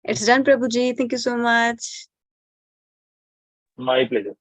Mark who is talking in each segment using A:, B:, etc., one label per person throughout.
A: It's done, Prabhuji. Thank you so much.
B: My pleasure.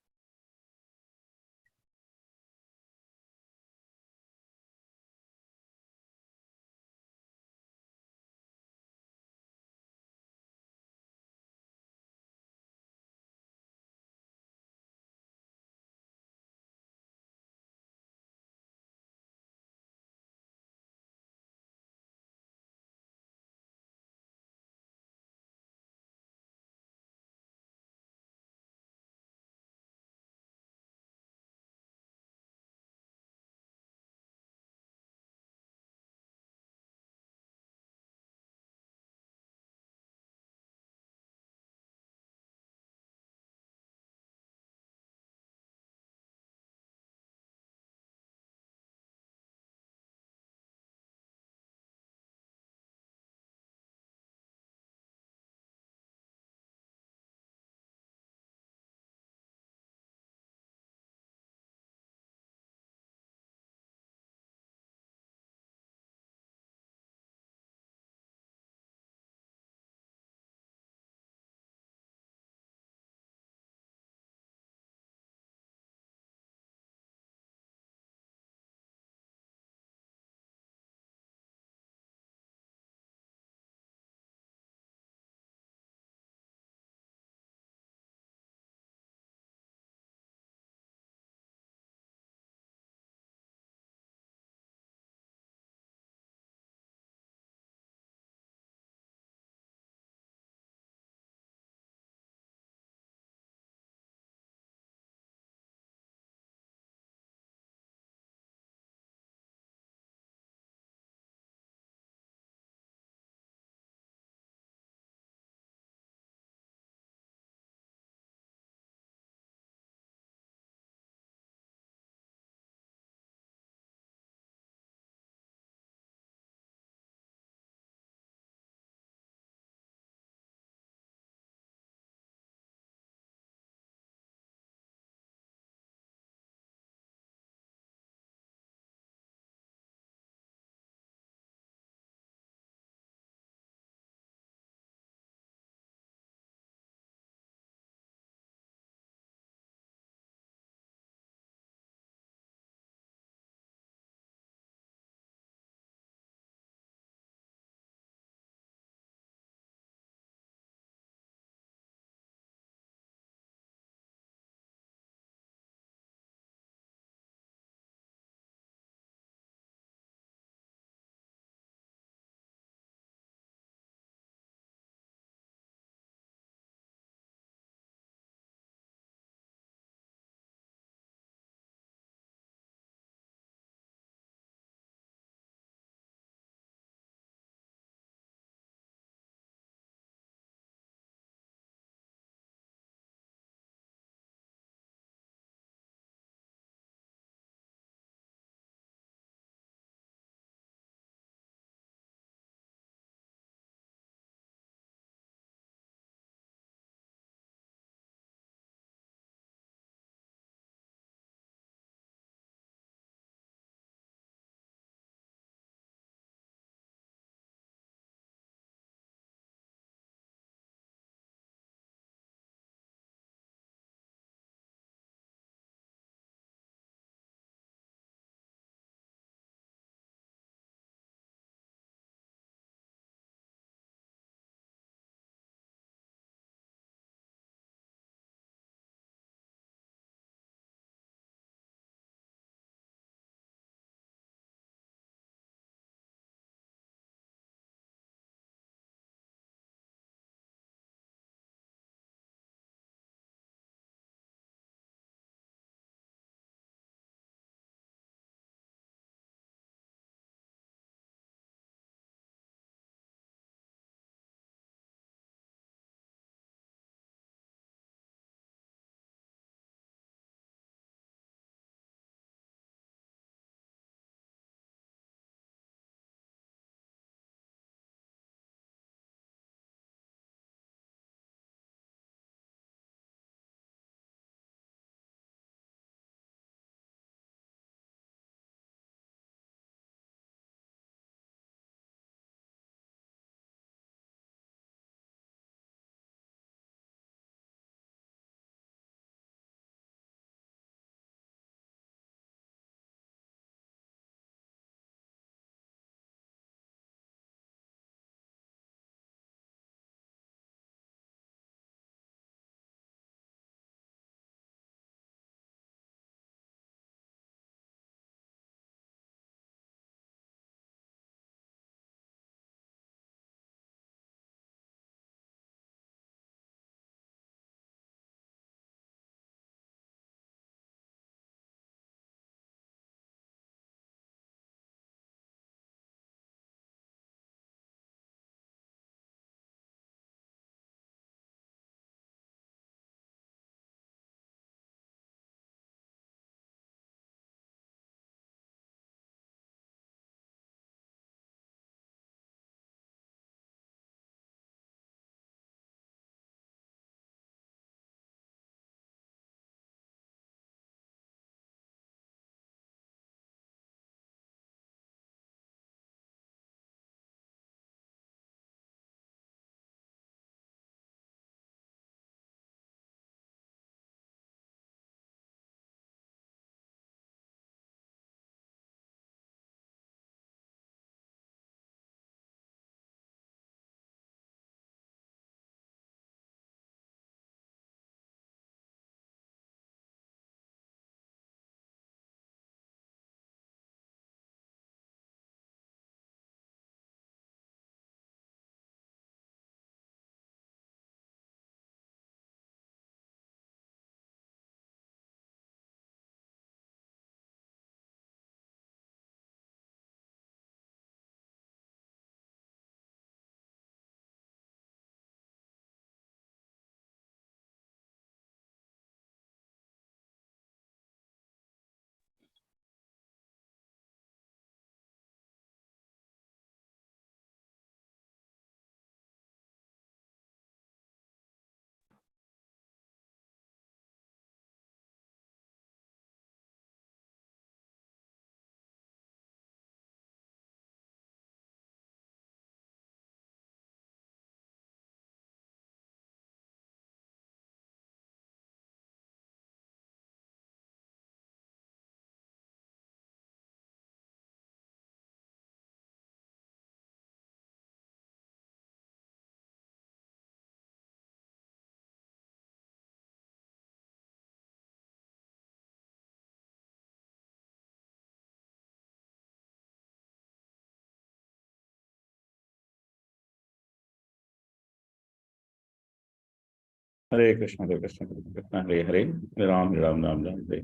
B: Hare Krishna, Hare Krishna, Krishna, Hare Hare, Ram, Ram, Ram, Ram, Hare.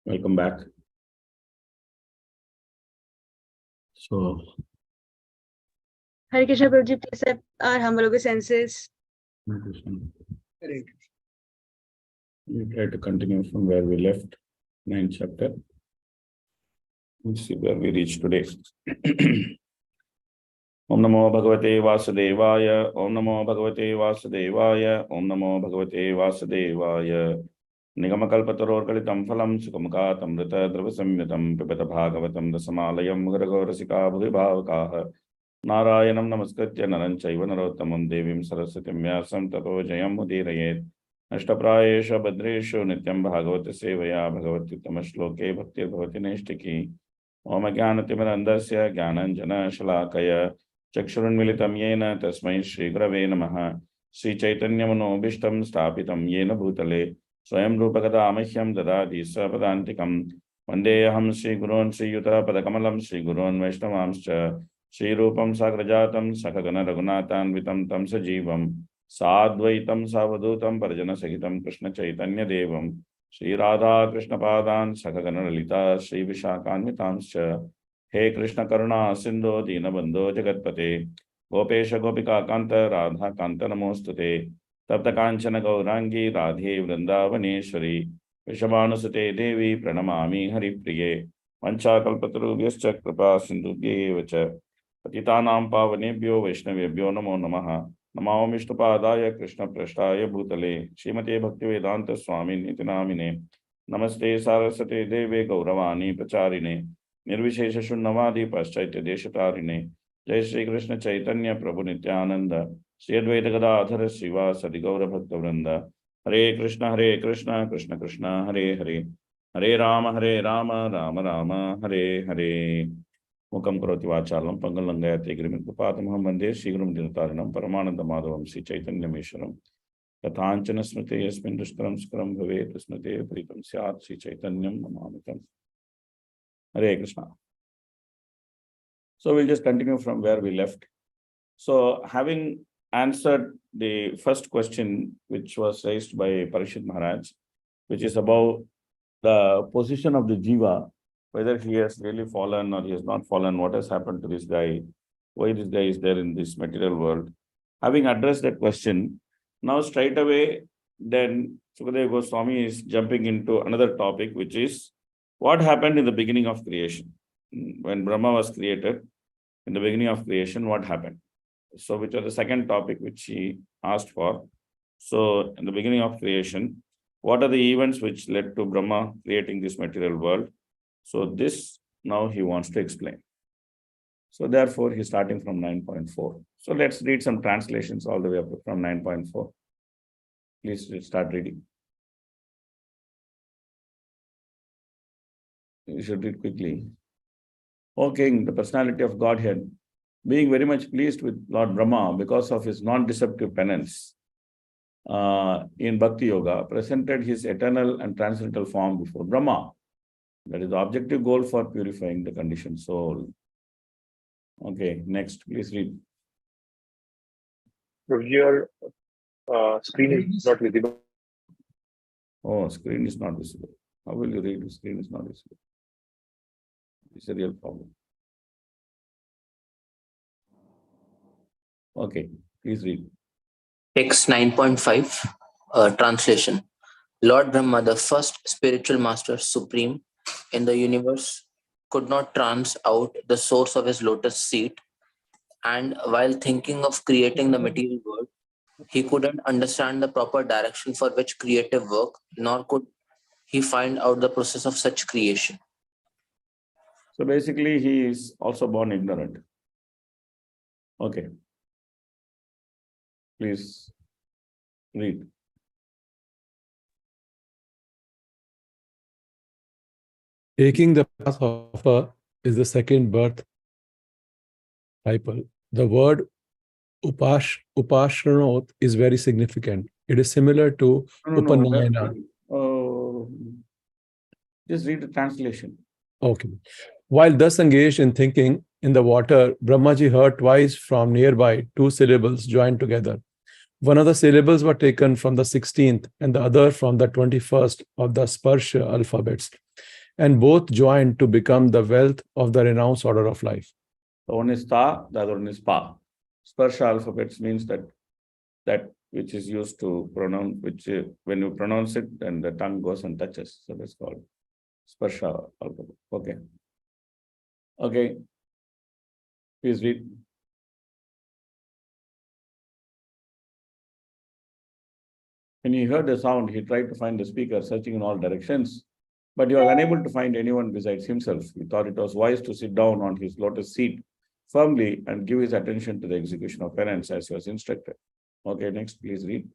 B: Welcome back. So,
A: Hare Krishna Prabhuji, please accept our humble obeisances.
B: Hare Krishna. We try to continue from where we left, 9th chapter. Let's see where we reach today. Om Namo Bhagavate Vasudevaya, Om Namo Bhagavate Vasudevaya, Om Namo Bhagavate Vasudevaya. Nigamakalpatarorkalitam phalam sukamaka tamrita dravasamyatam pipata bhagavatam rasamalayam mugaragorasika bhuvibhavakaha Narayanam namaskritya naram chaiva narottamam devim saraswatim vyasam tato jayam mudirayet Ashtaprayesha badreshu nityam bhagavata sevaya bhagavati tamashloke bhakti bhavati neshtiki Om Jnanatimirandasya Jnananjana Shalakaya Chakshurunmilitam Yena Tasmai Shri Gurave Namaha Sri Chaitanya Manobishtam Stapitam Yena Bhutale Swayam Rupakada Amahyam Dadadi Sapadantikam Vandeham Sri Gurun Sri Yuta Padakamalam Sri Gurun Vaishnavamscha Sri Rupam Sagrajatam Sakagana Raghunatan Vitam Tam Sajivam Sadvaitam Savadutam Parjana Sagitam Krishna Chaitanya Devam Shri Radha Krishna Padan Sakagana Lita Shri Vishakhanvitamscha He Krishna Karuna Sindhu Dinabandho Jagatpate Gopesha Gopika Kanta Radha Kanta Namostute Tapta Kanchana Gaurangi Radhe Vrindavaneshwari Vishavanusute Devi Pranamami Hari Priye Vancha Kalpatarubhyascha Kripa Sindhubhye Vacha Patitanam Pavanebhyo Vaishnavebhyo Namo Namaha Namo Vishnupadaya Krishna Prashtaya Bhutale Srimate Bhaktivedanta Swami Nitinamine Namaste Saraswate Deve Gauravani Pacharine Nirvishesha Shunnavadi Paschaittya Deshatarine Jai Shri Krishna Chaitanya Prabhu Nityananda Shri Advaita Gadadhara Shiva Sadi Gaura Bhakta Vrinda Hare Krishna Krishna Krishna Hare Hare Hare Rama Rama Rama Hare Hare Mukam Karoti Vachalam Pangalangayate Grimikpatamaham Mande Shigrum Dinataranam Paramananda Madhavam Sri Chaitanya Mishram Kathanchana Smrite Yasmin Dushkaram Skram Bhave Smrite Pritam Syat Sri Chaitanyam Namamitam Hare Krishna. So we'll just continue from where we left. So having answered the first question which was raised by Parishit Maharaj, which is about the position of the Jiva, whether he has really fallen or he has not fallen, what has happened to this guy, why this guy is there in this material world. Having addressed that question, now straight away, then Sukadeva Goswami is jumping into another topic, which is what happened in the beginning of creation. When Brahma was created, in the beginning of creation, what happened? So, which was the second topic which he asked for. So, in the beginning of creation, what are the events which led to Brahma creating this material world? So, this now he wants to explain. So, therefore, he's starting from 9.4. So, let's read some translations all the way up from 9.4. Please start reading. You should read quickly. O King, the personality of Godhead, being very much pleased with Lord Brahma because of his non-deceptive penance in Bhakti Yoga, presented his eternal and transcendental form before Brahma. That is the objective goal for purifying the conditioned soul. Okay, next, please read.
C: Your screen is not visible.
B: Oh, screen is not visible. How will you read? The screen is not visible. It's a real problem. Okay, please read.
D: Text 9.5, translation. Lord Brahma, the first spiritual master supreme in the universe, could not trance out the source of his lotus seat, and while thinking of creating the material world, he couldn't understand the proper direction for which creative work, nor could he find out the process of such creation.
B: So basically, he is also born ignorant. Okay. Please read.
E: Taking the path of a is the second birth disciple. The word upashanot is very significant. It is similar to upanayana.
B: Just read the translation.
E: Okay. While thus engaged in thinking in the water, Brahmaji heard twice from nearby two syllables joined together. One of the syllables were taken from the 16th and the other from the 21st of the Sparsha alphabets, and both joined to become the wealth of the renounced order of life.
B: So one is ta, the other one is pa. Sparsha alphabets means that which is used to pronounce, which when you pronounce it, then the tongue goes and touches. So that's called Sparsha alphabet. Okay. Okay. Please read. When he heard the sound, he tried to find the speaker, searching in all directions, but he was unable to find anyone besides himself. He thought it was wise to sit down on his lotus seat firmly and give his attention to the execution of penance as he was instructed. Okay, next, please read.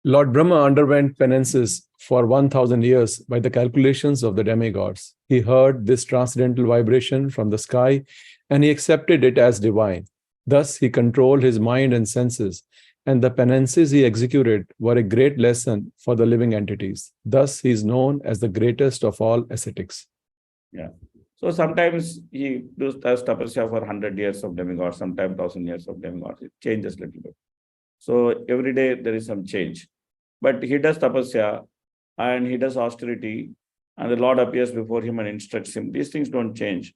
E: Lord Brahma underwent penances for 1,000 years by the calculations of the demigods. He heard this transcendental vibration from the sky and he accepted it as divine. Thus, he controlled his mind and senses, and the penances he executed were a great lesson for the living entities. Thus, he is known as the greatest of all ascetics.
B: Yeah. So sometimes he does tapasya for 100 years of demigods, sometimes 1,000 years of demigods. It changes a little bit. So every day there is some change. But he does tapasya and he does austerity, and the Lord appears before him and instructs him. These things don't change.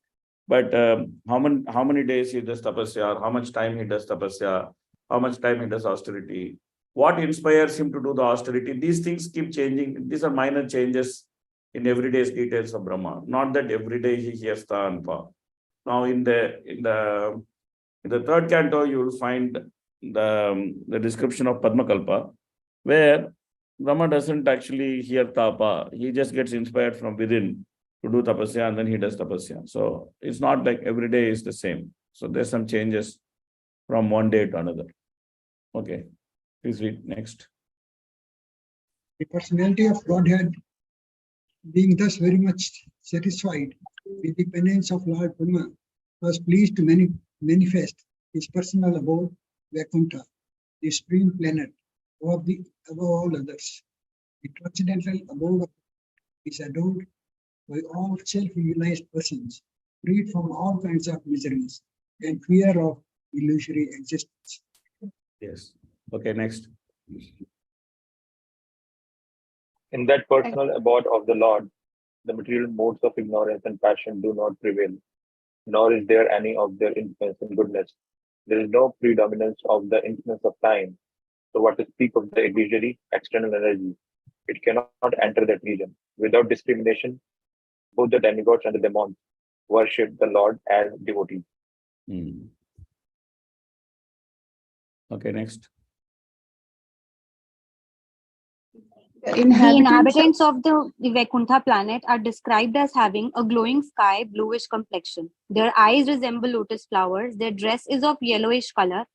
B: But how many days he does tapasya, or how much time he does tapasya, how much time he does austerity, what inspires him to do the austerity, these things keep changing. These are minor changes in everyday's details of Brahma. Not that every day he hears ta and pa. Now in the third canto, you will find the description of Padmakalpa, where Brahma doesn't actually hear tapa. He just gets inspired from within to do tapasya, and then he does tapasya. So it's not like every day is the same. So there's some changes from one day to another. Okay, please read next.
F: The personality of Godhead, being thus very much satisfied with the penance of Lord Brahma, was pleased to manifest his personal abode, Vaikuntha, the supreme planet above all others. The transcendental abode is adored by all self-realized persons, freed from all kinds of miseries and fear of illusory existence.
B: Yes. Okay, next.
C: In that personal abode of the Lord, the material modes of ignorance and passion do not prevail, nor is there any of their influence in goodness. There is no predominance of the influence of time. So what to speak of the illusory external energy? It cannot enter that region. Without discrimination, both the demigods and the demons worship the Lord as devotees.
B: Okay, next.
G: The inhabitants of the Vaikuntha planet are described as having a glowing sky bluish complexion. Their eyes resemble lotus flowers, their dress is of yellowish color,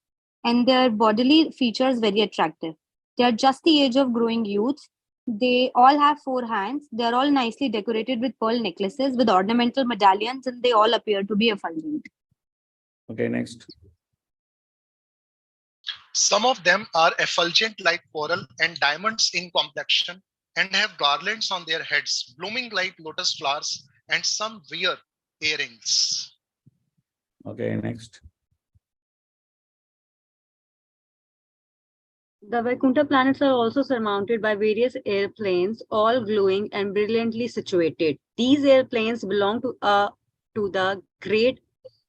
G: and their bodily features very attractive. They are just the age of growing youth. They all have 4 hands. They are all nicely decorated with pearl necklaces with ornamental medallions, and they all appear to be effulgent.
B: Okay, next.
H: Some of them are effulgent like coral and diamonds in complexion and have garlands on their heads, blooming like lotus flowers, and some wear earrings.
B: Okay, next.
A: The Vaikuntha planets are also surmounted by various airplanes, all glowing and brilliantly situated. These airplanes belong to the great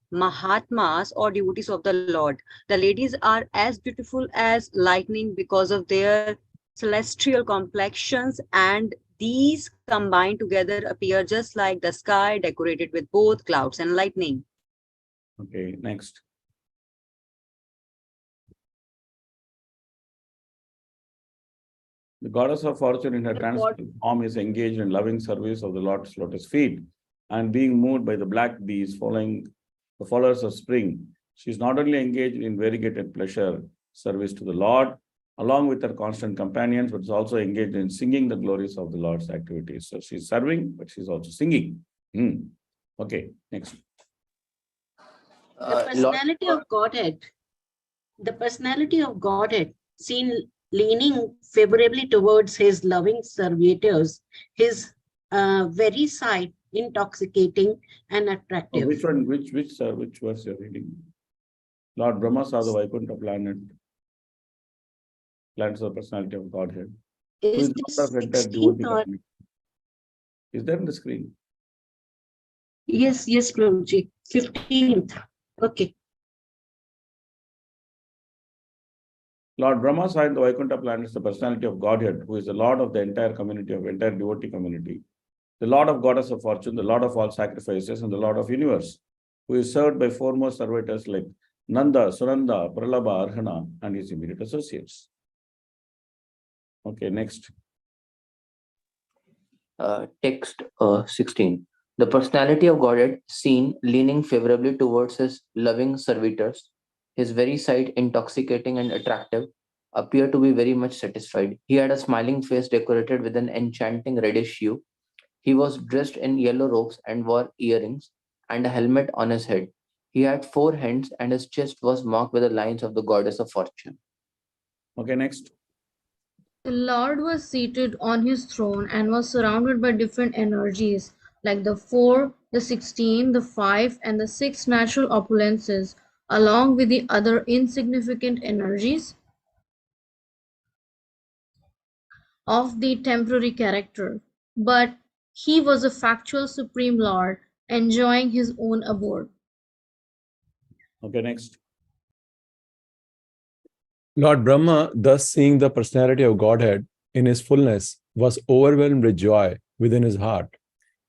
A: Mahatmas or devotees of the Lord. The ladies are as beautiful as lightning because of their celestial complexions, and these combined together appear just like the sky decorated with both clouds and lightning.
B: Okay, next. The goddess of fortune in her transcendental form is engaged in loving service of the Lord's lotus feet, and being moved by the black bees following the followers of spring, she is not only engaged in variegated pleasure service to the Lord, along with her constant companions, but is also engaged in singing the glories of the Lord's activities. So she's serving, but she's also singing. Okay, next.
I: The personality of Godhead, seen leaning favorably towards his loving servitors, his very sight intoxicating and attractive.
B: Which one? Which verse you're reading? Lord Brahma saw the Vaikuntha planet. Planets of the personality of Godhead. Who
I: Is
B: is the
I: this
B: Lord of entire
I: 16th
B: devotee
I: or?
B: community. Is that on the screen?
I: Yes, yes, Prabhuji. 15th. Okay.
B: Lord Brahma saw in the Vaikuntha planets the personality of Godhead, who is the Lord of the entire community, of entire devotee community, the Lord of Goddess of Fortune, the Lord of all sacrifices, and the Lord of universe, who is served by foremost servitors like Nanda, Sunanda, Pralabha, Arhana, and his immediate associates. Okay, next.
D: Text 16. The personality of Godhead, seen leaning favorably towards his loving servitors, his very sight intoxicating and attractive, appeared to be very much satisfied. He had a smiling face decorated with an enchanting reddish hue. He was dressed in yellow robes and wore earrings and a helmet on his head. He had 4 hands and his chest was marked with the lines of the goddess of fortune.
B: Okay, next.
J: The Lord was seated on his throne and was surrounded by different energies, like the 4, the 16, the 5, and the 6 natural opulences, along with the other insignificant energies of the temporary character. But he was a factual Supreme Lord, enjoying his own abode.
B: Okay, next.
E: Lord Brahma, thus seeing the personality of Godhead in his fullness, was overwhelmed with joy within his heart.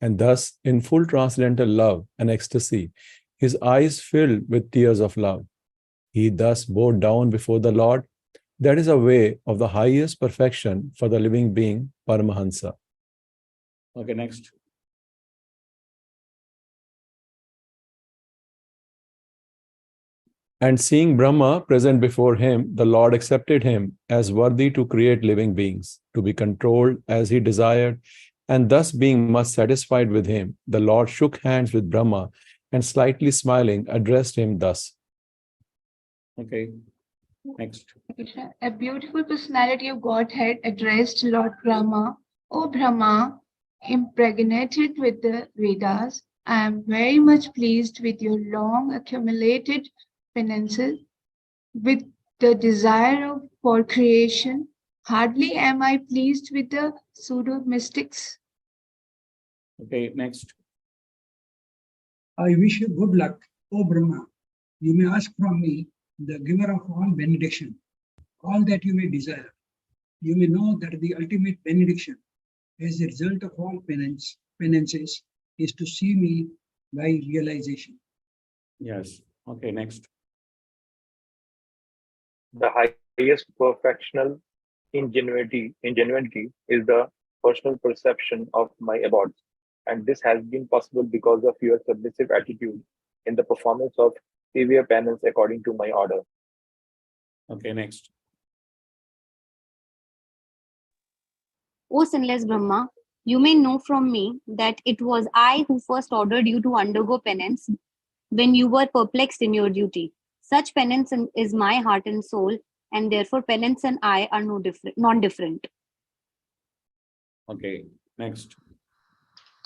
E: And thus, in full transcendental love and ecstasy, his eyes filled with tears of love. He thus bowed down before the Lord. That is a way of the highest perfection for the living being, Paramahansa.
B: Okay, next.
E: And seeing Brahma present before him, the Lord accepted him as worthy to create living beings, to be controlled as he desired. And thus, being much satisfied with him, the Lord shook hands with Brahma and, slightly smiling, addressed him thus.
B: Okay, next.
K: A beautiful personality of Godhead addressed Lord Brahma. O Brahma, impregnated with the Vedas, I am very much pleased with your long accumulated penances, with the desire for creation. Hardly am I pleased with the pseudo-mystics.
B: Okay, next.
F: I wish you good luck, O Brahma. You may ask from me, the giver of all benediction, all that you may desire. You may know that the ultimate benediction, as a result of all penances, is to see me by realization.
B: Yes. Okay, next.
C: The highest perfectional ingenuity is the personal perception of my abodes, and this has been possible because of your submissive attitude in the performance of severe penance according to my order.
B: Okay, next.
G: O sinless Brahma, you may know from me that it was I who first ordered you to undergo penance when you were perplexed in your duty. Such penance is my heart and soul, and therefore penance and I are non-different.
B: Okay, next.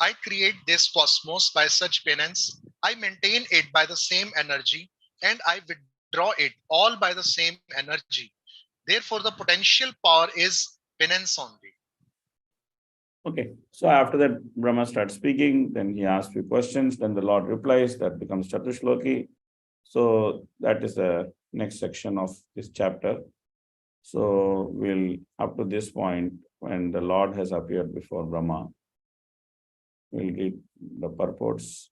H: I create this cosmos by such penance. I maintain it by the same energy, and I withdraw it all by the same energy. Therefore, the potential power is penance only.
B: Okay, so after that, Brahma starts speaking, then he asks few questions, then the Lord replies, that becomes Catur-Sloki. So that is the next section of this chapter. So we'll, up to this point, when the Lord has appeared before Brahma, we'll read the purports,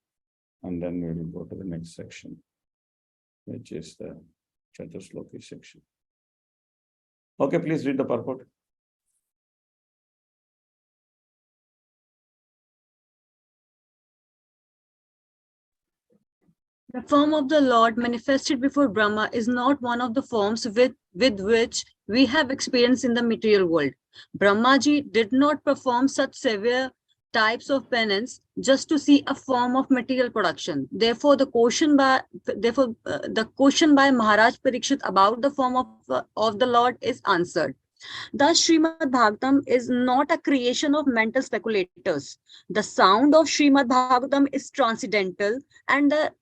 B: and then we will go to the next section, which is the Catur-Sloki section. Okay, please read the purport.
A: The form of the Lord manifested before Brahma is not one of the forms with which we have experience in the material world. Brahmaji did not perform such severe types of penance just to see a form of material production. Therefore, the question by Maharaj Parikshit about the form of the Lord is answered. Thus, Srimad Bhagavatam is not a creation of mental speculators. The sound of Srimad Bhagavatam is transcendental, and the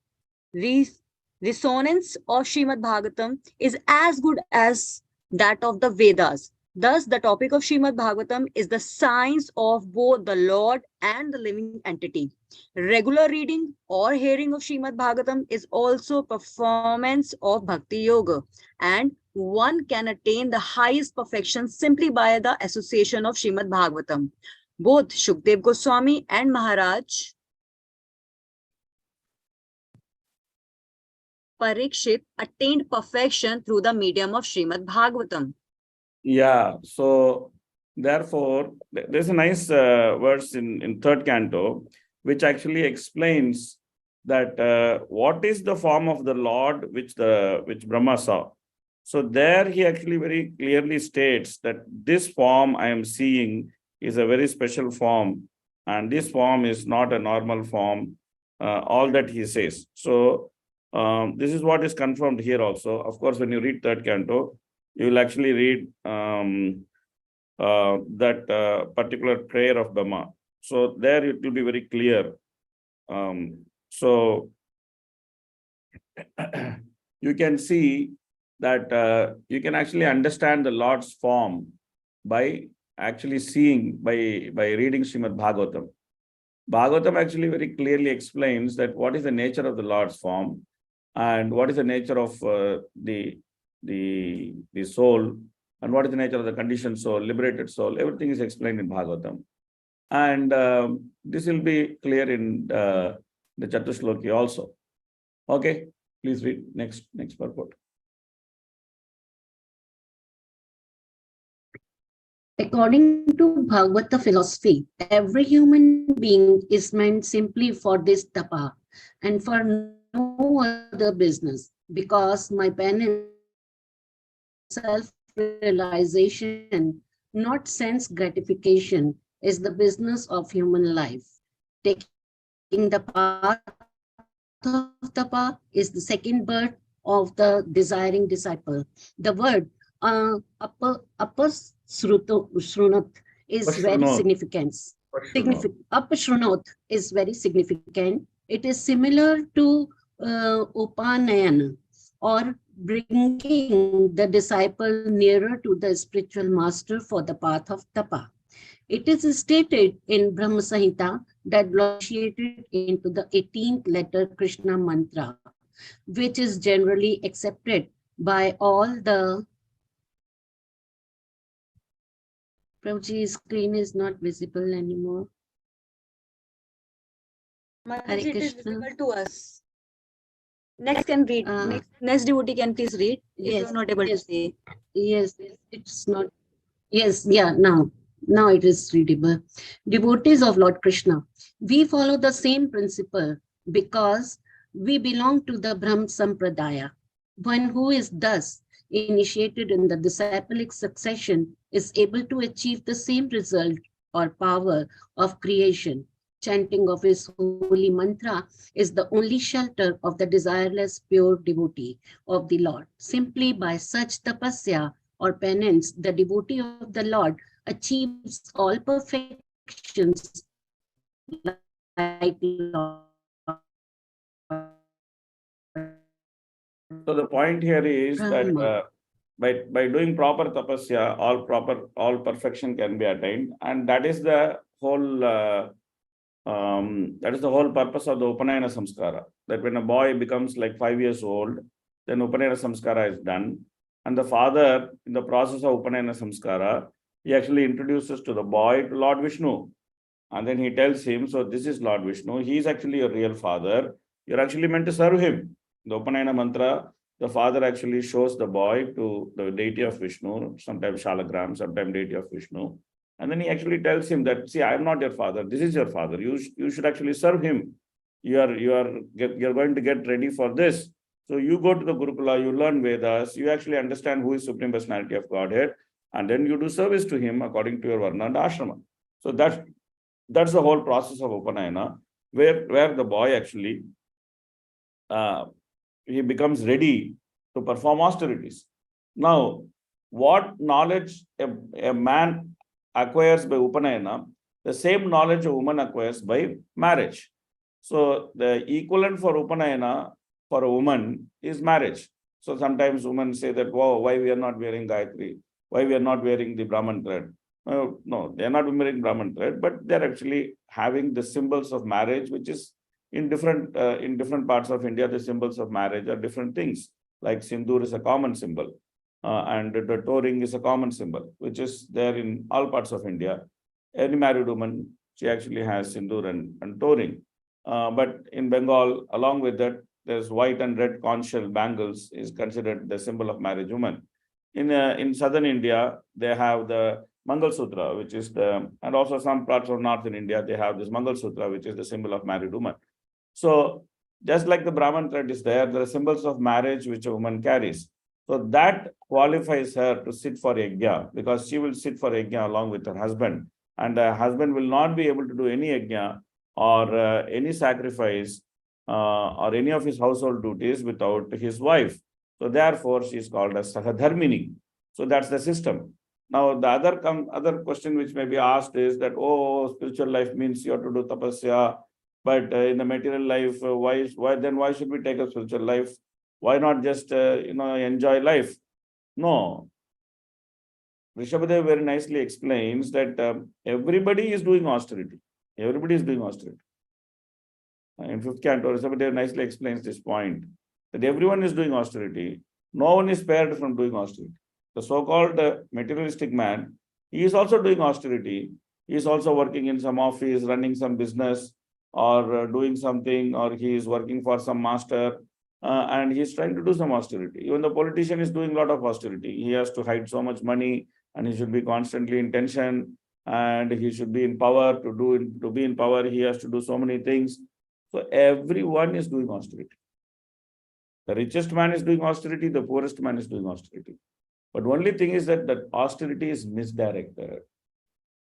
A: Resonance of Srimad Bhagavatam is as good as that of the Vedas. Thus, the topic of Srimad Bhagavatam is the science of both the Lord and the living entity. Regular reading or hearing of Srimad Bhagavatam is also performance of Bhakti Yoga, and one can attain the highest perfection simply by the association of Srimad Bhagavatam. Both Shukdev Goswami and Maharaj Parikshit attained perfection through the medium of Srimad Bhagavatam.
B: Yeah, so therefore, there's a nice verse in third canto, which actually explains that what is the form of the Lord which Brahma saw. So there he actually very clearly states that this form I am seeing is a very special form, and this form is not a normal form, all that he says. So this is what is confirmed here also. Of course, when you read third canto, you will actually read that particular prayer of Brahma. So there it will be very clear. So you can see that you can actually understand the Lord's form by actually seeing, by reading Srimad Bhagavatam. Bhagavatam actually very clearly explains that what is the nature of the Lord's form and what is the nature of the soul, and what is the nature of the conditioned soul, liberated soul. Everything is explained in Bhagavatam. And this will be clear in the Catur-Sloki also. Okay, please read next purport.
I: According to Bhagavata philosophy, every human being is meant simply for this tapa and for no other business, because my penance, self-realization, not sense gratification, is the business of human life. Taking the path of tapa is the second birth of the desiring disciple. The word apashrunot is very significant. Apashrunot is very significant. It is similar to Upanayana, or bringing the disciple nearer to the spiritual master for the path of tapa. It is stated in Brahma Samhita that initiated into the 18th letter Krishna mantra, which is generally accepted by all the... Prabhuji's screen is not visible anymore.
A: Mataji, it is visible to us. Next can read. Next devotee can please read. If you are not able to see.
I: Yes, it's not. Yes, yeah, now it is readable. Devotees of Lord Krishna, we follow the same principle because we belong to the Brahma Sampradaya. One who is thus initiated in the disciplic succession is able to achieve the same result or power of creation. Chanting of his holy mantra is the only shelter of the desireless pure devotee of the Lord. Simply by such tapasya or penance, the devotee of the Lord achieves all perfections like Lord.
B: So the point here is that by doing proper tapasya, all perfection can be attained, and that is the whole purpose of the Upanayana Samskara. That when a boy becomes like 5 years old, then Upanayana Samskara is done, and the father, in the process of Upanayana Samskara, he actually introduces to the boy to Lord Vishnu, and then he tells him, so this is Lord Vishnu, he is actually your real father, you're actually meant to serve him. The Upanayana mantra, the father actually shows the boy to the deity of Vishnu, sometimes Shalagram, sometimes deity of Vishnu. And then he actually tells him that, see, I am not your father, this is your father. You should actually serve him. You're going to get ready for this. So you go to the Gurukula, you learn Vedas, you actually understand who is Supreme Personality of Godhead, and then you do service to him according to your Varna and Ashrama. So that's the whole process of Upanayana, where the boy actually he becomes ready to perform austerities. Now, what knowledge a man acquires by Upanayana, the same knowledge a woman acquires by marriage. So the equivalent for Upanayana for a woman is marriage. So sometimes women say that, wow, why we are not wearing Gayatri? Why we are not wearing the Brahman thread? No, they are not wearing Brahman thread, but they're actually having the symbols of marriage, which is in different parts of India, the symbols of marriage are different things. Like Sindoor is a common symbol, and the toe ring is a common symbol, which is there in all parts of India. Any married woman, she actually has Sindoor and toe ring. But in Bengal, along with that, there's white and red conch shell bangles is considered the symbol of married woman. In southern India, they have the Mangal Sutra, which is and also some parts of northern India, they have this Mangal Sutra, which is the symbol of married woman. So just like the Brahman thread is there are symbols of marriage which a woman carries. So that qualifies her to sit for yajna, because she will sit for yajna along with her husband, and the husband will not be able to do any yajna or any sacrifice or any of his household duties without his wife. So therefore, she is called as Sahadharmini. So that's the system. Now, the other question which may be asked is that, oh, spiritual life means you have to do tapasya, but in the material life, why should we take a spiritual life? Why not just enjoy life? No. Rishabhadev very nicely explains that everybody is doing austerity. Everybody is doing austerity. In 5th Canto, Rishabhadev nicely explains this point, that everyone is doing austerity. No one is spared from doing austerity. The so-called materialistic man, he is also doing austerity. He is also working in some office, running some business, or doing something, or he is working for some master, and he is trying to do some austerity. Even the politician is doing a lot of austerity. He has to hide so much money, and he should be constantly in tension, and he should be in power. To be in power, he has to do so many things. So everyone is doing austerity. The richest man is doing austerity, the poorest man is doing austerity. But only thing is that austerity is misdirected.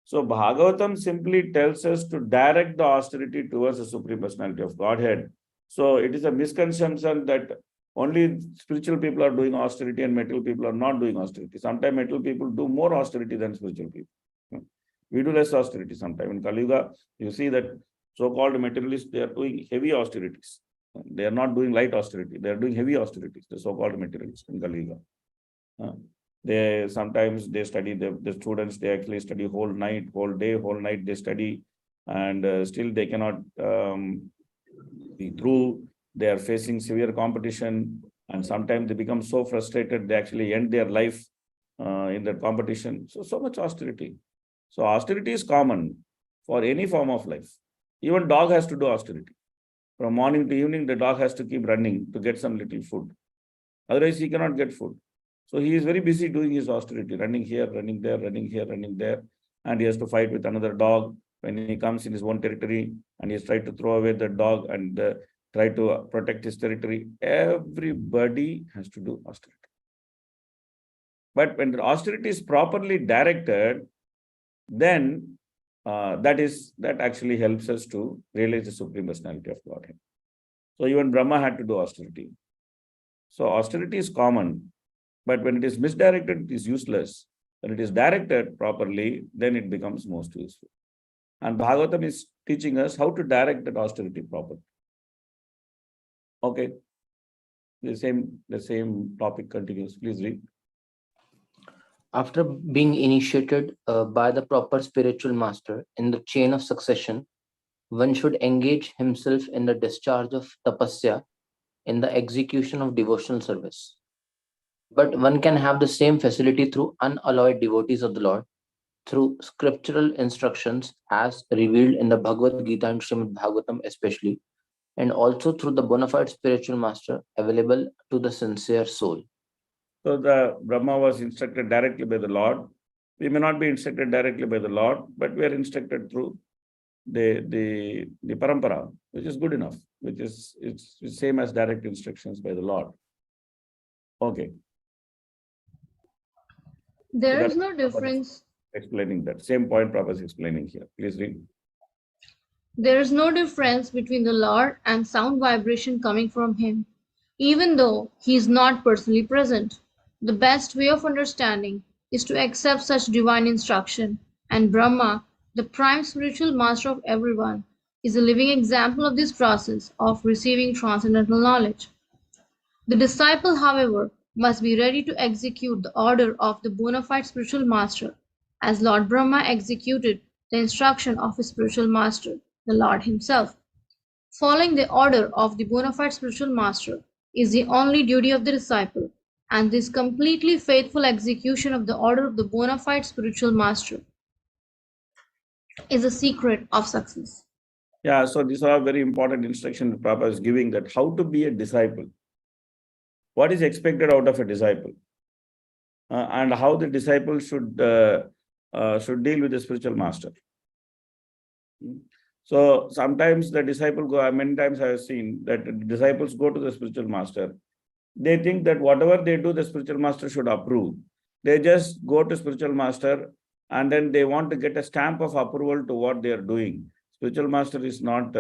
B: So Bhagavatam simply tells us to direct the austerity towards the Supreme Personality of Godhead. So it is a misconception that only spiritual people are doing austerity and material people are not doing austerity. Sometimes material people do more austerity than spiritual people. We do less austerity sometimes. In Kali Yuga, you see that so-called materialists, they are doing heavy austerities. They are not doing light austerity. They are doing heavy austerities, the so-called materialists in Kali Yuga. They sometimes they study the students, they actually study whole night, whole day, whole night they study, and still they cannot be through. They are facing severe competition, and sometimes they become so frustrated they actually end their life in that competition. So much austerity. So austerity is common for any form of life. Even dog has to do austerity. From morning to evening, the dog has to keep running to get some little food. Otherwise, he cannot get food. So he is very busy doing his austerity, running here, running there, running here, running there. And he has to fight with another dog when he comes in his own territory, and he has tried to throw away the dog and try to protect his territory. Everybody has to do austerity. But when the austerity is properly directed, then that actually helps us to realize the Supreme Personality of Godhead. So even Brahma had to do austerity. So austerity is common, but when it is misdirected, it is useless. When it is directed properly, then it becomes most useful. And Bhagavatam is teaching us how to direct that austerity properly. Okay. The same topic continues. Please read.
D: After being initiated by the proper spiritual master in the chain of succession, one should engage himself in the discharge of tapasya in the execution of devotional service. But one can have the same facility through unalloyed devotees of the Lord, through scriptural instructions as revealed in the Bhagavad Gita and Srimad Bhagavatam especially, and also through the bona fide spiritual master available to the sincere soul.
B: So the Brahma was instructed directly by the Lord. We may not be instructed directly by the Lord, but we are instructed through the parampara, which is good enough, it's same as direct instructions by the Lord. Okay.
J: There is no difference.
B: Explaining that same point Prabhupada is explaining here. Please read.
J: There is no difference between the Lord and sound vibration coming from him, even though he is not personally present. The best way of understanding is to accept such divine instruction, and Brahma, the prime spiritual master of everyone, is a living example of this process of receiving transcendental knowledge. The disciple, however, must be ready to execute the order of the bona fide spiritual master, as Lord Brahma executed the instruction of his spiritual master, the Lord himself. Following the order of the bona fide spiritual master is the only duty of the disciple, and this completely faithful execution of the order of the bona fide spiritual master is a secret of success.
B: Yeah, so these are very important instructions Prabhupada is giving, that how to be a disciple. What is expected out of a disciple? And how the disciple should deal with the spiritual master. So sometimes the disciple go, many times I have seen that disciples go to the spiritual master. They think that whatever they do, the spiritual master should approve. They just go to spiritual master and then they want to get a stamp of approval to what they are doing. Spiritual master is not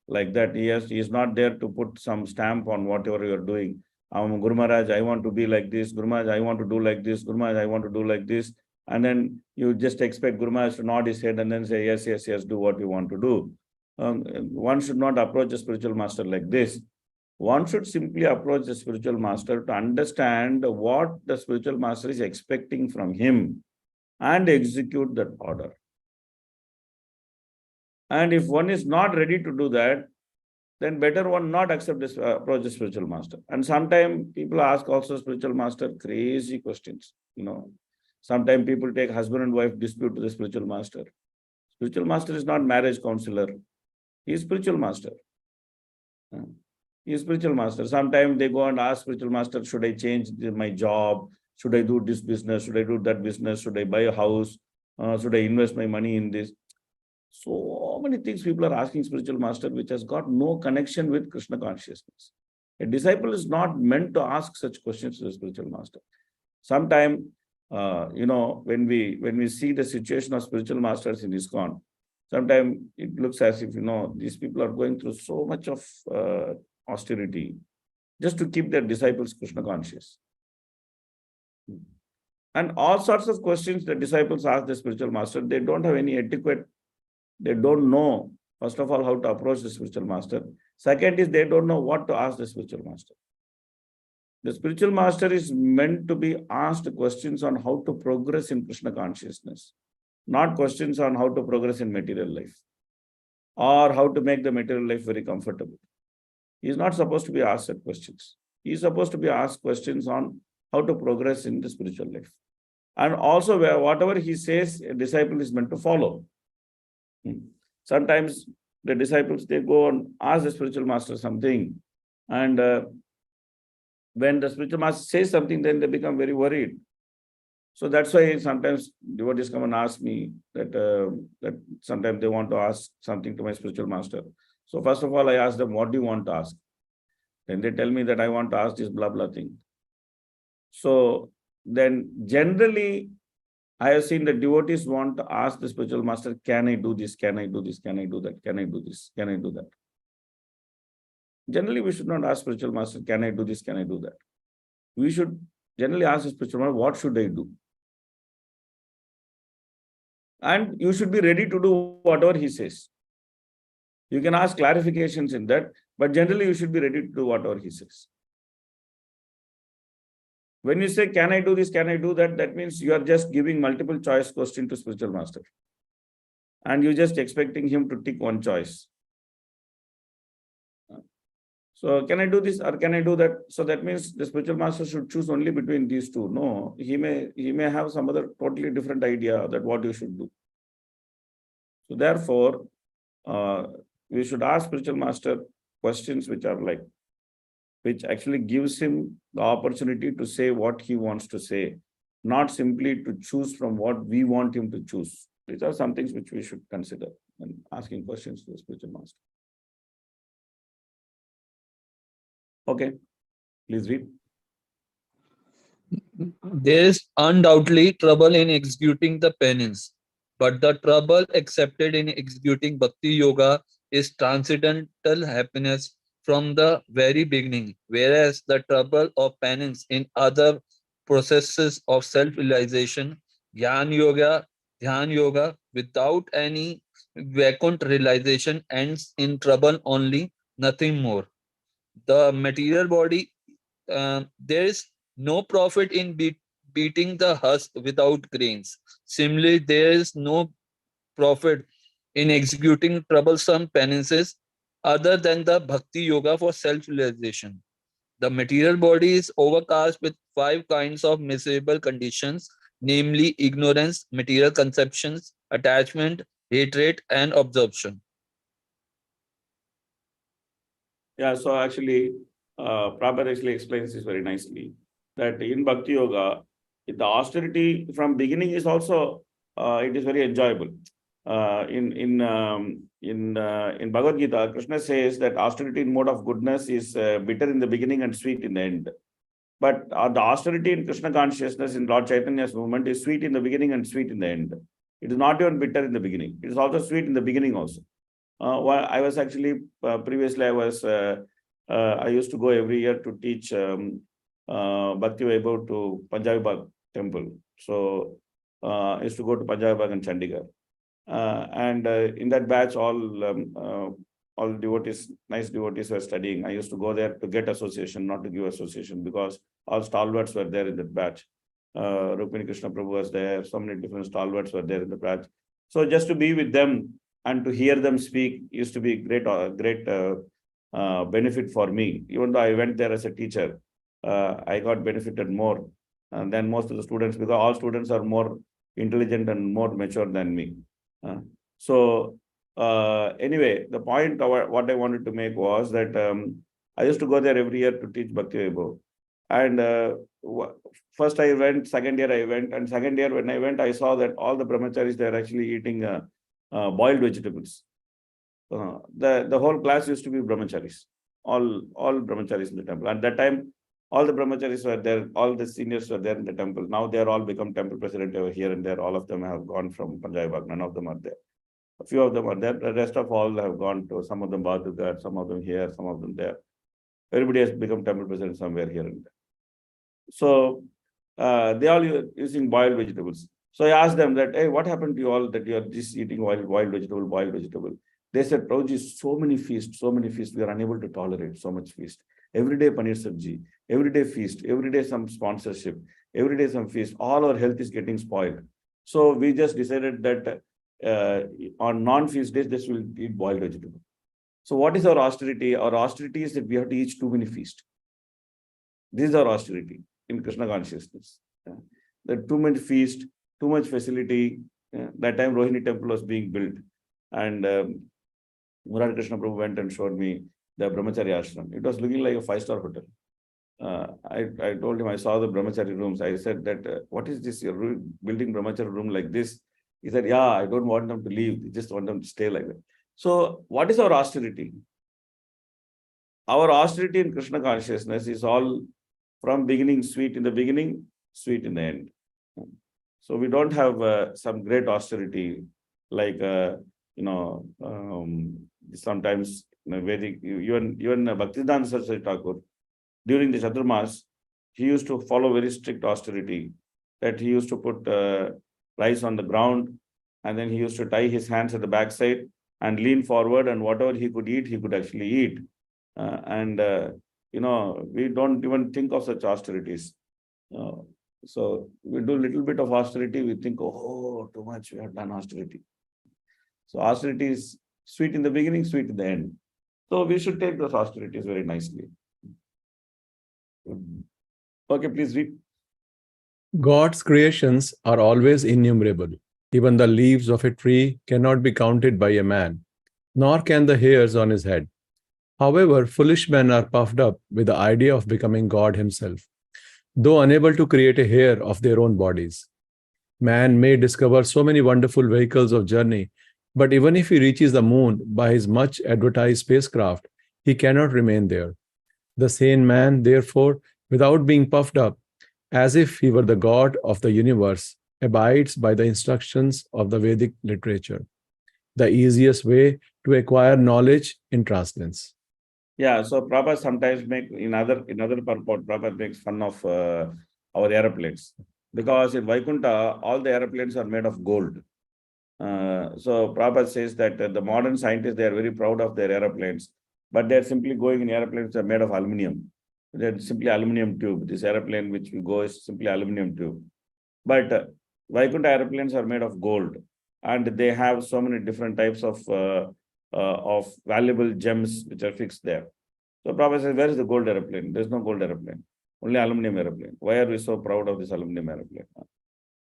B: like that. He is not there to put some stamp on whatever you are doing. Guru Maharaj, I want to be like this. Guru Maharaj, I want to do like this. Guru Maharaj, I want to do like this. And then you just expect Guru Maharaj to nod his head and then say, yes, yes, yes, do what you want to do. One should not approach a spiritual master like this. One should simply approach the spiritual master to understand what the spiritual master is expecting from him and execute that order. And if one is not ready to do that, then better one not accept this approach the spiritual master. And sometimes people ask also spiritual master crazy questions. Sometimes people take husband and wife dispute to the spiritual master. Spiritual master is not marriage counselor. He is spiritual master. He is spiritual master. Sometimes they go and ask spiritual master, should I change my job? Should I do this business? Should I do that business? Should I buy a house? Should I invest my money in this? So many things people are asking spiritual master, which has got no connection with Krishna consciousness. A disciple is not meant to ask such questions to the spiritual master. Sometimes, when we see the situation of spiritual masters in ISKCON, sometimes it looks as if, these people are going through so much of austerity just to keep their disciples Krishna conscious. And all sorts of questions the disciples ask the spiritual master, they don't have any etiquette. They don't know, first of all, how to approach the spiritual master. Second is they don't know what to ask the spiritual master. The spiritual master is meant to be asked questions on how to progress in Krishna consciousness, not questions on how to progress in material life or how to make the material life very comfortable. He is not supposed to be asked such questions. He is supposed to be asked questions on how to progress in the spiritual life. And also, whatever he says, a disciple is meant to follow. Sometimes the disciples, they go and ask the spiritual master something, and when the spiritual master says something, then they become very worried. So that's why sometimes devotees come and ask me that sometimes they want to ask something to my spiritual master. So first of all, I ask them, what do you want to ask? Then they tell me that I want to ask this blah blah thing. So then generally, I have seen the devotees want to ask the spiritual master, can I do this? Can I do this? Can I do that? Can I do this? Can I do that? Generally, we should not ask spiritual master, can I do this? Can I do that? We should generally ask the spiritual master, what should I do? And you should be ready to do whatever he says. You can ask clarifications in that, but generally you should be ready to do whatever he says. When you say, can I do this, can I do that, that means you are just giving multiple choice question to spiritual master. And you're just expecting him to tick one choice. So can I do this or can I do that? So that means the spiritual master should choose only between these two. No, he may have some other totally different idea that what you should do. So therefore, we should ask spiritual master questions which actually gives him the opportunity to say what he wants to say, not simply to choose from what we want him to choose. These are some things which we should consider when asking questions to the spiritual master. Okay, please read.
L: There is undoubtedly trouble in executing the penance, but the trouble accepted in executing Bhakti Yoga is transcendental happiness from the very beginning, whereas the trouble of penance in other processes of self-realization, Dhyan Yoga, without any Vaikuntha realization ends in trouble only, nothing more. The material body there is no profit in beating the husk without grains. Similarly, there is no profit in executing troublesome penances other than the bhakti yoga for self-realization. The material body is overcast with 5 kinds of miserable conditions, namely ignorance, material conceptions, attachment, hatred, and absorption.
B: Yeah, so actually, Prabhupada actually explains this very nicely, that in Bhakti Yoga, the austerity from beginning is also, it is very enjoyable. In Bhagavad Gita, Krishna says that austerity in mode of goodness is bitter in the beginning and sweet in the end. But the austerity in Krishna consciousness in Lord Chaitanya's movement is sweet in the beginning and sweet in the end. It is not even bitter in the beginning. It is also sweet in the beginning also. I was actually, previously I used to go every year to teach Bhakti Vaibhava to Punjabi Bagh temple. So I used to go to Punjabi Bagh and Chandigarh. And in that batch, all devotees, nice devotees were studying. I used to go there to get association, not to give association, because all stalwarts were there in that batch. Rukmini Krishna Prabhu was there. So many different stalwarts were there in the batch. So just to be with them and to hear them speak used to be great benefit for me. Even though I went there as a teacher, I got benefited more than most of the students, because all students are more intelligent and more mature than me. Anyway, the point of what I wanted to make was that I used to go there every year to teach Bhakti Vaibhava. And first I went, second year I went, and second year when I went, I saw that all the brahmacharis, they are actually eating boiled vegetables. The whole class used to be brahmacharis, all brahmacharis in the temple. At that time, all the brahmacharis were there, all the seniors were there in the temple. Now they are all become temple president over here and there. All of them have gone from Punjabi Bagh. None of them are there. A few of them are there. The rest of all have gone to, some of them Badhugar, some of them here, some of them there. Everybody has become temple president somewhere here and there. So they all using boiled vegetables. So I asked them that, hey, what happened to you all that you are just eating boiled vegetable? They said, Prabhuji, so many feasts, we are unable to tolerate so much feast. Every day paneer sabji, every day feast, every day some sponsorship, every day some feast. All our health is getting spoiled. So we just decided that on non-feast days, this will eat boiled vegetable. So what is our austerity? Our austerity is that we have to eat too many feasts. This is our austerity in Krishna consciousness. The too many feast, too much facility. That time Rohini temple was being built. And Murari Krishna Prabhu went and showed me the Brahmachari ashram. It was looking like a 5-star hotel. I told him, I saw the Brahmachari rooms. I said that, what is this? You're building Brahmachari room like this? He said, yeah, I don't want them to leave. I just want them to stay like that. So what is our austerity? Our austerity in Krishna consciousness is all from beginning, sweet in the beginning, sweet in the end. So we don't have some great austerity like, sometimes Vedic, even Bhaktivedanta Saraswati Thakur, during the Chaturmas, he used to follow very strict austerity, that he used to put rice on the ground, and then he used to tie his hands at the backside and lean forward, and whatever he could eat, he could actually eat. We don't even think of such austerities. So we do a little bit of austerity, we think, oh, too much, we have done austerity. So austerity is sweet in the beginning, sweet in the end. So we should take those austerities very nicely. Okay, please read.
E: God's creations are always innumerable. Even the leaves of a tree cannot be counted by a man, nor can the hairs on his head. However, foolish men are puffed up with the idea of becoming God himself, though unable to create a hair of their own bodies. Man may discover so many wonderful vehicles of journey, but even if he reaches the moon by his much advertised spacecraft, he cannot remain there. The sane man, therefore, without being puffed up, as if he were the God of the universe, abides by the instructions of the Vedic literature, the easiest way to acquire knowledge in transcendence.
B: Yeah, so Prabhupada sometimes in other purport, Prabhupada makes fun of our aeroplanes, because in Vaikuntha, all the aeroplanes are made of gold. So Prabhupada says that the modern scientists, they are very proud of their aeroplanes, but they're simply going in aeroplanes that are made of aluminum. That's simply aluminum tube. This aeroplane which we go is simply aluminum tube. But Vaikuntha aeroplanes are made of gold, and they have so many different types of valuable gems which are fixed there. So Prabhupada says, where is the gold aeroplane? There's no gold aeroplane, only aluminum aeroplane. Why are we so proud of this aluminum aeroplane?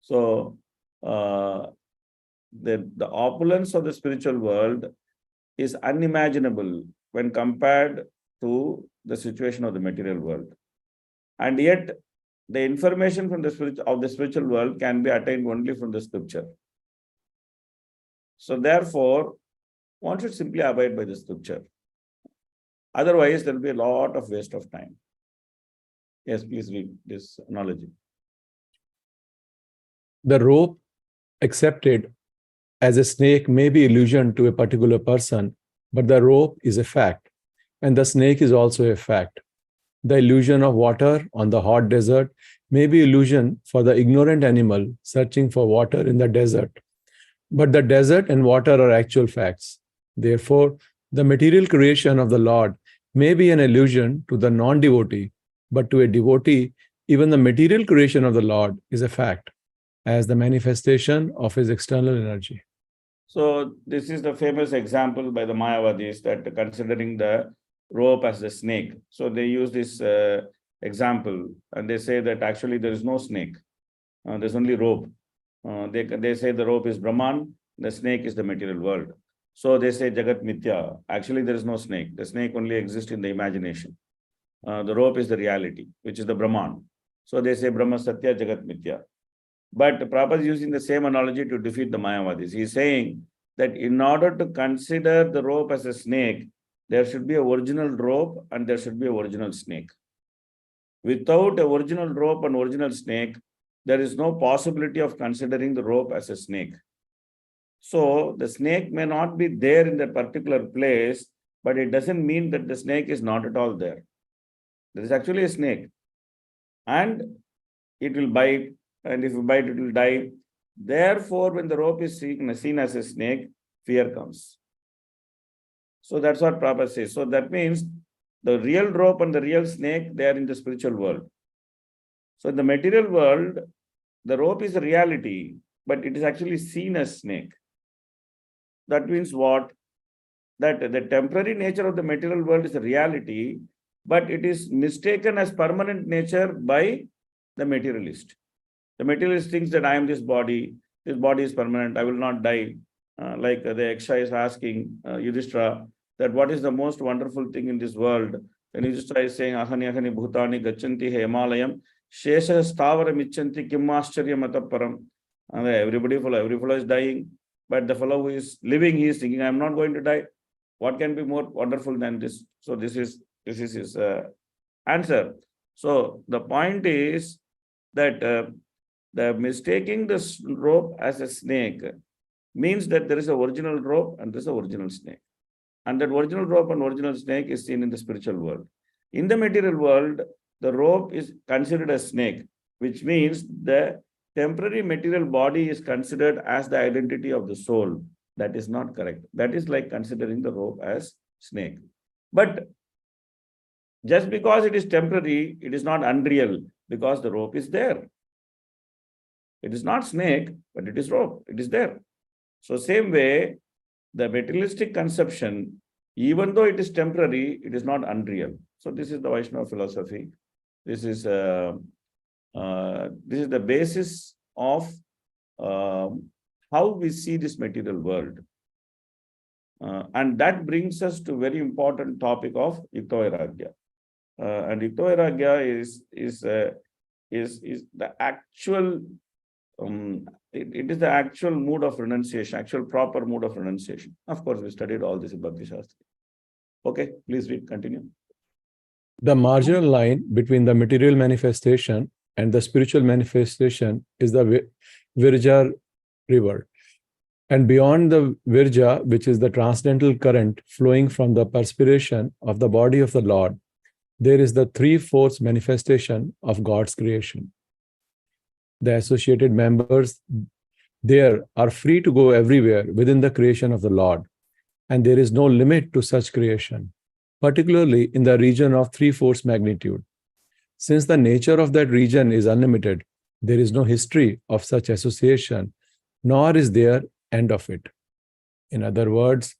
B: So the opulence of the spiritual world is unimaginable when compared to the situation of the material world. And yet, the information from the spiritual world can be attained only from the scripture. So therefore, one should simply abide by the scripture. Otherwise, there will be a lot of waste of time. Yes, please read this analogy.
E: The rope accepted as a snake may be illusion to a particular person, but the rope is a fact, and the snake is also a fact. The illusion of water on the hot desert may be illusion for the ignorant animal searching for water in the desert, but the desert and water are actual facts. Therefore, the material creation of the Lord may be an illusion to the non-devotee, but to a devotee, even the material creation of the Lord is a fact, as the manifestation of his external energy.
B: So this is the famous example by the Mayavadis that considering the rope as a snake. So they use this example and they say that actually there is no snake. There's only rope. They say the rope is Brahman, the snake is the material world. So they say Jagat Mithya. Actually there is no snake. The snake only exists in the imagination. The rope is the reality, which is the Brahman. So they say Brahma Satya Jagat Mithya. But Prabhupada is using the same analogy to defeat the Mayavadis. He is saying that in order to consider the rope as a snake, there should be an original rope and there should be an original snake. Without an original rope and original snake, there is no possibility of considering the rope as a snake. So the snake may not be there in that particular place, but it doesn't mean that the snake is not at all there. There is actually a snake, and it will bite, and if you bite, it will die. Therefore, when the rope is seen as a snake, fear comes. So that's what Prabhupada says. So that means the real rope and the real snake, they are in the spiritual world. So in the material world, the rope is a reality, but it is actually seen as snake. That means what? That the temporary nature of the material world is a reality, but it is mistaken as permanent nature by the materialist. The materialist thinks that I am this body is permanent, I will not die. Like the Yaksha is asking Yudhishthira that what is the most wonderful thing in this world? And Yudhishthira is saying, Ahani Ahani Bhutani Gachanti He Himalayam Shesha Stavaram Ichanti Kimmascharya Mataparam. Every fellow is dying, but the fellow who is living, he is thinking, I am not going to die. What can be more wonderful than this? So this is his answer. So the point is that the mistaking this rope as a snake means that there is an original rope and there is an original snake. And that original rope and original snake is seen in the spiritual world. In the material world, the rope is considered a snake, which means the temporary material body is considered as the identity of the soul. That is not correct. That is like considering the rope as snake. But just because it is temporary, it is not unreal because the rope is there. It is not snake, but it is rope. It is there. So same way, the materialistic conception, even though it is temporary, it is not unreal. So this is the Vaishnava philosophy. This is the basis of how we see this material world. And that brings us to a very important topic of Yukta Vairagya. And Yukta Vairagya is the actual it is the actual mood of renunciation, actual proper mood of renunciation. Of course, we studied all this in Bhakti Shastra. Okay, please read, continue.
E: The marginal line between the material manifestation and the spiritual manifestation is the Virja river. And beyond the Virja, which is the transcendental current flowing from the perspiration of the body of the Lord, there is the three-fourths manifestation of God's creation. The associated members there are free to go everywhere within the creation of the Lord, and there is no limit to such creation, particularly in the region of three-fourths magnitude. Since the nature of that region is unlimited, there is no history of such association, nor is there end of it. In other words,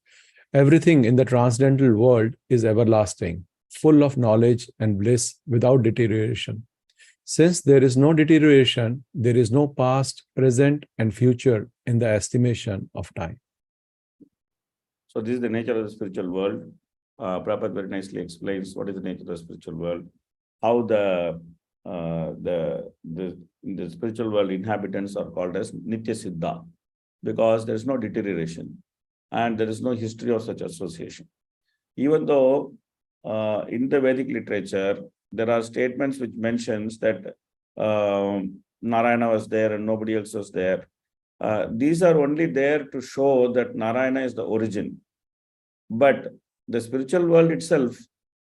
E: everything in the transcendental world is everlasting, full of knowledge and bliss without deterioration. Since there is no deterioration, there is no past, present, and future in the estimation of time.
B: So this is the nature of the spiritual world. Prabhupada very nicely explains what is the nature of the spiritual world, how the spiritual world inhabitants are called as Nitya Siddha, because there is no deterioration and there is no history of such association. Even though in the Vedic literature, there are statements which mentions that Narayana was there and nobody else was there. These are only there to show that Narayana is the origin. But the spiritual world itself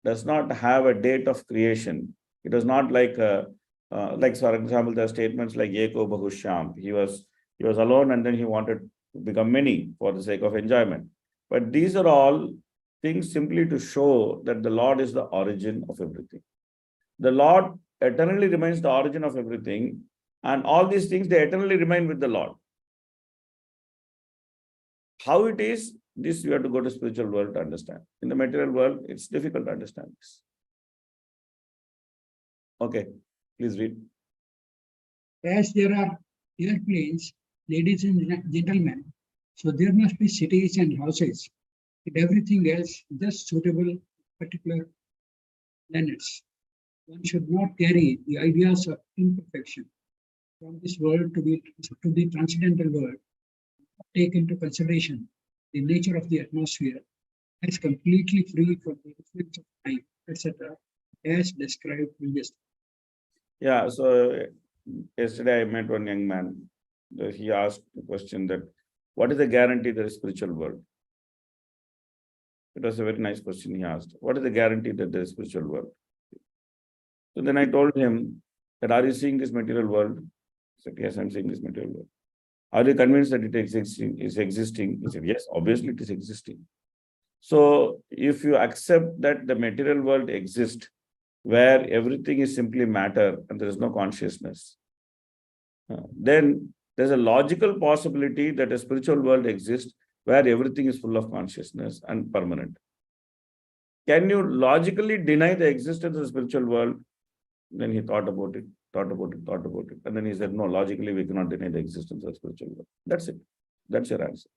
B: does not have a date of creation. It was not like, for example, there are statements like Eko Bahushyam. He was alone and then he wanted to become many for the sake of enjoyment. But these are all things simply to show that the Lord is the origin of everything. The Lord eternally remains the origin of everything, and all these things, they eternally remain with the Lord. How it is, this you have to go to spiritual world to understand. In the material world, it's difficult to understand this. Okay, please read.
F: As there are airplanes, ladies and gentlemen, so there must be cities and houses and everything else just suitable particular planets. One should not carry the ideas of imperfection from this world to the transcendental world. Take into consideration the nature of the atmosphere as completely free from the influence of time, etc., as described previously.
B: Yeah, so yesterday I met one young man. He asked the question that, what is the guarantee there is spiritual world? It was a very nice question he asked. What is the guarantee that there is spiritual world? So then I told him that, are you seeing this material world? He said, yes, I'm seeing this material world. Are you convinced that it is existing? He said, yes, obviously it is existing. So if you accept that the material world exists, where everything is simply matter and there is no consciousness, then there's a logical possibility that a spiritual world exists where everything is full of consciousness and permanent. Can you logically deny the existence of the spiritual world? Then he thought about it. And then he said, no, logically we cannot deny the existence of the spiritual world. That's it. That's your answer.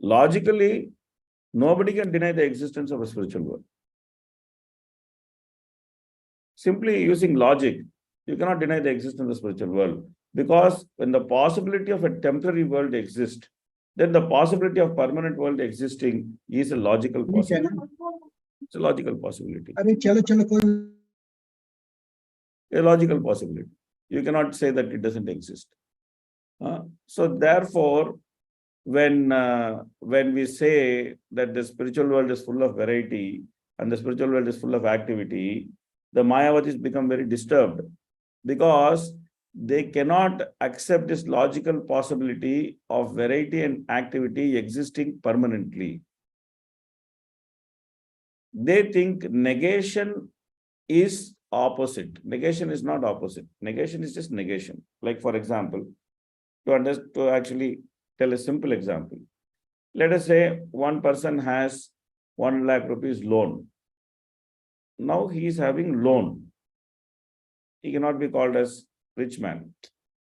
B: Logically, nobody can deny the existence of a spiritual world. Simply using logic, you cannot deny the existence of the spiritual world, because when the possibility of a temporary world exists, then the possibility of permanent world existing is a logical possibility. It's a logical possibility. A logical possibility. You cannot say that it doesn't exist. So therefore, when we say that the spiritual world is full of variety and the spiritual world is full of activity, the Mayavadis become very disturbed, because they cannot accept this logical possibility of variety and activity existing permanently. They think negation is opposite. Negation is not opposite. Negation is just negation. Like, for example, to actually tell a simple example, let us say one person has 1 lakh rupees loan. Now he is having loan. He cannot be called as rich man.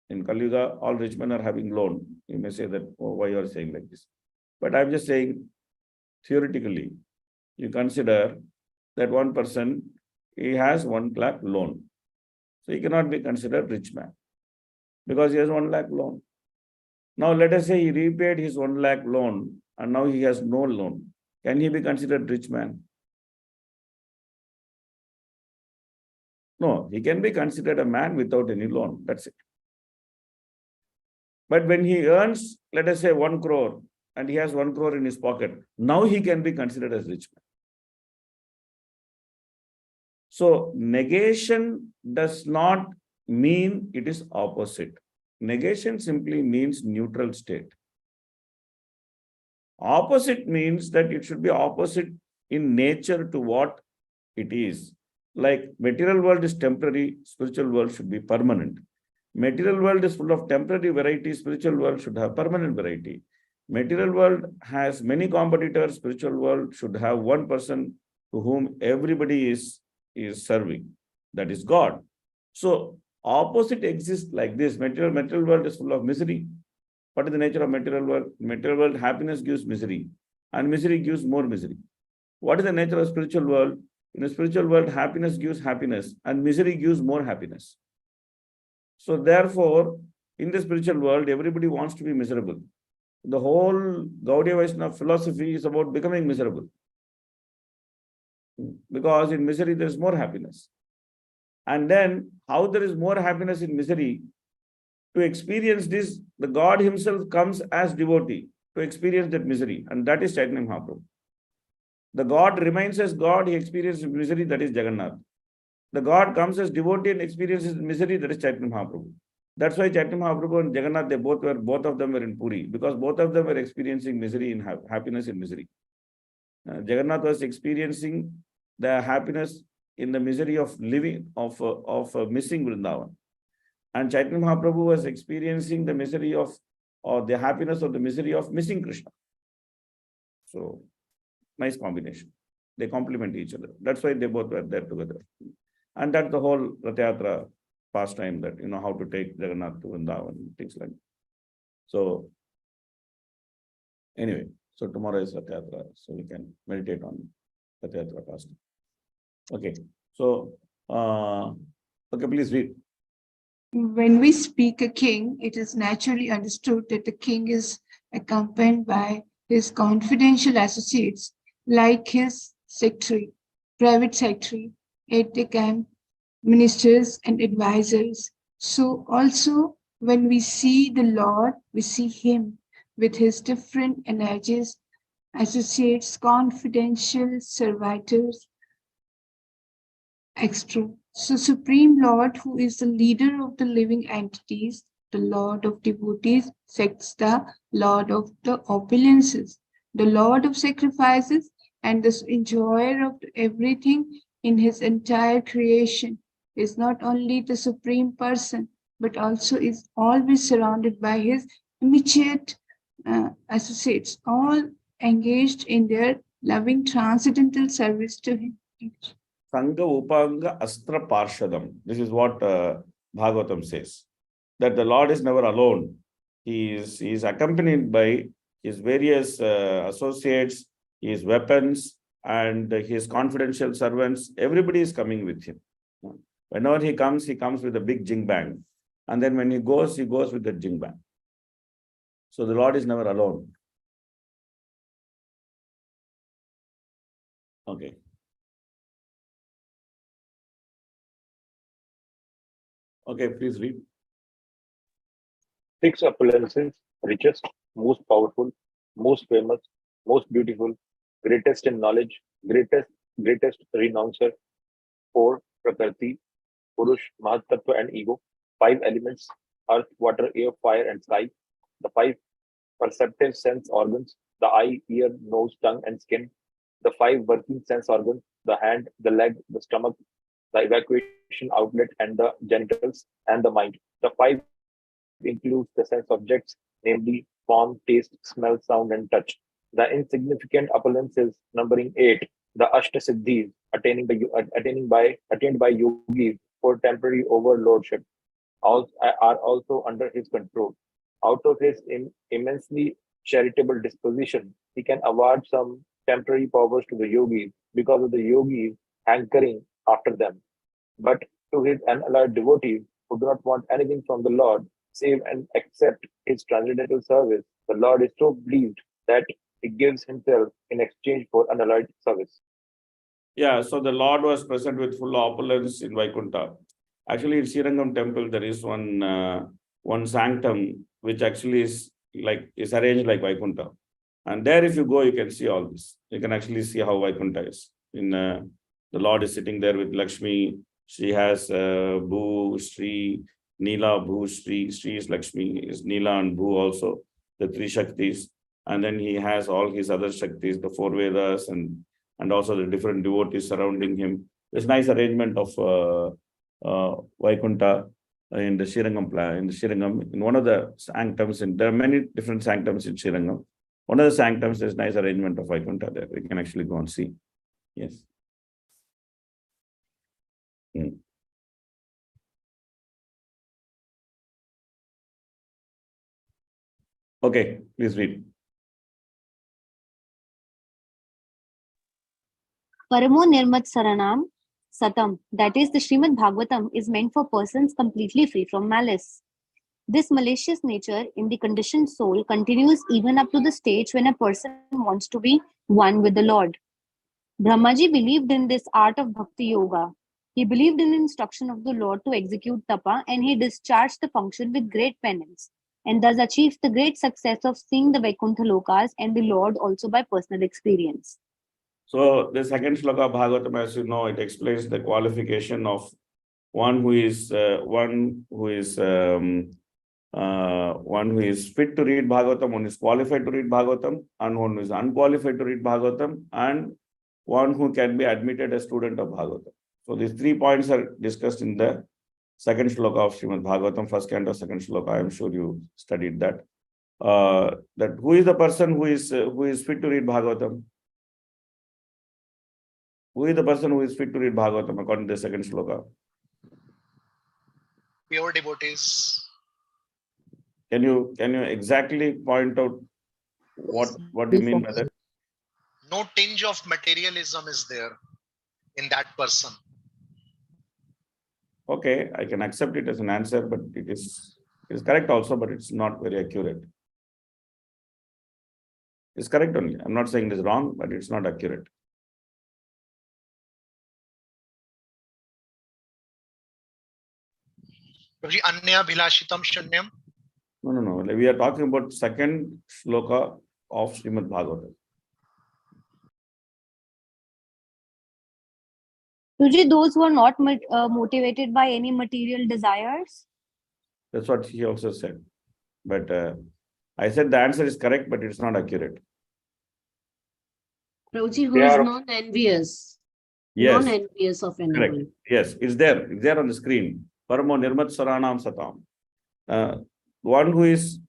B: In Kali Yuga, all rich men are having loan. You may say that, oh, why you are saying like this? But I'm just saying, theoretically, you consider that one person, he has 1 lakh loan. So he cannot be considered rich man because he has 1 lakh loan. Now let us say he repaid his 1 lakh loan and now he has no loan. Can he be considered rich man? No, he can be considered a man without any loan. That's it. But when he earns, let us say 1 crore, and he has 1 crore in his pocket, now he can be considered as rich man. So negation does not mean it is opposite. Negation simply means neutral state. Opposite means that it should be opposite in nature to what it is. like material world is temporary, spiritual world should be permanent. Material world is full of temporary variety, spiritual world should have permanent variety. Material world has many competitors, spiritual world should have one person to whom everybody is serving, that is God. So opposite exists like this. Material world is full of misery. What is the nature of material world? Material world, happiness gives misery, and misery gives more misery. What is the nature of spiritual world? In the spiritual world, happiness gives happiness, and misery gives more happiness. So therefore, in the spiritual world, everybody wants to be miserable. The whole Gaudiya Vaishnava philosophy is about becoming miserable. Because in misery, there is more happiness. And then, how there is more happiness in misery? To experience this, the God himself comes as devotee to experience that misery, and that is Chaitanya Mahaprabhu. The God remains as God, he experiences misery, that is Jagannath. The God comes as devotee and experiences misery, that is Chaitanya Mahaprabhu. That's why Chaitanya Mahaprabhu and Jagannath, both of them were in Puri, because both of them were experiencing misery in happiness in misery. Jagannath was experiencing the happiness in the misery of living, of missing Vrindavan. And Chaitanya Mahaprabhu was experiencing the misery of, or the happiness of the misery of missing Krishna. So, nice combination. They complement each other. That's why they both were there together. And that's the whole Rath Yatra pastime, that, how to take Jagannath to Vrindavan, things like that. So, anyway, so tomorrow is Rath Yatra, so we can meditate on Rath Yatra pastime. Okay, so, okay, please read.
K: When we speak a king, it is naturally understood that the king is accompanied by his confidential associates, like his secretary, private secretary, aide-de-camp, ministers, and advisors. So also, when we see the Lord, we see him with his different energies, associates, confidential servitors, extra. So Supreme Lord, who is the leader of the living entities, the Lord of devotees, sects the Lord of the opulences, the Lord of sacrifices, and the enjoyer of everything in his entire creation, is not only the Supreme Person, but also is always surrounded by his immediate associates, all engaged in their loving transcendental service to him.
B: Sangha Upanga Astra Parshadam. This is what Bhagavatam says. That the Lord is never alone. He is accompanied by his various associates, his weapons, and his confidential servants. Everybody is coming with him. Whenever he comes with a big jing bang. And then when he goes with the jing bang. So the Lord is never alone. Okay. Okay, please read.
C: 6 opulences, richest, most powerful, most famous, most beautiful, greatest in knowledge, greatest renouncer. 4, Prakriti, Purush, Mahatattva and ego. 5 elements, earth, water, air, fire and sky. The 5 perceptive sense organs, the eye, ear, nose, tongue and skin. The 5 working sense organs, the hand, the leg, the stomach, the evacuation outlet and the genitals and the mind. The 5 includes the sense objects, namely form, taste, smell, sound, and touch. The insignificant opulences, numbering 8, the Ashtasiddhis, attained by yogis for temporary overlordship, are also under his control. Out of his immensely charitable disposition, he can award some temporary powers to the yogis because of the yogis hankering after them. But to his unalloyed devotees who do not want anything from the Lord save and accept his transcendental service, the Lord is so pleased that he gives himself in exchange for unalloyed service.
B: Yeah, so the Lord was present with full opulence in Vaikuntha. Actually, in Srirangam temple, there is one sanctum which actually is arranged like Vaikuntha. And there, if you go, you can see all this. You can actually see how Vaikuntha is. The Lord is sitting there with Lakshmi. She has Bhu, Sri, Nila, Bhu, Sri. Sri is Lakshmi, is Nila and Bhu also, the 3 Shaktis. And then he has all his other Shaktis, the 4 Vedas, and also the different devotees surrounding him. There's nice arrangement of Vaikuntha in the Srirangam plan, in the Srirangam, in one of the sanctums, there are many different sanctums in Srirangam. One of the sanctums, there's nice arrangement of Vaikuntha there. We can actually go and see. Yes. Okay, please read.
G: Paramo Nirmat Saranam Satam, that is, the Srimad Bhagavatam, is meant for persons completely free from malice. This malicious nature in the conditioned soul continues even up to the stage when a person wants to be one with the Lord. Brahmaji believed in this art of Bhakti Yoga. He believed in the instruction of the Lord to execute tapa, and he discharged the function with great penance, and thus achieved the great success of seeing the Vaikuntha Lokas and the Lord also by personal experience.
B: So the second shloka of Bhagavatam, as you know, it explains the qualification of one who is fit to read Bhagavatam, one is qualified to read Bhagavatam, and one who is unqualified to read Bhagavatam, and one who can be admitted as student of Bhagavatam. So these 3 points are discussed in the second shloka of Srimad Bhagavatam, first canto, second shloka. I am sure you studied that. That who is the person who is fit to read Bhagavatam? Who is the person who is fit to read Bhagavatam according to the second shloka?
H: Pure devotees.
B: Can you exactly point out what do you mean by that?
H: No tinge of materialism is there in that person.
B: Okay, I can accept it as an answer, but it is correct also, but it's not very accurate. It's correct only. I'm not saying it is wrong, but it's not accurate.
H: Prabhuji, Anya Bhilashitam Shunyam.
B: No. We are talking about second shloka of Srimad Bhagavatam.
G: Usually those who are not motivated by any material desires.
B: That's what he also said. But I said the answer is correct, but it's not accurate.
I: Prabhuji, who is non-envious.
B: Yes.
I: Non-envious of anyone.
B: Correct. Yes, it's there. It's there on the screen. Paramo Nirmat Saranam Satam. One who is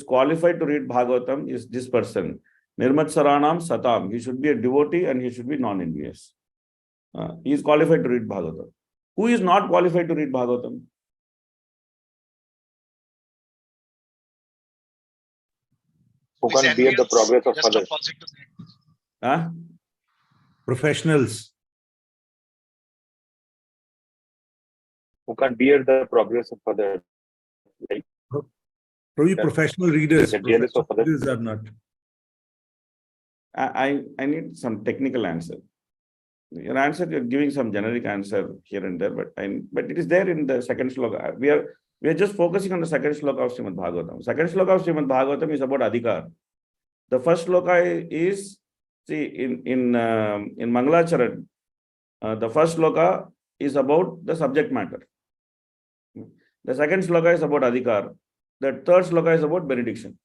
B: qualified to read Bhagavatam is this person. Nirmat Saranam Satam. He should be a devotee and he should be non-envious. He is qualified to read Bhagavatam. Who is not qualified to read Bhagavatam?
C: Who can bear the progress of others?
M: Professionals.
C: Who can bear the progress of others? Like
M: Probably professional readers.
C: Jealous of others.
M: Readers are not.
B: I need some technical answer. Your answer, you're giving some generic answer here and there, but it is there in the second shloka. We are just focusing on the second shloka of Srimad Bhagavatam. Second shloka of Srimad Bhagavatam is about adhikar. The first shloka is, see, in Mangalacharan, the first shloka is about the subject matter. The second shloka is about adhikar. The third shloka is about benediction.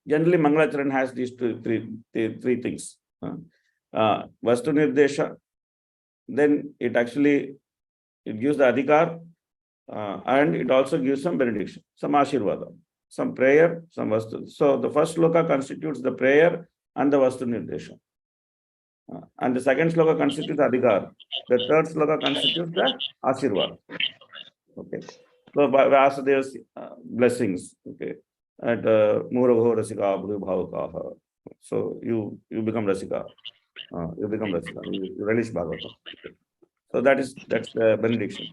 B: Generally, Mangalacharan has these three things. Vastu Nirdesha, then it gives the adhikar, and it also gives some benediction, some ashirvada, some prayer, some vastu. So the first shloka constitutes the prayer and the vastu nirdesha. And the second shloka constitutes adhikar. The third shloka constitutes the ashirvada. Okay. So Vasudeva's blessings. Okay. At Murabho Rasika Abhu Bhavakaha. So you become Rasika. You become Rasika. You relish Bhagavatam. So that's the benediction.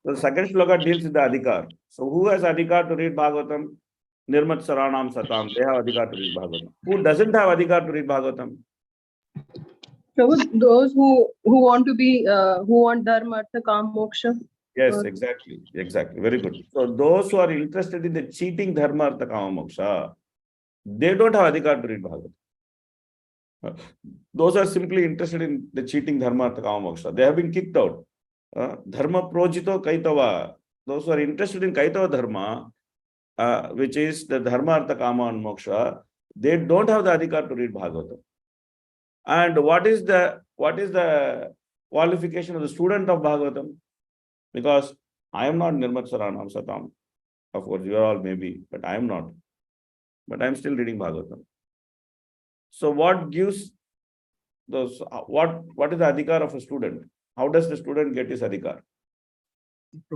B: So the second shloka deals with the adhikar. So who has adhikar to read Bhagavatam? Nirmat Saranam Satam. They have adhikar to read Bhagavatam. Who doesn't have adhikar to read Bhagavatam?
N: So those who want to be who want dharma, artha, kam, moksha.
B: Yes, exactly. Very good. So those who are interested in the cheating dharma, artha, kama, moksha, they don't have adhikar to read Bhagavatam. Those are simply interested in the cheating dharma, artha, kama, moksha. They have been kicked out. Dharma projito kaitava. Those who are interested in kaitava dharma, which is the dharma, artha, kama, and moksha, they don't have the adhikar to read Bhagavatam. And what is the qualification of the student of Bhagavatam? Because I am not Nirmat Saranam Satam. Of course, you are all maybe, but I am not. But I am still reading Bhagavatam. So what gives those, what is the adhikar of a student? How does the student get his adhikar?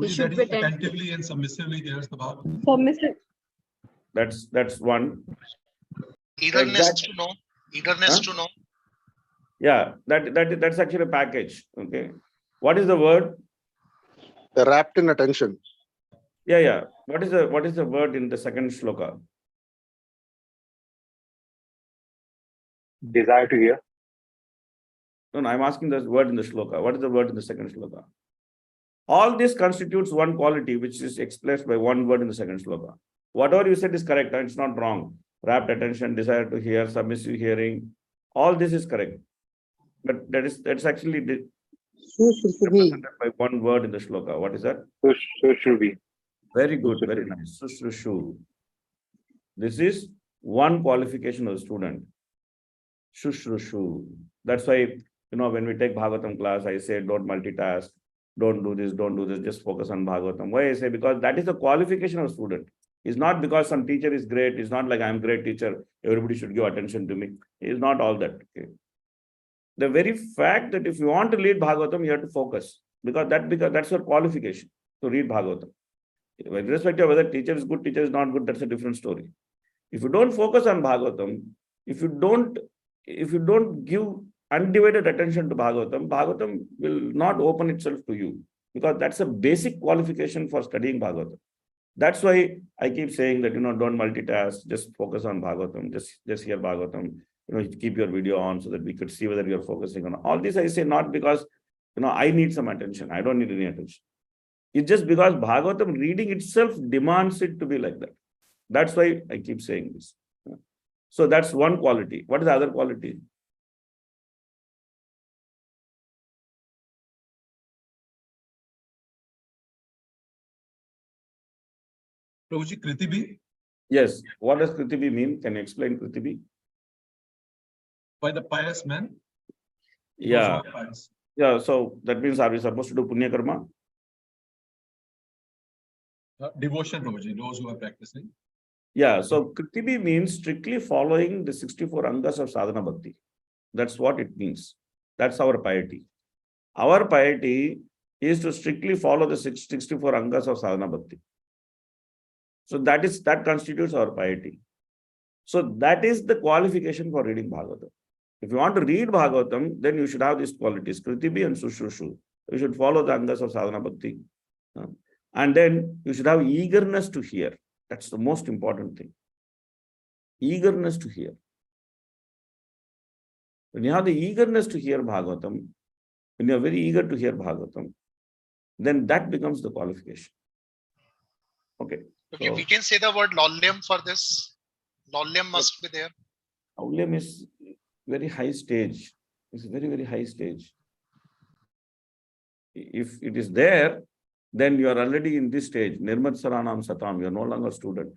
N: He should be
M: attentively and submissively hears the Bhagavatam.
N: submissive.
B: That's one.
H: Eagerness
B: Exact-
H: to know. Eagerness to know.
B: Yeah, that's actually a package. Okay. What is the word?
O: Wrapped in attention.
B: Yeah. What is the word in the second shloka?
C: Desire to hear.
B: No, I'm asking the word in the shloka. What is the word in the second shloka? All this constitutes one quality, which is expressed by one word in the second shloka. Whatever you said is correct, and it's not wrong. Rapt attention, desire to hear, submissive hearing, all this is correct. But that's actually represented by one word in the shloka. What is that?
C: Sushruvi.
B: Very good, very nice. Sushrushu. This is one qualification of the student. Sushrushu. That's why, when we take Bhagavatam class, I say don't multitask, don't do this, just focus on Bhagavatam. Why I say? Because that is the qualification of a student. It's not because some teacher is great. It's not like I'm a great teacher, everybody should give attention to me. It's not all that. Okay. The very fact that if you want to read Bhagavatam, you have to focus. Because that's your qualification to read Bhagavatam. With respect to whether teacher is good, teacher is not good, that's a different story. If you don't focus on Bhagavatam, if you don't give undivided attention to Bhagavatam, Bhagavatam will not open itself to you, because that's a basic qualification for studying Bhagavatam. That's why I keep saying that, don't multitask, just focus on Bhagavatam, just hear Bhagavatam, keep your video on so that we could see whether you're focusing on all this. I say not because, I need some attention. I don't need any attention. It's just because Bhagavatam reading itself demands it to be like that. That's why I keep saying this. So that's one quality. What is the other quality?
M: Prabhuji, Kritibi?
B: Yes. What does Kritibi mean? Can you explain Kritibi?
M: By the pious men?
B: Yeah. Yeah. So that means, are we supposed to do Punya Karma?
M: Devotion, Prabhuji, those who are practicing.
B: Yeah. So Kritibi means strictly following the 64 Angas of Sadhana Bhakti. That's what it means. That's our piety. Our piety is to strictly follow the 64 Angas of Sadhana Bhakti. So that constitutes our piety. So that is the qualification for reading Bhagavatam. If you want to read Bhagavatam, then you should have these qualities, Kritibi and Sushrushu. You should follow the Angas of Sadhana Bhakti. And then you should have eagerness to hear. That's the most important thing. Eagerness to hear. When you have the eagerness to hear Bhagavatam, when you are very eager to hear Bhagavatam, then that becomes the qualification. Okay.
H: Okay, we can say the word laulyam for this. Laulyam must be there.
B: Laulyam is very high stage. It's a very, very high stage. If it is there, then you are already in this stage. Nirmat Saranam Satam. You are no longer a student.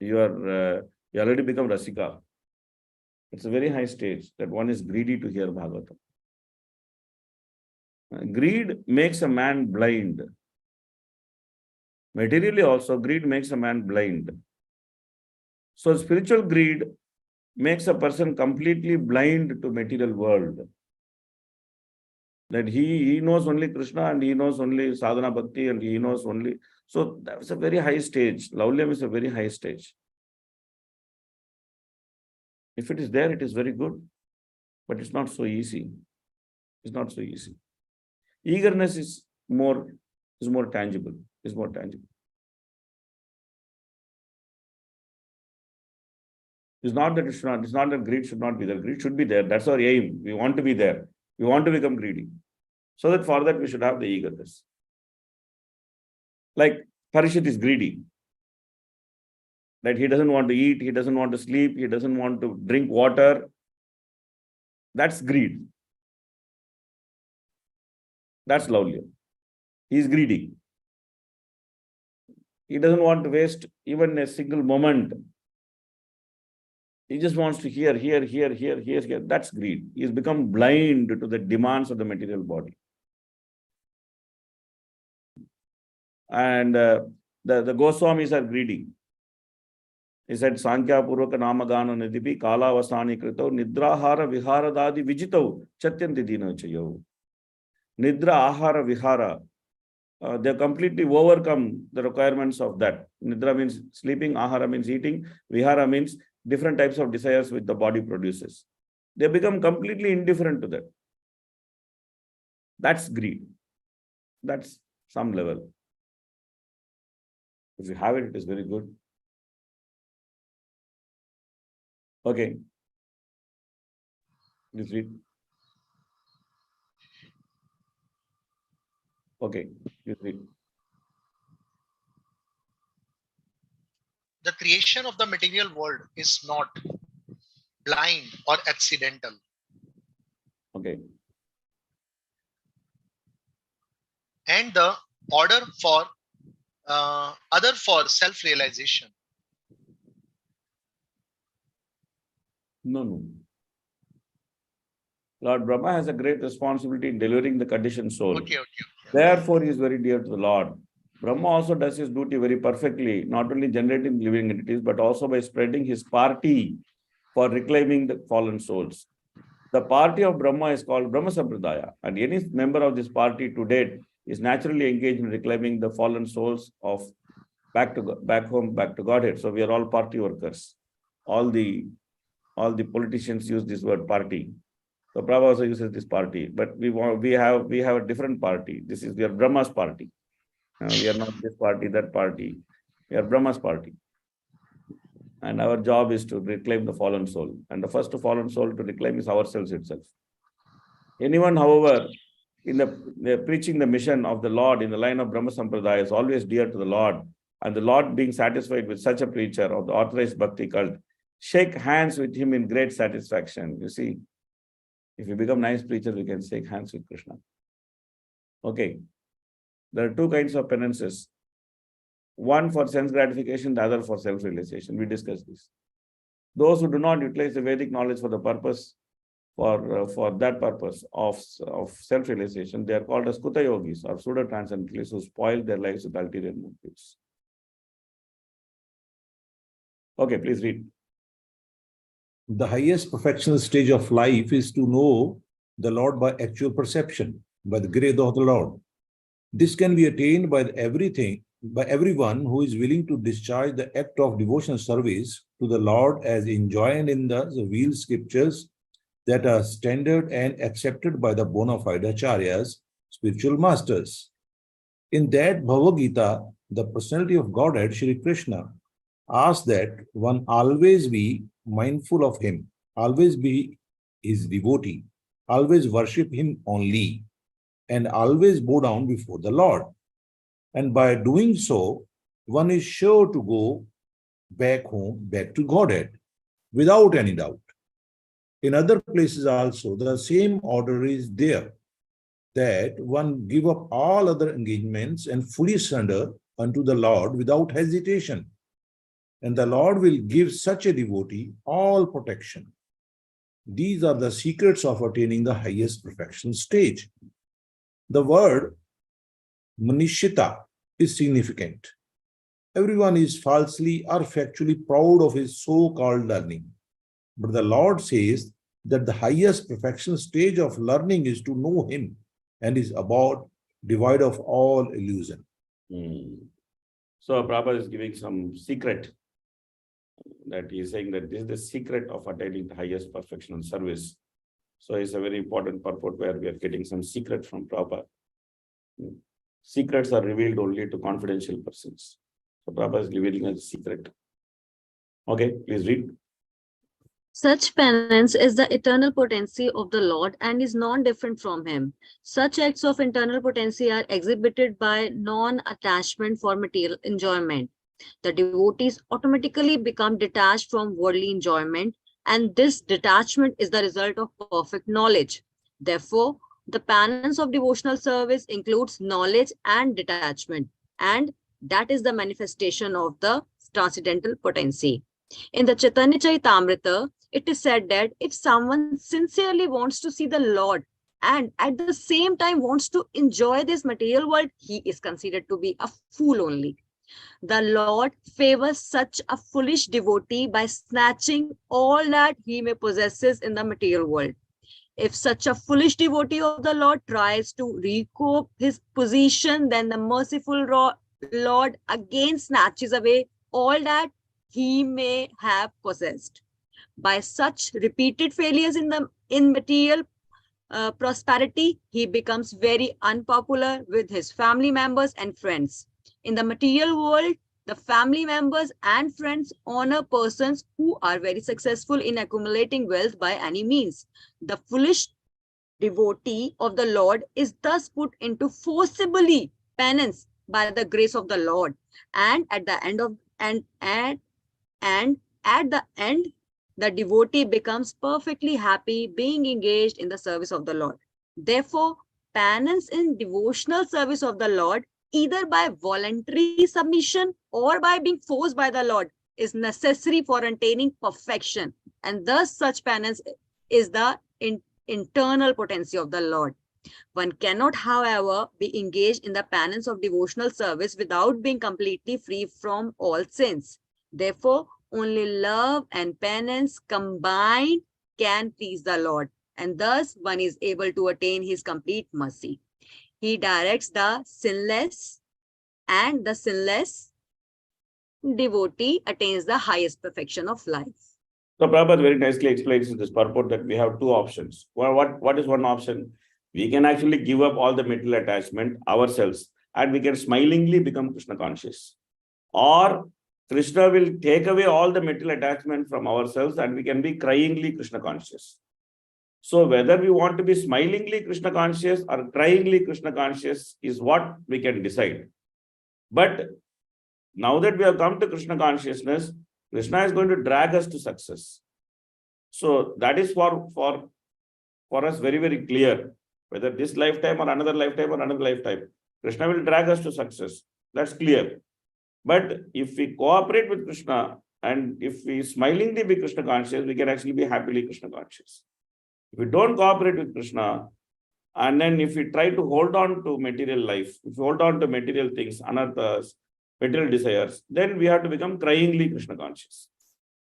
B: You already become Rasika. It's a very high stage that one is greedy to hear Bhagavatam. Greed makes a man blind. Materially also, greed makes a man blind. So spiritual greed makes a person completely blind to material world. That he knows only Krishna and he knows only sadhana bhakti and he knows only. So that's a very high stage. Laulyam is a very high stage. If it is there, it is very good, but it's not so easy. It's not so easy. Eagerness is more tangible. Is more tangible. It's not that it's not that greed should not be there. Greed should be there. That's our aim. We want to be there. We want to become greedy. So that for that we should have the eagerness. Like Parishit is greedy. That he doesn't want to eat, he doesn't want to sleep, he doesn't want to drink water. That's greed. That's Laulyam. He is greedy. He doesn't want to waste even a single moment He just wants to hear. That's greed. He's become blind to the demands of the material body. And the Goswamis are greedy. He said, Sankhya Purvaka Namagana Nidhipi Kala Vasani Krito Nidrahara Viharadadi Vijitau Chatyanti Dina Chayo. Nidra Ahara Vihara. They completely overcome the requirements of that. Nidra means sleeping, Ahara means eating, Vihara means different types of desires which the body produces. They become completely indifferent to that. That's greed. That's some level. If you have it, it is very good. Okay. Please read. Okay. Please read.
H: The creation of the material world is not blind or accidental.
B: Okay.
H: And the order for other for self-realization.
B: No. Lord Brahma has a great responsibility in delivering the conditioned soul.
H: Okay.
B: Therefore, he is very dear to the Lord. Brahma also does his duty very perfectly, not only generating living entities, but also by spreading his party for reclaiming the fallen souls. The party of Brahma is called Brahma Sampradaya, and any member of this party to date is naturally engaged in reclaiming the fallen souls of back home, back to Godhead. So we are all party workers. All the politicians use this word party. So Prabhupada also uses this party, but we have a different party. We are Brahma's party. We are not this party, that party. We are Brahma's party. And our job is to reclaim the fallen soul. And the first fallen soul to reclaim is ourselves itself. Anyone, however, in the preaching the mission of the Lord in the line of Brahma Sampradaya is always dear to the Lord. And the Lord being satisfied with such a preacher of the authorized Bhakti cult, shake hands with him in great satisfaction. You see, if you become nice preacher, we can shake hands with Krishna. Okay. There are two kinds of penances. One for sense gratification, the other for self-realization. We discussed this. Those who do not utilize the Vedic knowledge for the purpose, for that purpose of self-realization, they are called as Kuta Yogis or pseudo-transcendentalists who spoil their lives with ulterior motives. Okay, please read.
P: The highest perfectional stage of life is to know the Lord by actual perception, by the grace of the Lord. This can be attained by everyone who is willing to discharge the act of devotional service to the Lord as enjoined in the revealed scriptures that are standard and accepted by the bona fide acharyas, spiritual masters. In that Bhagavad Gita, the personality of Godhead, Shri Krishna, asks that one always be mindful of him, always be his devotee, always worship him only, and always bow down before the Lord. And by doing so, one is sure to go back home, back to Godhead, without any doubt. In other places also, the same order is there, that one give up all other engagements and fully surrender unto the Lord without hesitation. And the Lord will give such a devotee all protection. These are the secrets of attaining the highest perfection stage. The word Manishita is significant. Everyone is falsely or factually proud of his so-called learning. But the Lord says that the highest perfection stage of learning is to know him and is about devoid of all illusion.
B: So Prabhupada is giving some secret, that he is saying that this is the secret of attaining the highest perfection and service. So it's a very important purport where we are getting some secret from Prabhupada. Secrets are revealed only to confidential persons. So Prabhupada is revealing a secret. Okay, please read.
A: Such penance is the eternal potency of the Lord and is non-different from him. Such acts of internal potency are exhibited by non-attachment for material enjoyment. The devotees automatically become detached from worldly enjoyment, and this detachment is the result of perfect knowledge. Therefore, the penance of devotional service includes knowledge and detachment, and that is the manifestation of the transcendental potency. In the Chaitanya Charitamrita, it is said that if someone sincerely wants to see the Lord and at the same time wants to enjoy this material world, he is considered to be a fool only. The Lord favors such a foolish devotee by snatching all that he may possesses in the material world. If such a foolish devotee of the Lord tries to recoup his position, then the merciful Lord again snatches away all that he may have possessed. By such repeated failures in material prosperity, he becomes very unpopular with his family members and friends. In the material world, the family members and friends honor persons who are very successful in accumulating wealth by any means. The foolish devotee of the Lord is thus put into forcibly penance by the grace of the Lord, and at the end of at the end, the devotee becomes perfectly happy being engaged in the service of the Lord. Therefore, penance in devotional service of the Lord, either by voluntary submission or by being forced by the Lord, is necessary for attaining perfection. And thus, such penance is the internal potency of the Lord. One cannot, however, be engaged in the penance of devotional service without being completely free from all sins. Therefore, only love and penance combined can please the Lord, and thus one is able to attain his complete mercy. He directs the sinless, and the sinless devotee attains the highest perfection of life.
B: So Prabhupada very nicely explains in this purport that we have two options. Well, what is one option? We can actually give up all the material attachment ourselves and we can smilingly become Krishna conscious. Or Krishna will take away all the material attachment from ourselves and we can be cryingly Krishna conscious. So whether we want to be smilingly Krishna conscious or cryingly Krishna conscious is what we can decide. But now that we have come to Krishna consciousness, Krishna is going to drag us to success. So that is for us very, very clear, whether this lifetime or another lifetime or another lifetime, Krishna will drag us to success. That's clear. But if we cooperate with Krishna and if we smilingly be Krishna conscious, we can actually be happily Krishna conscious. If we don't cooperate with Krishna, and then if we try to hold on to material life, if we hold on to material things, anarthas, material desires, then we have to become cryingly Krishna conscious.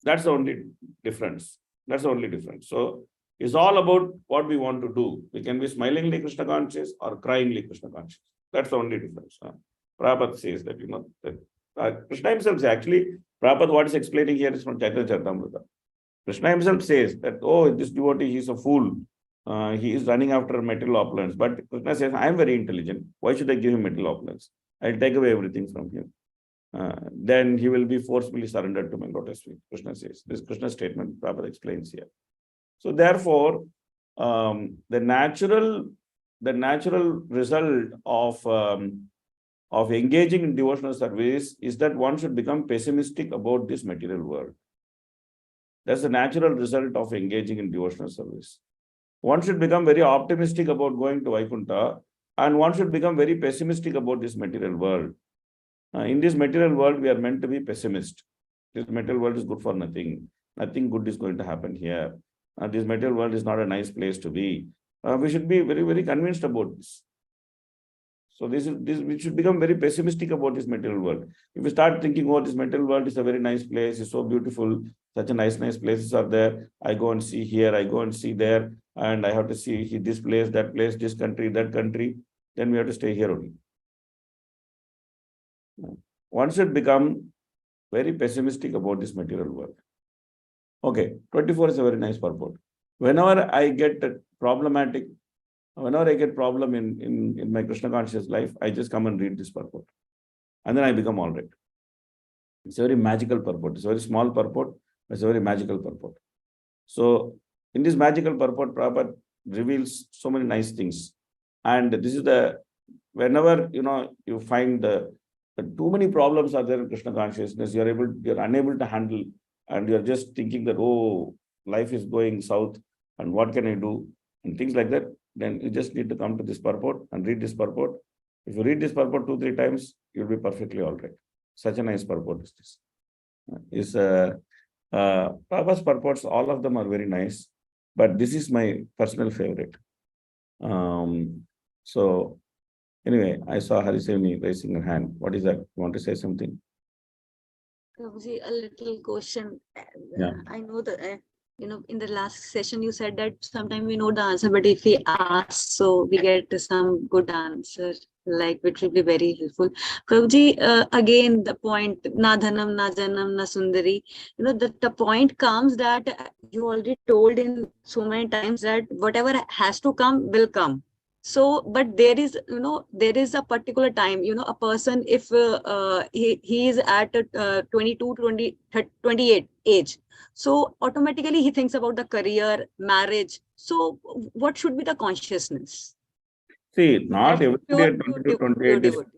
B: That's the only difference. That's the only difference. So it's all about what we want to do. We can be smilingly Krishna conscious or cryingly Krishna conscious. That's the only difference. Prabhupada says that, that Krishna himself says, actually, Prabhupada what is explaining here is from Chaitanya Charitamrita. Krishna himself says that, oh, this devotee, he is a fool. He is running after material opulence. But Krishna says, I am very intelligent. Why should I give him material opulence? I'll take away everything from him. Then he will be forcefully surrendered to my lotus feet. Krishna says. This Krishna statement Prabhupada explains here. So therefore, the natural result of engaging in devotional service is that one should become pessimistic about this material world. That's the natural result of engaging in devotional service. One should become very optimistic about going to Vaikuntha, and one should become very pessimistic about this material world. In this material world, we are meant to be pessimist. This material world is good for nothing. Nothing good is going to happen here. This material world is not a nice place to be. We should be very, very convinced about this. So we should become very pessimistic about this material world. If we start thinking, oh, this material world is a very nice place, it's so beautiful, such a nice places are there. I go and see here, I go and see there, and I have to see this place, this country, that country. Then we have to stay here only. One should become very pessimistic about this material world. Okay, 24 is a very nice purport. Whenever I get problem in my Krishna conscious life, I just come and read this purport. And then I become all right. It's a very magical purport. It's a very small purport. It's a very magical purport. So in this magical purport, Prabhupada reveals so many nice things. And this is whenever you find too many problems are there in Krishna consciousness, you're unable to handle, and you're just thinking that, oh, life is going south, and what can I do? And things like that. Then you just need to come to this purport and read this purport. If you read this purport 2-3 times, you'll be perfectly all right. Such a nice purport is this. Prabhupada's purports, all of them are very nice, but this is my personal favorite. So anyway, I saw Harisevni raising her hand. What is that? You want to say something?
A: Prabhuji, a little question.
B: Yeah.
A: I know that, in the last session you said that sometimes we know the answer, but if we ask, so we get some good answer, like which will be very helpful. Prabhuji, again, the point, na dhanam, na janam, na sundari, the point comes that you already told in so many times that whatever has to come will come. So, but there is, there is a particular time, a person, if he is at 22, 20, 28 age, so automatically he thinks about the career, marriage. So what should be the consciousness?
B: See, not
A: That's
B: everybody at
A: pure
B: 22 to 28 is,
A: devotee.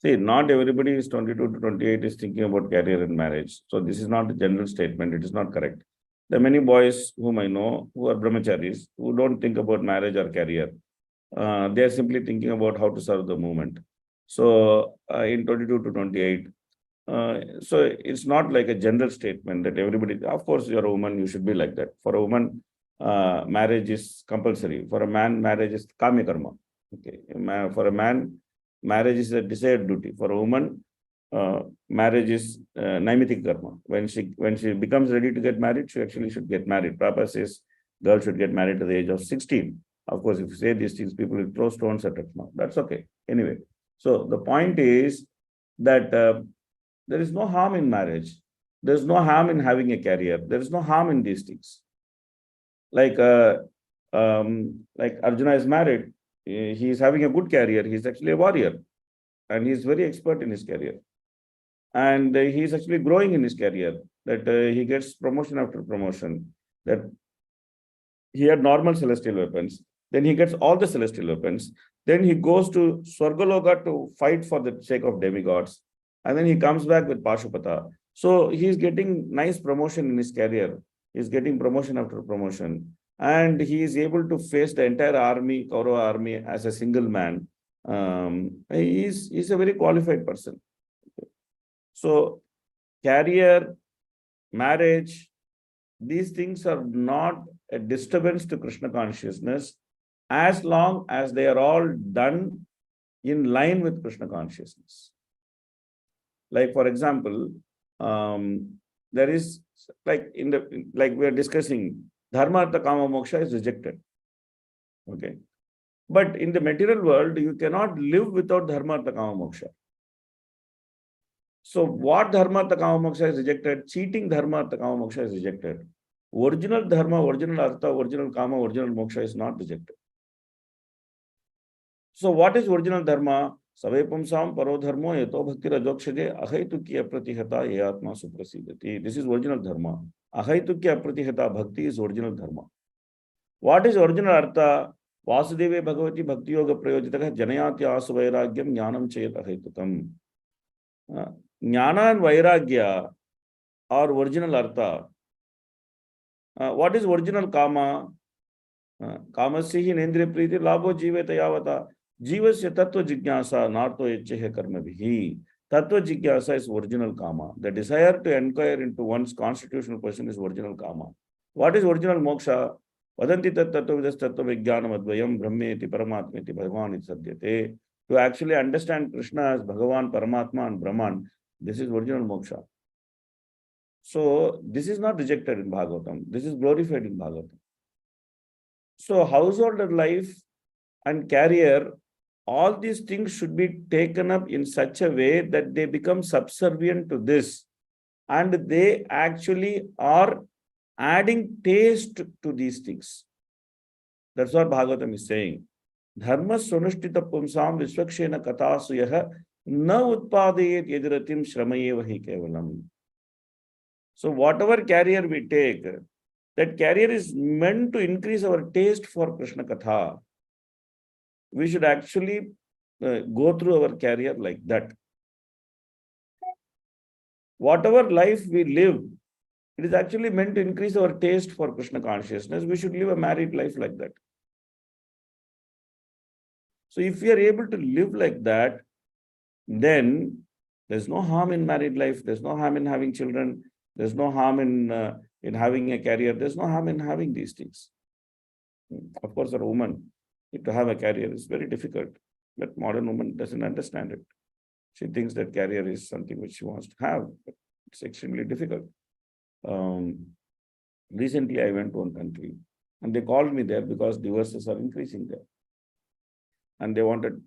B: see, not everybody is 22 to 28 is thinking about career and marriage. So this is not a general statement. It is not correct. There are many boys whom I know who are brahmacharis who don't think about marriage or career. They are simply thinking about how to serve the movement. So in 22 to 28, so it's not like a general statement that everybody, of course, you're a woman, you should be like that. For a woman, marriage is compulsory. For a man, marriage is kama karma. Okay. For a man, marriage is a desired duty. For a woman, marriage is naimitic karma. When she becomes ready to get married, she actually should get married. Prabhupada says girls should get married at the age of 16. Of course, if you say these things, people will throw stones at it now. That's okay. Anyway, so the point is that there is no harm in marriage. There is no harm in having a career. There is no harm in these things. Like Arjuna is married. He is having a good career. He is actually a warrior. And he is very expert in his career. And he is actually growing in his career. That he gets promotion after promotion. That he had normal celestial weapons. Then he gets all the celestial weapons. Then he goes to Swargaloka to fight for the sake of demigods. And then he comes back with Pashupata. So he is getting nice promotion in his career. He is getting promotion after promotion. And he is able to face the entire army, Kaurava army, as a single man. He is a very qualified person. So career, marriage, these things are not a disturbance to Krishna consciousness as long as they are all done in line with Krishna consciousness. Like, for example, there is, like we are discussing, dharma, artha, kama, moksha is rejected. Okay. But in the material world, you cannot live without dharma, artha, kama, moksha. So what dharma, artha, kama, moksha is rejected? Cheating dharma, artha, kama, moksha is rejected. Original dharma, original artha, original kama, original moksha is not rejected. So what is original dharma? Savepamsam paro dharmo yeto bhakti rajokshade ahaitukya pratihata ye atma suprasidati. This is original dharma. Ahaitukya pratihata bhakti is original dharma. What is original artha? Vasudeve bhagavati bhakti yoga prayojitaka janayati asu vairagyam jnanam chet ahaitukam. Jnana and vairagya are original artha. What is original kama? Kamasya nendriya priti labho jiveta yavata. Jivasya tattva jigyasa narto echehe karma bhihi. Tattva jigyasa is original kama. The desire to inquire into one's constitutional question is original kama. What is original moksha? Vadanti tat tattva vidas tattva vijnanam advayam brahmeti paramatmeti bhagavan it sadyate. To actually understand Krishna as Bhagavan, Paramatma and Brahman, this is original moksha. So this is not rejected in Bhagavatam. This is glorified in Bhagavatam. So householder life and career, all these things should be taken up in such a way that they become subservient to this. And they actually are adding taste to these things. That's what Bhagavatam is saying. Dharma sunushtita pumsam visvakshena katasuyaha na utpadayet yadiratim shramayevahi kevalam. So whatever career we take, that career is meant to increase our taste for Krishna Katha. We should actually go through our career like that. Whatever life we live, it is actually meant to increase our taste for Krishna consciousness. We should live a married life like that. So if we are able to live like that, then there's no harm in married life. There's no harm in having children. There's no harm in having a career. There's no harm in having these things. Of course, a woman, to have a career is very difficult, but modern woman doesn't understand it. She thinks that career is something which she wants to have, but it's extremely difficult. Recently, I went to one country and they called me there because divorces are increasing there. And they wanted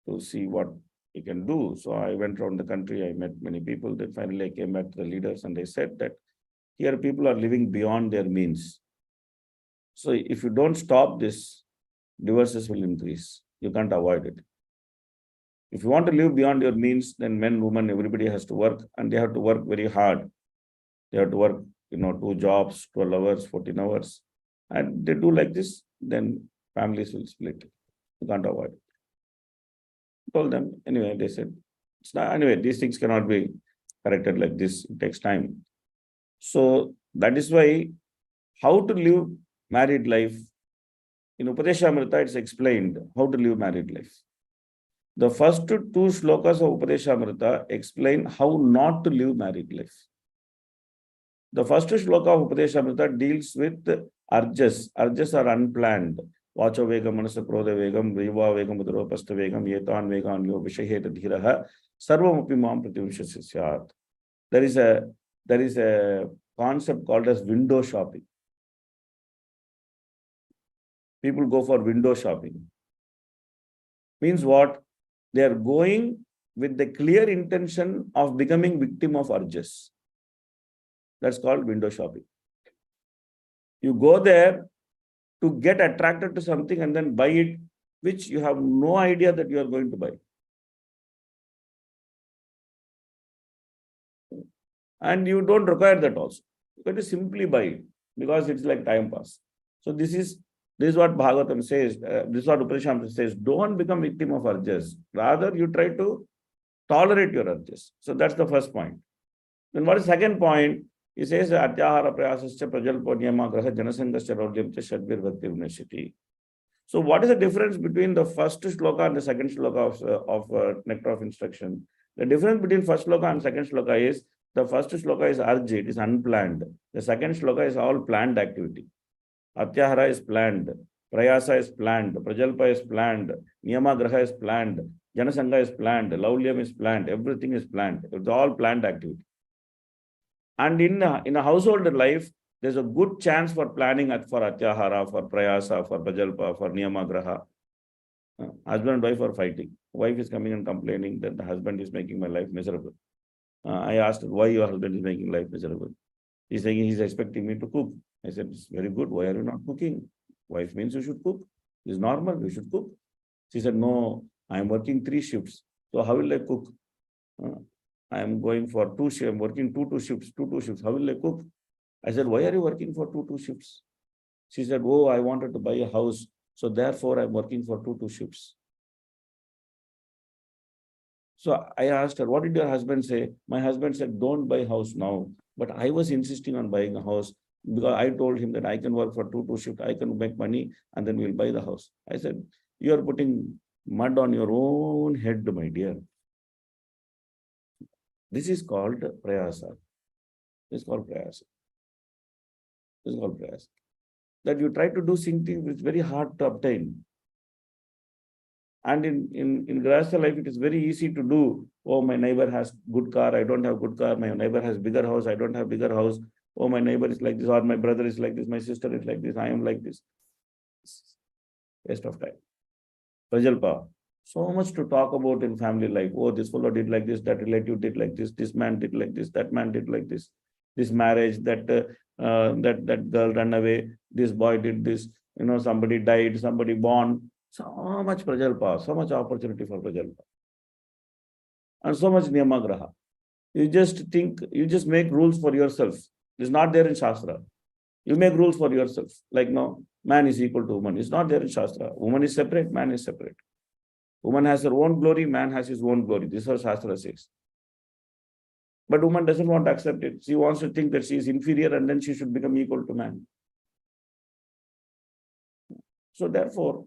B: to see what we can do. So I went around the country, I met many people. Then finally I came back to the leaders and they said that here people are living beyond their means. So if you don't stop this, divorces will increase. You can't avoid it. If you want to live beyond your means, then men, women, everybody has to work, and they have to work very hard. They have to work, 2 jobs, 12 hours, 14 hours. And they do like this, then families will split. You can't avoid it. I told them, anyway, they said, it's not, anyway, these things cannot be corrected like this. It takes time. So that is why how to live married life, in Upadeshamrita, it's explained how to live married life. The first 2 shlokas of Upadeshamrita explain how not to live married life. The first shloka of Upadeshamrita deals with arjas. Arjas are unplanned. Vacho vegam, manasa krodha vegam, viva vegam, udropasta vegam, yetan vegan yo vishaheta dhiraha, sarvam api mam prativishasya syat. There is a concept called as window shopping. People go for window shopping. Means what? They are going with the clear intention of becoming victim of urges. That's called window shopping. You go there to get attracted to something and then buy it, which you have no idea that you are going to buy. And you don't require that also. You can simply buy it because it's like time pass. So this is what Bhagavatam says, this is what Upanishad says, don't become victim of urges. Rather, you try to tolerate your urges. So that's the first point. Then what is the second point? He says, Atyahara prayasascha prajalpo niyama graha janasangascha raudyam cha shadbir bhakti vinashiti. So what is the difference between the first shloka and the second shloka of Nectar of Instruction? The difference between first shloka and second shloka is, the first shloka is arji, it is unplanned. The second shloka is all planned activity. Atyahara is planned, Prayasa is planned, Prajalpa is planned, Niyama Graha is planned, Janasanga is planned, Laulyam is planned, everything is planned. It's all planned activity. And in a household life, there's a good chance for planning for Atyahara, for Prayasa, for Prajalpa, for Niyama Graha. Husband and wife are fighting. Wife is coming and complaining that the husband is making my life miserable. I asked her, why your husband is making life miserable? He's saying he's expecting me to cook. I said, it's very good. Why are you not cooking? Wife means you should cook. It's normal. You should cook. She said, no, I am working 3 shifts. So how will I cook? I am going for 2 shifts. I'm working 2 shifts. How will I cook? I said, why are you working for 2 shifts? She said, oh, I wanted to buy a house. So therefore, I'm working for 2 shifts. So I asked her, what did your husband say? My husband said, don't buy a house now. But I was insisting on buying a house because I told him that I can work for 2 shifts, I can make money, and then we'll buy the house. I said, you are putting mud on your own head, my dear. This is called prayasa. This is called prayasa. This is called prayasa. That you try to do something which is very hard to obtain. And in Grahastha life, it is very easy to do. Oh, my neighbor has good car, I don't have good car. My neighbor has bigger house, I don't have bigger house. Oh, my neighbor is like this, or my brother is like this, my sister is like this, I am like this. Waste of time. Prajalpa. So much to talk about in family life. Oh, this fellow did like this, that relative did like this man did like this, that man did like this. This marriage, that girl ran away, this boy did this, somebody died, somebody born. So much prajalpa, so much opportunity for prajalpa. And so much niyamagraha. You just make rules for yourself. It's not there in Shastra. You make rules for yourself. Like, no, man is equal to woman. It's not there in Shastra. Woman is separate, man is separate. Woman has her own glory, man has his own glory. This is what Shastra says. But woman doesn't want to accept it. She wants to think that she is inferior and then she should become equal to man. So therefore,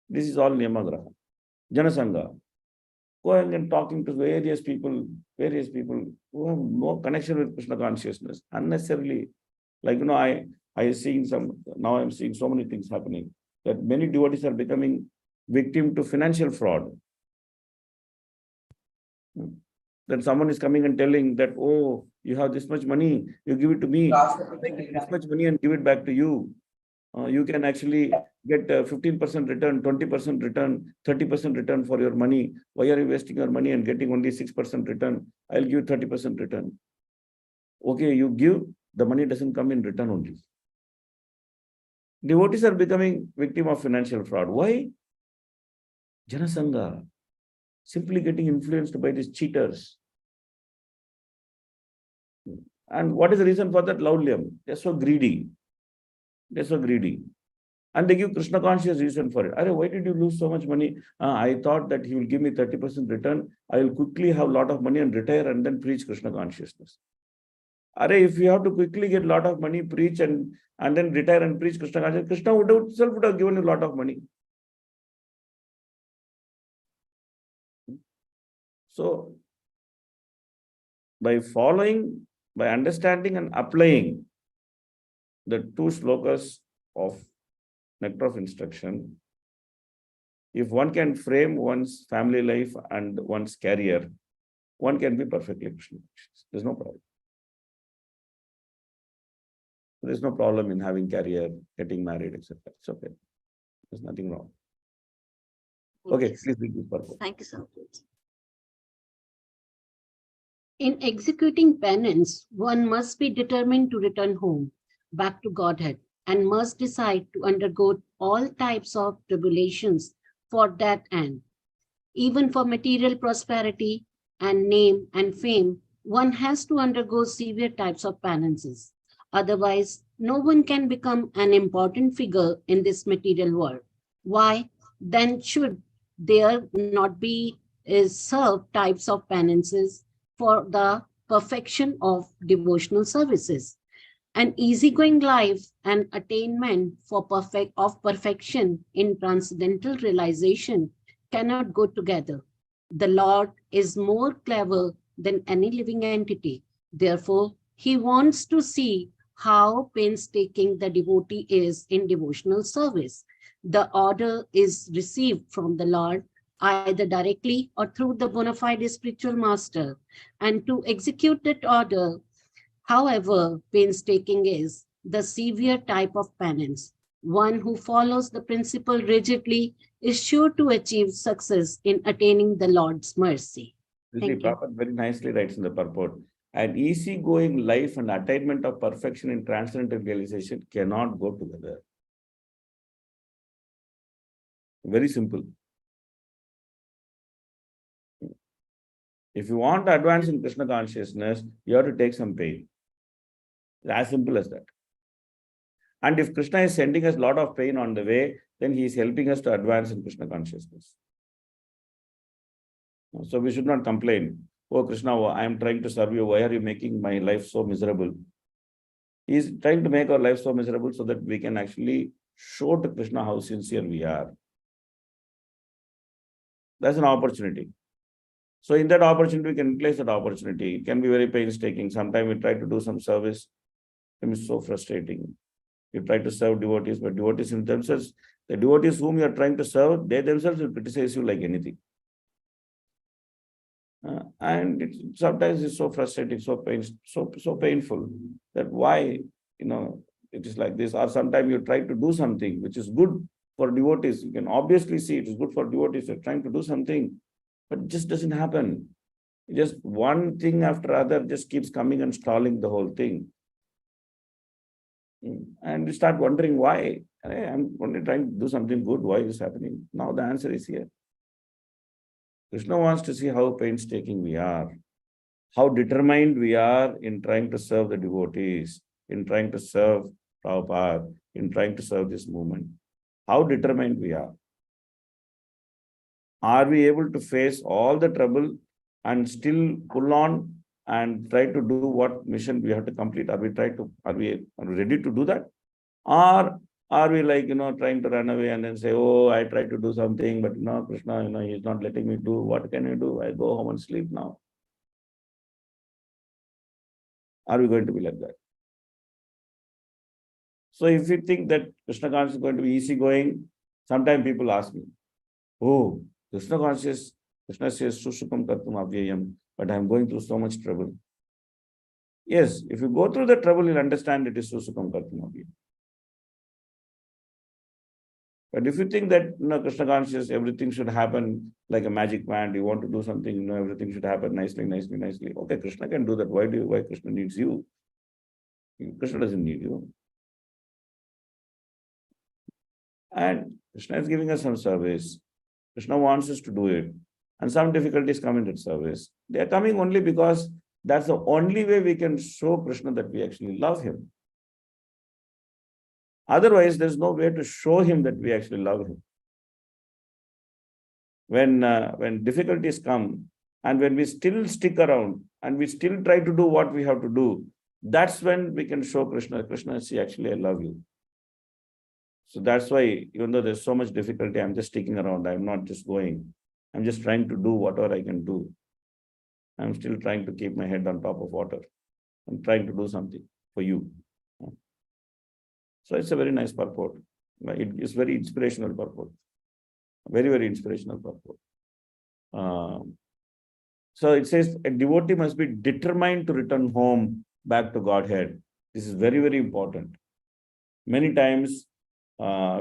B: this is all Niyamagraha. Janasanga. going and talking to various people who have no connection with Krishna consciousness unnecessarily. Like, I seeing now I'm seeing so many things happening that many devotees are becoming victim to financial fraud. Then someone is coming and telling that, oh, you have this much money, you give it to me, this much money and give it back to you. You can actually get 15% return, 20% return, 30% return for your money. Why are you wasting your money and getting only 6% return? I'll give 30% return. Okay, you give, the money doesn't come in return only. Devotees are becoming victim of financial fraud. Why? Janasangha, simply getting influenced by these cheaters. And what is the reason for that? Laulyam. They're so greedy. They're so greedy. And they give Krishna conscious reason for it. Arey, why did you lose so much money? I thought that he will give me 30% return. I will quickly have a lot of money and retire and then preach Krishna consciousness. Arey, if you have to quickly get a lot of money, preach and then retire and preach Krishna consciousness, Krishna would have given you a lot of money. So, by understanding and applying the 2 slokas of Nectar of Instruction, if one can frame one's family life and one's career, one can be perfectly Krishna conscious. There's no problem. There's no problem in having career, getting married, etc. It's okay. There's nothing wrong. Okay, please read this purpose.
I: Thank you so much. In executing penance, one must be determined to return home, back to Godhead, and must decide to undergo all types of tribulations for that end. Even for material prosperity and name and fame, one has to undergo severe types of penances. Otherwise, no one can become an important figure in this material world. Why? Then should there not be served types of penances for the perfection of devotional services? An easygoing life and attainment of perfection in transcendental realization cannot go together. The Lord is more clever than any living entity. Therefore, he wants to see how painstaking the devotee is in devotional service. The order is received from the Lord either directly or through the bona fide spiritual master. And to execute that order, however painstaking is the severe type of penance, one who follows the principle rigidly is sure to achieve success in attaining the Lord's mercy. Thank you.
B: Prabhupada very nicely writes in the purport. An easygoing life and attainment of perfection in transcendental realization cannot go together. Very simple. If you want to advance in Krishna consciousness, you have to take some pain. It's as simple as that. And if Krishna is sending us a lot of pain on the way, then he is helping us to advance in Krishna consciousness. So we should not complain. Oh Krishna, I am trying to serve you. Why are you making my life so miserable? He is trying to make our life so miserable so that we can actually show to Krishna how sincere we are. That's an opportunity. So in that opportunity, we can place that opportunity. It can be very painstaking. Sometimes we try to do some service. It is so frustrating. You try to serve devotees, but devotees in themselves, the devotees whom you are trying to serve, they themselves will criticize you like anything. And sometimes it's so frustrating, so painful that why, it is like this. Or sometimes you try to do something which is good for devotees. You can obviously see it is good for devotees. You're trying to do something, but it just doesn't happen. Just one thing after other just keeps coming and stalling the whole thing. And you start wondering why. I'm only trying to do something good. Why is this happening? Now the answer is here. Krishna wants to see how painstaking we are, how determined we are in trying to serve the devotees, in trying to serve Prabhupada, in trying to serve this movement. How determined we are. Are we able to face all the trouble and still pull on and try to do what mission we have to complete? Are we ready to do that? Or Are we like, trying to run away and then say, oh, I tried to do something, but no, Krishna, he's not letting me do. What can you do? I go home and sleep now. Are we going to be like that? So if you think that Krishna consciousness is going to be easygoing, sometimes people ask me, oh, Krishna consciousness, Krishna says, Sushukam Kartum Avyayam, but I'm going through so much trouble. Yes, if you go through the trouble, you'll understand it is Sushukam Kartum Avyayam. But if you think that Krishna consciousness, everything should happen like a magic wand, you want to do something, everything should happen nicely. Okay, Krishna can do that. Why Krishna needs you? Krishna doesn't need you. And Krishna is giving us some service. Krishna wants us to do it. And some difficulties come in that service. They are coming only because that's the only way we can show Krishna that we actually love him. Otherwise, there's no way to show him that we actually love him. When difficulties come and when we still stick around and we still try to do what we have to do, that's when we can show Krishna, see, actually, I love you. So that's why, even though there's so much difficulty, I'm just sticking around. I'm not just going. I'm just trying to do whatever I can do. I'm still trying to keep my head on top of water. I'm trying to do something for you. So it's a very nice purport. It is very inspirational purport. Very, very inspirational purport. So it says a devotee must be determined to return home back to Godhead. This is very, very important. Many times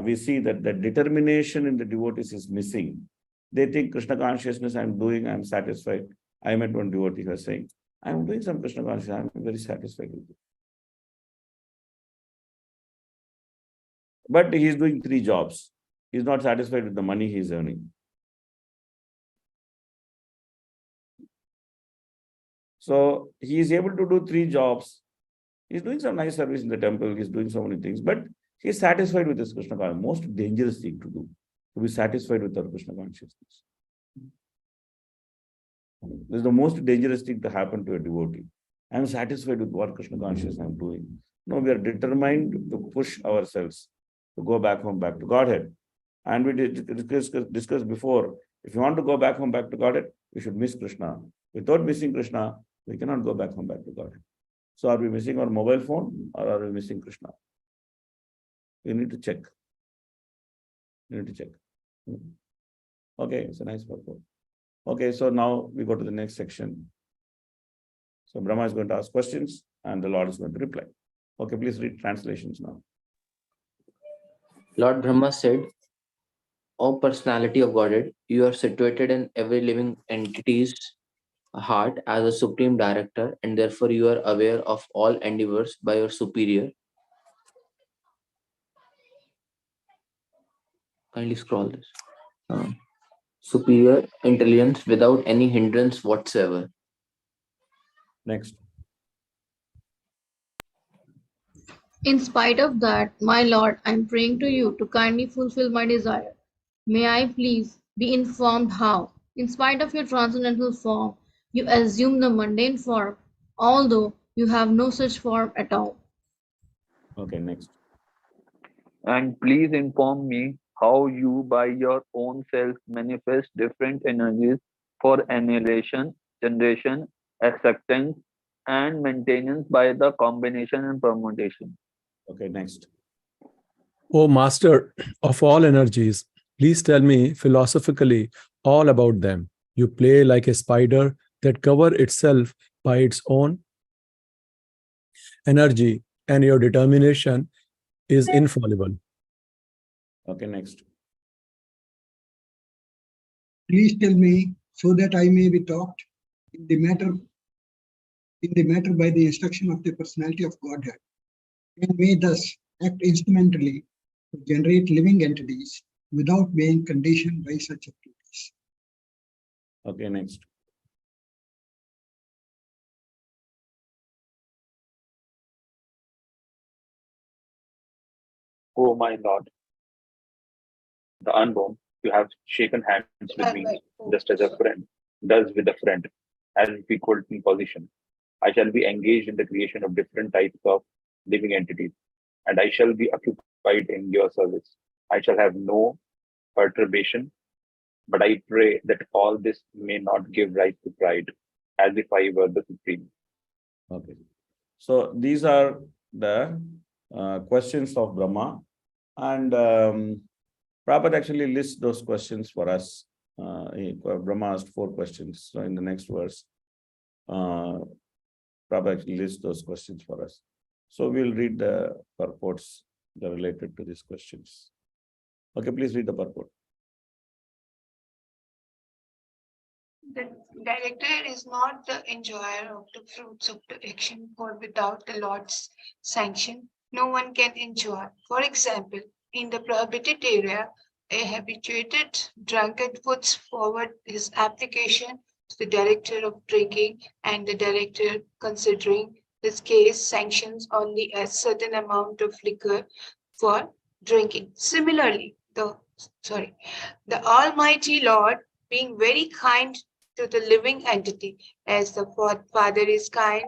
B: we see that the determination in the devotees is missing. They think Krishna consciousness I'm satisfied. I met one devotee who was saying, I'm doing some Krishna consciousness, I'm very satisfied with it. But he is doing 3 jobs. He is not satisfied with the money he is earning. So he is able to do 3 jobs. He is doing some nice service in the temple. He is doing so many things, but he is satisfied with his Krishna consciousness. Most dangerous thing to do, to be satisfied with our Krishna consciousness. This is the most dangerous thing to happen to a devotee. I am satisfied with what Krishna consciousness I am doing. No, we are determined to push ourselves to go back home, back to Godhead. And we discussed before, if you want to go back home, back to Godhead, we should miss Krishna. Without missing Krishna, we cannot go back home, back to Godhead. So are we missing our mobile phone or are we missing Krishna? We need to check. Okay, it's a nice purport. Okay, so now we go to the next section. So Brahma is going to ask questions and the Lord is going to reply. Okay, please read translations now.
D: Lord Brahma said, O personality of Godhead, you are situated in every living entity's heart as a supreme director, and therefore you are aware of all endeavors by your superior. Kindly scroll this. Superior intelligence without any hindrance whatsoever.
B: Next.
J: In spite of that, my Lord, I am praying to you to kindly fulfill my desire. May I please be informed how, in spite of your transcendental form, you assume the mundane form, although you have no such form at all.
B: Okay, next.
L: And please inform me how you by your own self manifest different energies for annihilation, generation, acceptance, and maintenance by the combination and permutation.
B: Okay, next.
E: O Master of all energies, please tell me philosophically all about them. You play like a spider that covers itself by its own energy, and your determination is infallible.
B: Okay, next.
F: Please tell me so that I may be taught in the matter by the instruction of the personality of Godhead, and may thus act instrumentally to generate living entities without being conditioned by such activities.
B: Okay, next.
C: Oh my Lord, the unborn, you have shaken hands with me just as a friend does with a friend, as if equal in position. I shall be engaged in the creation of different types of living entities, and I shall be occupied in your service. I shall have no perturbation, but I pray that all this may not give rise to pride, as if I were the supreme.
B: Okay. So these are the questions of Brahma, and Prabhupada actually lists those questions for us. Brahma asked 4 questions. So in the next verse, Prabhupada actually lists those questions for us. So we'll read the purports that are related to these questions. Okay, please read the purport.
K: The director is not the enjoyer of the fruits of the action, for without the Lord's sanction, no one can enjoy. For example, in the prohibited area, a habituated drunkard puts forward his application to the director of drinking, and the director, considering this case, sanctions only a certain amount of liquor for drinking. Similarly, the Almighty Lord, being very kind to the living entity, as the Father is kind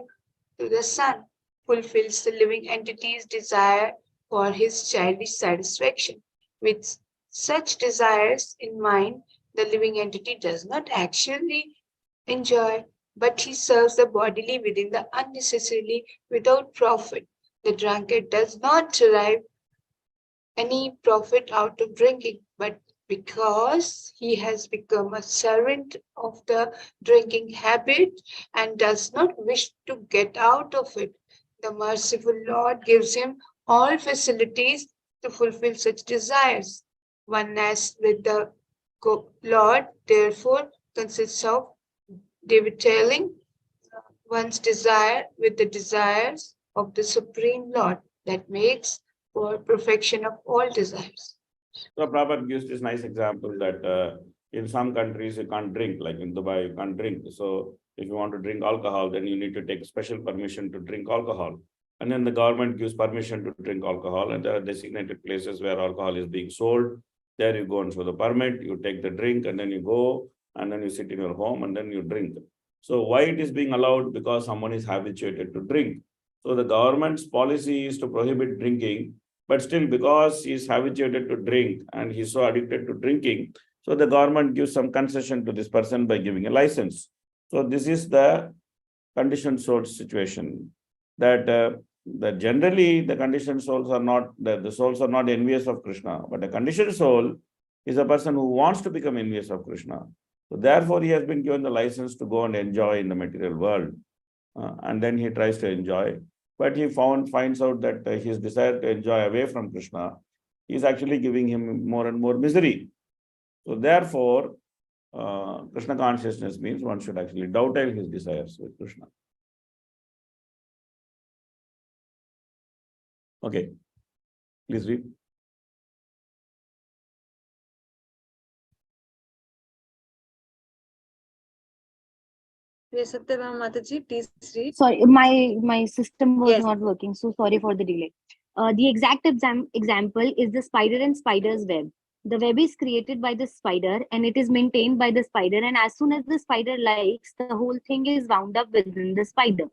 K: to the Son, fulfills the living entity's desire for his childish satisfaction. With such desires in mind, the living entity does not actually enjoy, but he serves the bodily within the unnecessarily without profit. The drunkard does not derive any profit out of drinking, but because he has become a servant of the drinking habit and does not wish to get out of it, the merciful Lord gives him all facilities to fulfill such desires. Oneness with the Lord, therefore, consists of detailing one's desire with the desires of the Supreme Lord. That makes for perfection of all desires.
B: So Prabhupada gives this nice example that in some countries you can't drink, like in Dubai you can't drink. So if you want to drink alcohol, then you need to take special permission to drink alcohol. And then the government gives permission to drink alcohol, and there are designated places where alcohol is being sold. There you go and show the permit, you take the drink, and then you go, and then you sit in your home, and then you drink. So why it is being allowed? Because someone is habituated to drink. So the government's policy is to prohibit drinking, but still, because he is habituated to drink and he's so addicted to drinking, so the government gives some concession to this person by giving a license. So this is the conditioned soul situation, that generally the conditioned souls are not, the souls are not envious of Krishna, but a conditioned soul is a person who wants to become envious of Krishna. So therefore, he has been given the license to go and enjoy in the material world, and then he tries to enjoy. But he finds out that his desire to enjoy away from Krishna is actually giving him more and more misery. So therefore, Krishna consciousness means one should actually dovetail his desires with Krishna. Okay, please read.
A: Mataji, please read.
G: Sorry, my system was
A: Yes.
G: not working, so sorry for the delay. The exact example is the spider and spider's web. The web is created by the spider and it is maintained by the spider, and as soon as the spider likes, the whole thing is wound up within the spider.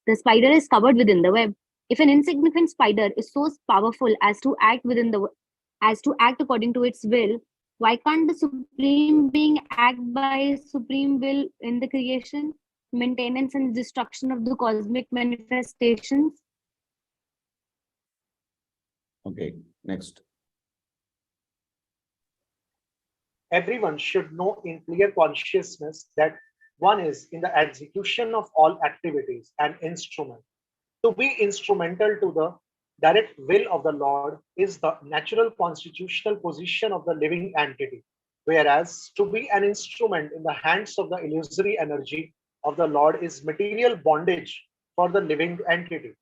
G: The spider is covered within the web. If an insignificant spider is so powerful as to act according to its will, why can't the supreme being act by supreme will in the creation, maintenance, and destruction of the cosmic manifestations?
B: Okay, next.
Q: Everyone should know in clear consciousness that one is in the execution of all activities an instrument. To be instrumental to the direct will of the Lord is the natural constitutional position of the living entity, whereas to be an instrument in the hands of the illusory energy of the Lord is material bondage for the living entity.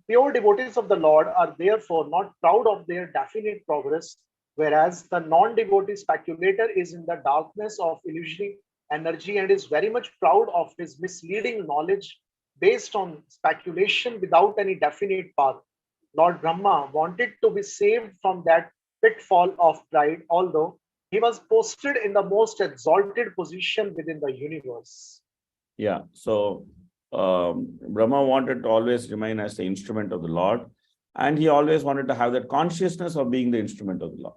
Q: Pure devotees of the Lord are therefore not proud of their definite progress, whereas the non-devotee speculator is in the darkness of illusory energy and is very much proud of his misleading knowledge based on speculation without any definite path. Lord Brahma wanted to be saved from that pitfall of pride, although he was posted in the most exalted position within the universe.
B: Yeah, so Brahma wanted to always remain as the instrument of the Lord, And he always wanted to have that consciousness of being the instrument of the Lord.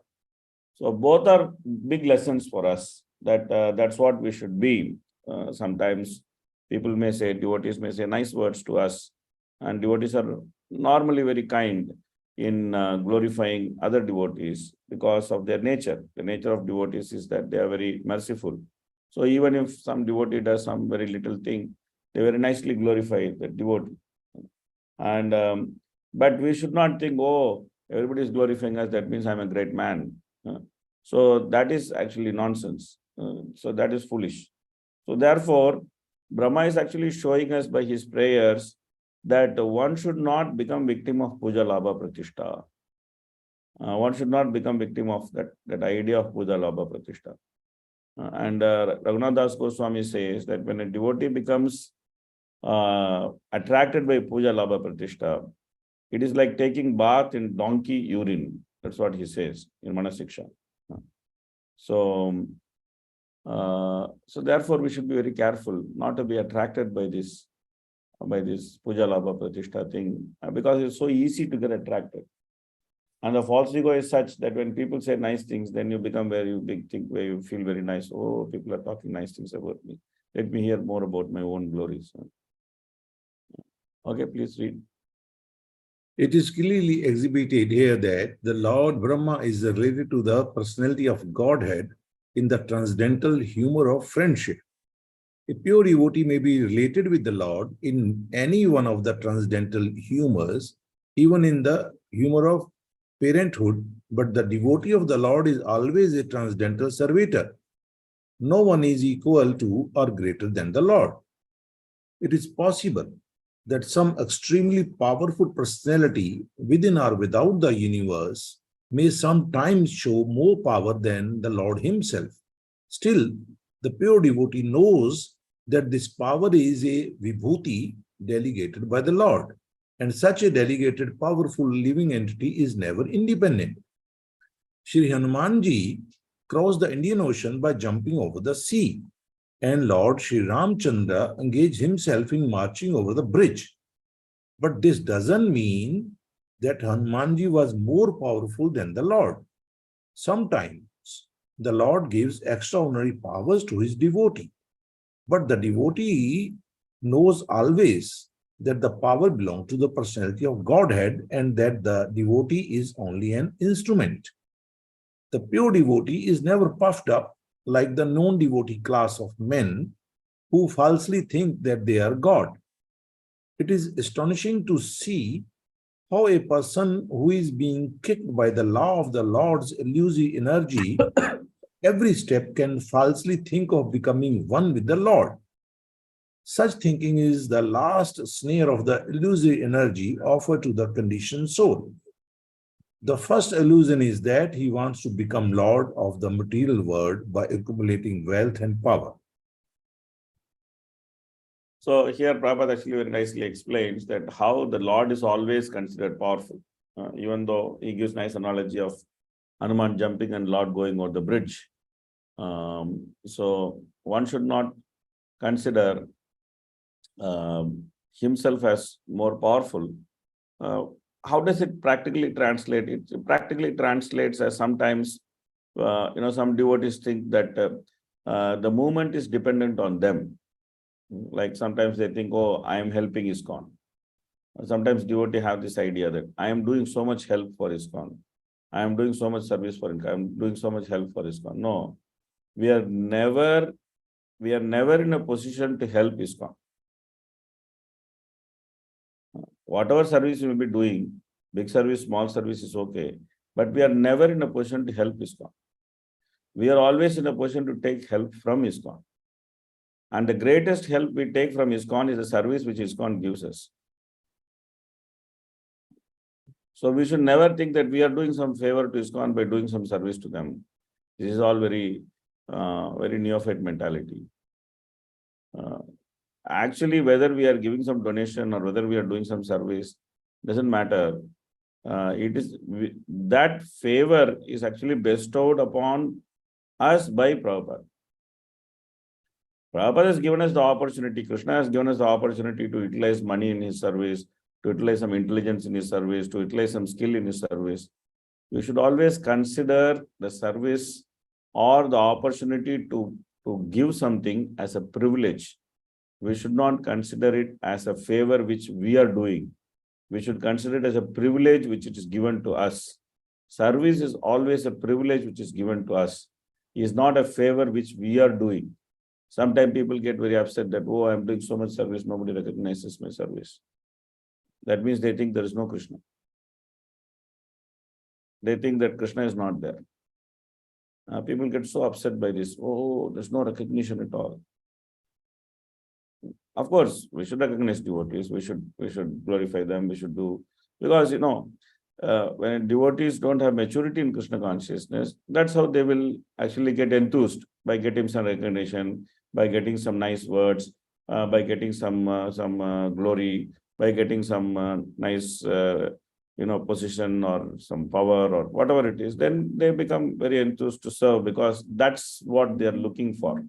B: So both are big lessons for us, that that's what we should be. Sometimes people may say, devotees may say nice words to us, and devotees are normally very kind in glorifying other devotees because of their nature. The nature of devotees is that they are very merciful. So even if some devotee does some very little thing, they very nicely glorify the devotee. And but we should not think, oh, everybody is glorifying us, that means I'm a great man. So that is actually nonsense. So that is foolish. So therefore, Brahma is actually showing us by his prayers that one should not become victim of puja labha pratishtha. One should not become victim of that idea of puja labha pratishtha. And Raghunath Das Goswami says that when a devotee becomes attracted by puja labha pratishtha, it is like taking bath in donkey urine. That's what he says in Manasiksha. So therefore we should be very careful not to be attracted by this puja labha pratishtha thing, because it's so easy to get attracted. And the false ego is such that when people say nice things, then you become very big thing, where you feel very nice. Oh, people are talking nice things about me. Let me hear more about my own glories. Okay, please read.
P: It is clearly exhibited here that the Lord Brahma is related to the personality of Godhead in the transcendental humor of friendship. A pure devotee may be related with the Lord in any one of the transcendental humors, even in the humor of parenthood, but the devotee of the Lord is always a transcendental servitor. No one is equal to or greater than the Lord. It is possible that some extremely powerful personality within or without the universe may sometimes show more power than the Lord himself. Still, the pure devotee knows that this power is a vibhuti delegated by the Lord, and such a delegated powerful living entity is never independent. Shri Hanumanji crossed the Indian Ocean by jumping over the sea, and Lord Shri Ramchandra engaged himself in marching over the bridge. But this doesn't mean that Hanumanji was more powerful than the Lord. Sometimes the Lord gives extraordinary powers to his devotee, but the devotee knows always that the power belongs to the personality of Godhead and that the devotee is only an instrument. The pure devotee is never puffed up like the non-devotee class of men who falsely think that they are God. It is astonishing to see how a person who is being kicked by the law of the Lord's elusive energy every step can falsely think of becoming one with the Lord. Such thinking is the last snare of the illusory energy offered to the conditioned soul. The first illusion is that he wants to become Lord of the material world by accumulating wealth and power.
B: So here Prabhupada actually very nicely explains that how the Lord is always considered powerful, even though he gives nice analogy of Hanuman jumping and Lord going over the bridge. So one should not consider himself as more powerful. How does it practically translate? It practically translates as sometimes, some devotees think that the movement is dependent on them. Like sometimes they think, oh, I am helping ISKCON. Sometimes devotees have this idea that I am doing so much help for ISKCON. I am doing so much service for ISKCON. I am doing so much help for ISKCON. No, we are never in a position to help ISKCON. Whatever service we will be doing, big service, small service is okay, but we are never in a position to help ISKCON. We are always in a position to take help from ISKCON. And the greatest help we take from ISKCON is the service which ISKCON gives us. So we should never think that we are doing some favor to ISKCON by doing some service to them. This is all very neophyte mentality. Actually, whether we are giving some donation or whether we are doing some service, doesn't matter. That favor is actually bestowed upon us by Prabhupada. Prabhupada has given us the opportunity, Krishna has given us the opportunity to utilize money in his service, to utilize some intelligence in his service, to utilize some skill in his service. We should always consider the service or the opportunity to give something as a privilege. We should not consider it as a favor which we are doing. We should consider it as a privilege which it is given to us. Service is always a privilege which is given to us. It is not a favor which we are doing. Sometimes people get very upset that, oh, I'm doing so much service, nobody recognizes my service. That means they think there is no Krishna. They think that Krishna is not there. People get so upset by this. Oh, there's no recognition at all. Of course, we should recognize devotees. We should glorify them. We should do, because when devotees don't have maturity in Krishna consciousness, that's how they will actually get enthused, by getting some recognition, by getting some nice words, by getting some glory, by getting some nice position or some power or whatever it is. Then they become very enthused to serve, because that's what they are looking for.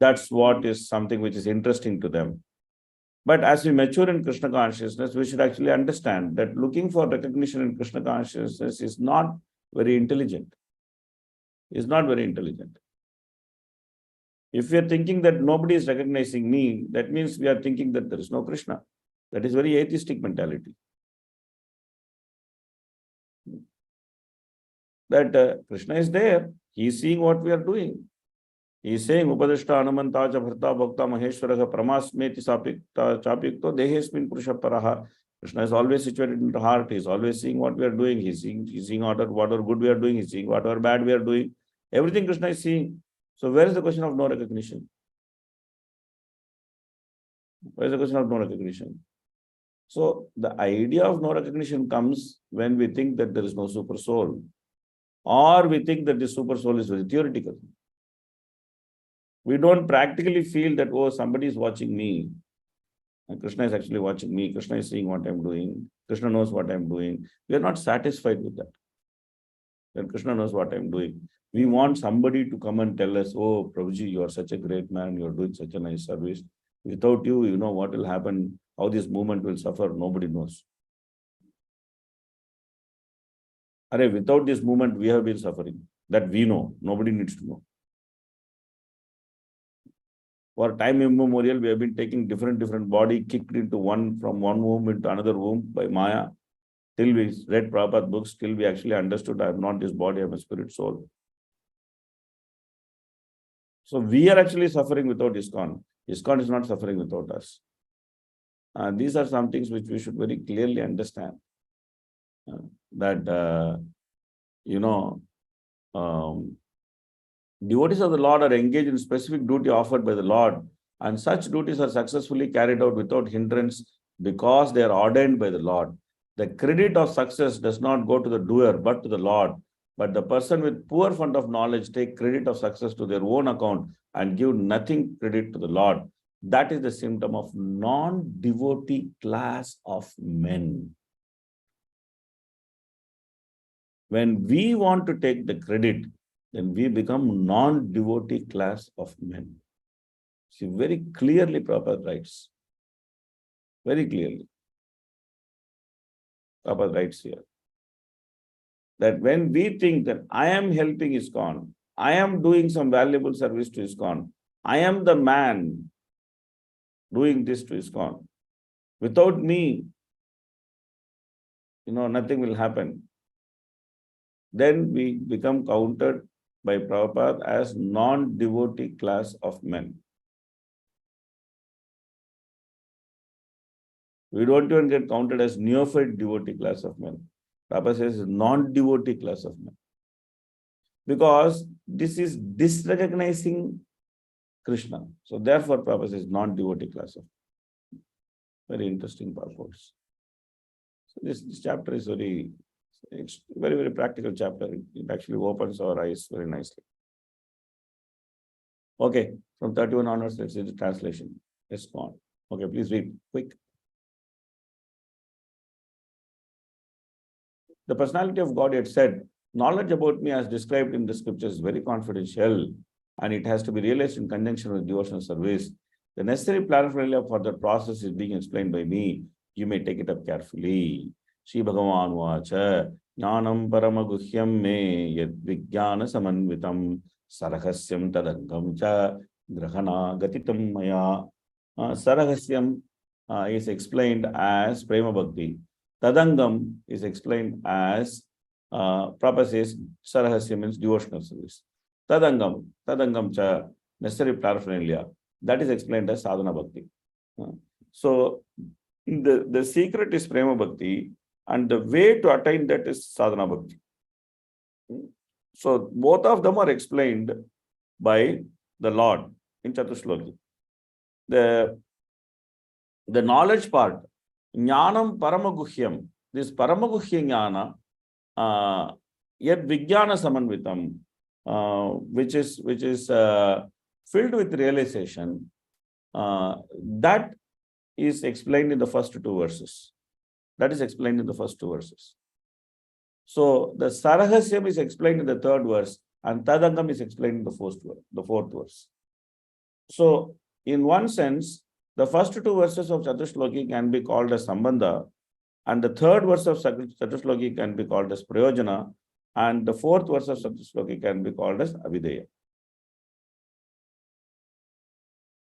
B: That's what is something which is interesting to them. But as we mature in Krishna consciousness, we should actually understand that looking for recognition in Krishna consciousness is not very intelligent. It's not very intelligent. If we are thinking that nobody is recognizing me, that means we are thinking that there is no Krishna. That is very atheistic mentality. That Krishna is there. He is seeing what we are doing. He is saying, Upadishta Anumanta cha bharta bhakta maheshwaraha pramasmeti chapikto dehesmin purusha paraha. Krishna is always situated in the heart. He is always seeing what we are doing. He is seeing whatever good we are doing. He is seeing whatever bad we are doing. Everything Krishna is seeing. So where is the question of no recognition? Where is the question of no recognition? So the idea of no recognition comes when we think that there is no super soul, or we think that the super soul is very theoretical. We don't practically feel that, oh, somebody is watching me. And Krishna is actually watching me. Krishna is seeing what I'm doing. Krishna knows what I'm doing. We are not satisfied with that. Then Krishna knows what I'm doing. We want somebody to come and tell us, oh, Prabhuji, you are such a great man. You are doing such a nice service. Without you, you know what will happen, how this movement will suffer. Nobody knows. Without this movement, we have been suffering. That we know. Nobody needs to know. For time immemorial, we have been taking different body, kicked into from one womb into another womb by Maya. Till we read Prabhupada books, till we actually understood, I am not this body, I am a spirit soul. So we are actually suffering without ISKCON. ISKCON is not suffering without us. These are some things which we should very clearly understand. Devotees of the Lord are engaged in specific duty offered by the Lord, and such duties are successfully carried out without hindrance because they are ordained by the Lord. The credit of success does not go to the doer but to the Lord. But the person with poor fund of knowledge take credit of success to their own account and give nothing credit to the Lord. That is the symptom of non-devotee class of men. When we want to take the credit, then we become non-devotee class of men. See, very clearly Prabhupada writes. Very clearly. Prabhupada writes here. That when we think that I am helping ISKCON, I am doing some valuable service to ISKCON, I am the man doing this to ISKCON. Without me, nothing will happen. Then we become counted by Prabhupada as non-devotee class of men. We don't even get counted as neophyte devotee class of men. Prabhupada says non-devotee class of men. Because this is disrecognizing Krishna. So therefore Prabhupada says non-devotee class of men. Very interesting purpose. So this chapter is very practical chapter. It actually opens our eyes very nicely. Okay, from 31 onwards, let's see the translation. Let's go on. Okay, please read quick. The personality of God had said, knowledge about me as described in the scriptures is very confidential, and it has to be realized in conjunction with devotional service. The necessary paraphernalia for the process is being explained by me. You may take it up carefully. Shri Bhagavan Vacha Jnanam Paramaguhyam Me Yad Vijnana Samanvitam Sarahasyam Tadangam Cha Grahana Gatitam Maya. Sarahasyam is explained as Prema Bhakti. Tadangam is explained as Prabhupada says Sarahasya means devotional service. Tadangam cha necessary paraphernalia. That is explained as Sadhana Bhakti. So the secret is Prema Bhakti, and the way to attain that is Sadhana Bhakti. So both of them are explained by the Lord in Catur-Sloki. The knowledge part, Jnanam Paramaguhyam, this Paramaguhya Jnana, yet Vijnana Samanvitam, which is filled with realization, that is explained in the first two verses. That is explained in the first two verses. So the Sarahasyam is explained in the third verse, and Tadangam is explained in the fourth verse. So in one sense, the first two verses of Catur-Sloki can be called as Sambandha, and the third verse of Catur-Sloki can be called as Prayojana, and the fourth verse of Catur-Sloki can be called as Avideya.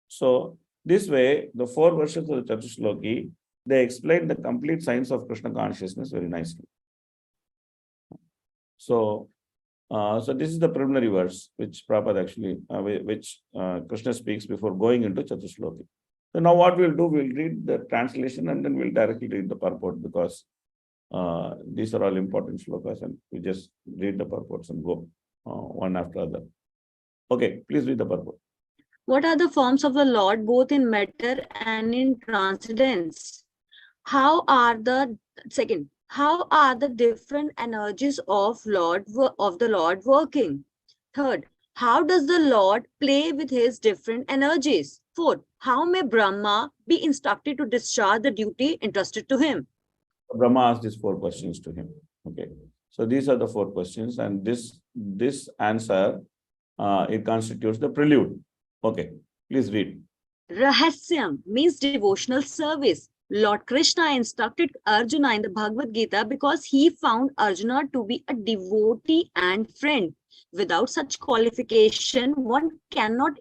B: So this way, the four verses of the Catur-Sloki, they explain the complete science of Krishna consciousness very nicely. So this is the preliminary verse which Prabhupada actually, which Krishna speaks before going into Catur-Sloki. So now what we'll do, we'll read the translation and then we'll directly read the purport, because these are all important shlokas and we just read the purports and go one after other. Okay, please read the purport.
A: What are the forms of the Lord, both in matter and in transcendence? How are the different energies of the Lord working? Third, how does the Lord play with his different energies? Fourth, how may Brahma be instructed to discharge the duty entrusted to him?
B: Brahma asked these four questions to him. Okay, so these are the four questions, and this answer it constitutes the prelude. Okay, please read.
A: Rahasyam means devotional service. Lord Krishna instructed Arjuna in the Bhagavad Gita because he found Arjuna to be a devotee and friend. Without such qualification, one cannot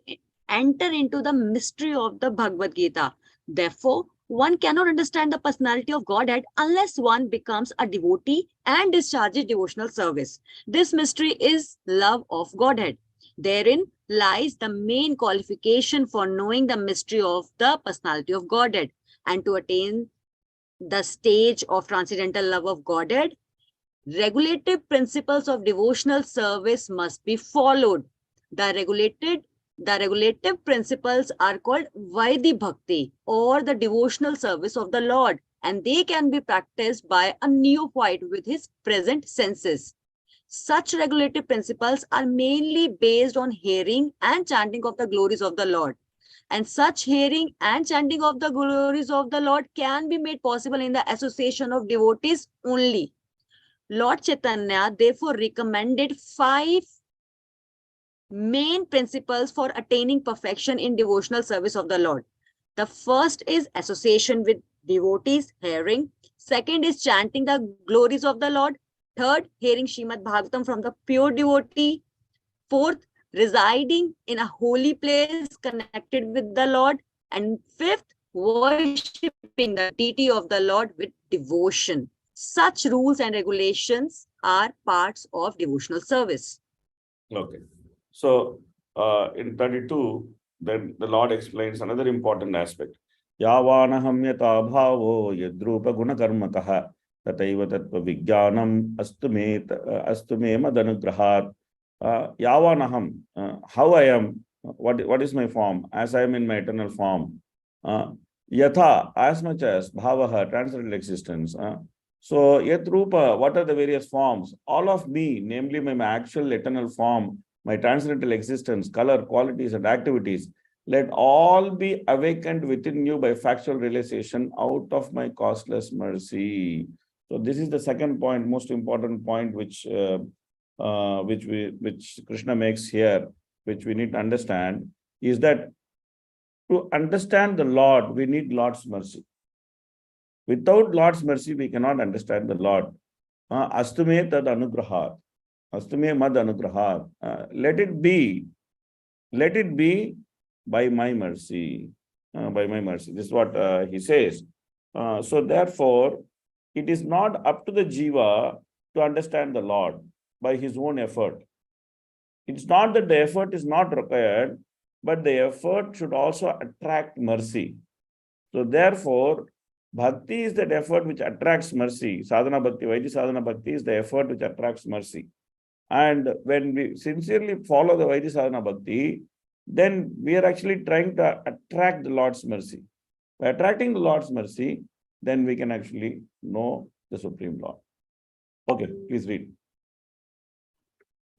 A: enter into the mystery of the Bhagavad Gita. Therefore, one cannot understand the personality of Godhead unless one becomes a devotee and discharges devotional service. This mystery is love of Godhead. Therein lies the main qualification for knowing the mystery of the personality of Godhead. And to attain the stage of transcendental love of Godhead, regulative principles of devotional service must be followed. The regulative principles are called Vaidhi Bhakti, or the devotional service of the Lord, and they can be practiced by a neophyte with his present senses. Such regulative principles are mainly based on hearing and chanting of the glories of the Lord. And such hearing and chanting of the glories of the Lord can be made possible in the association of devotees only. Lord Chaitanya therefore recommended 5 main principles for attaining perfection in devotional service of the Lord. The first is association with devotees, hearing. Second is chanting the glories of the Lord. Third, hearing Srimad Bhagavatam from the pure devotee. Fourth, residing in a holy place connected with the Lord. And fifth, worshipping the deity of the Lord with devotion. Such rules and regulations are parts of devotional service.
B: Okay. So in 32, then the Lord explains another important aspect. Yavanaham yata bhavo yadrupa gunakarmakaha tataiva tattva vijnanam astume madanagrahat. Yavanaham, how I am, what is my form, as I am in my eternal form. Yatha, as much as, bhavaha, transcendental existence. So yadrupa, what are the various forms? All of me, namely my actual eternal form, my transcendental existence, color, qualities, and activities, let all be awakened within you by factual realization out of my costless mercy. So this is the second point, most important point, which Krishna makes here, which we need to understand, is that to understand the Lord, we need Lord's mercy. Without Lord's mercy, we cannot understand the Lord. Astume tad anugrahat. Astume mad anugrahat. Let it be by my mercy. By my mercy. This is what he says. So therefore, it is not up to the jiva to understand the Lord by his own effort. It's not that the effort is not required, but the effort should also attract mercy. So therefore, bhakti is that effort which attracts mercy. Sadhana bhakti, Vaidhi sadhana bhakti is the effort which attracts mercy. And when we sincerely follow the Vaidhi sadhana bhakti, then we are actually trying to attract the Lord's mercy. By attracting the Lord's mercy, then we can actually know the Supreme Lord. Okay, please read.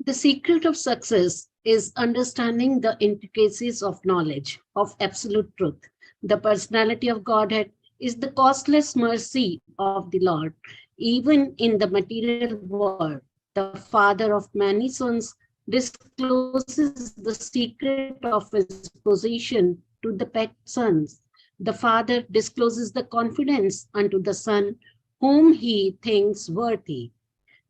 I: The secret of success is understanding the intricacies of knowledge of absolute truth. The personality of Godhead is the costless mercy of the Lord. Even in the material world, the father of many sons discloses the secret of his position to the pet sons. The father discloses the confidence unto the son whom he thinks worthy.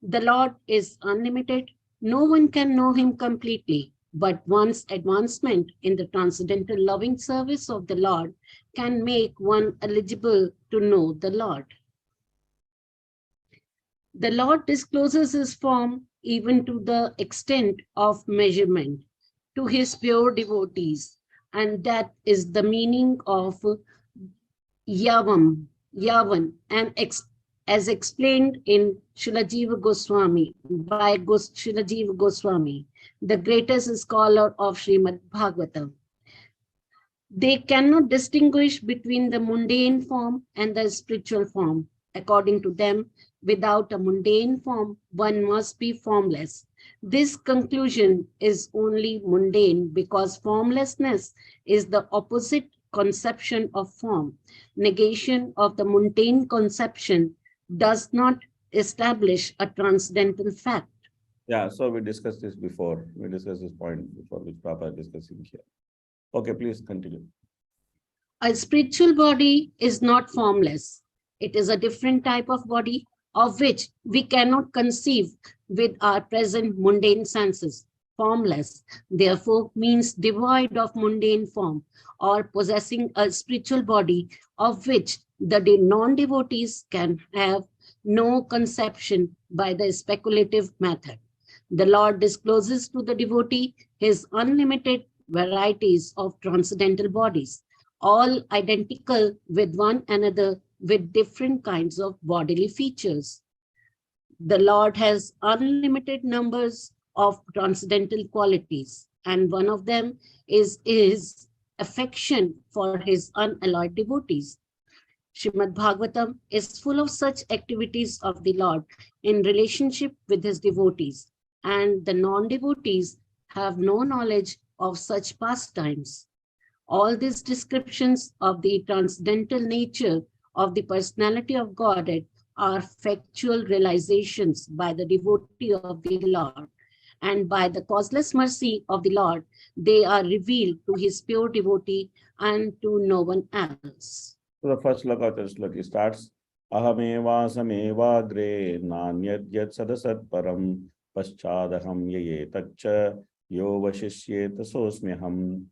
I: The Lord is unlimited. No one can know him completely, but one's advancement in the transcendental loving service of the Lord can make one eligible to know the Lord. The Lord discloses his form even to the extent of measurement to his pure devotees, and that is the meaning of Yavan, and as explained in Srila Jiva Goswami by Srila Jiva Goswami, the greatest scholar of Srimad Bhagavatam. They cannot distinguish between the mundane form and the spiritual form. According to them, without a mundane form, one must be formless. This conclusion is only mundane because formlessness is the opposite conception of form. Negation of the mundane conception does not establish a transcendental fact.
B: Yeah, so we discussed this before. We discussed this point before, which Prabhupada is discussing here. Okay, please continue.
I: A spiritual body is not formless. It is a different type of body of which we cannot conceive with our present mundane senses. Formless, therefore, means devoid of mundane form or possessing a spiritual body of which the non-devotees can have no conception by the speculative method. The Lord discloses to the devotee his unlimited varieties of transcendental bodies, all identical with one another with different kinds of bodily features. The Lord has unlimited numbers of transcendental qualities, and one of them is his affection for his unalloyed devotees. Srimad Bhagavatam is full of such activities of the Lord in relationship with his devotees, and the non-devotees have no knowledge of such pastimes. All these descriptions of the transcendental nature of the personality of Godhead are factual realizations by the devotee of the Lord, and by the causeless mercy of the Lord, they are revealed to his pure devotee and to no one else.
B: So the first sloka of Catur-Sloki starts, Ahameva samevagre nanyad yad sadasat param paschadaham yaye tacha yo vashishyeta sosmyaham.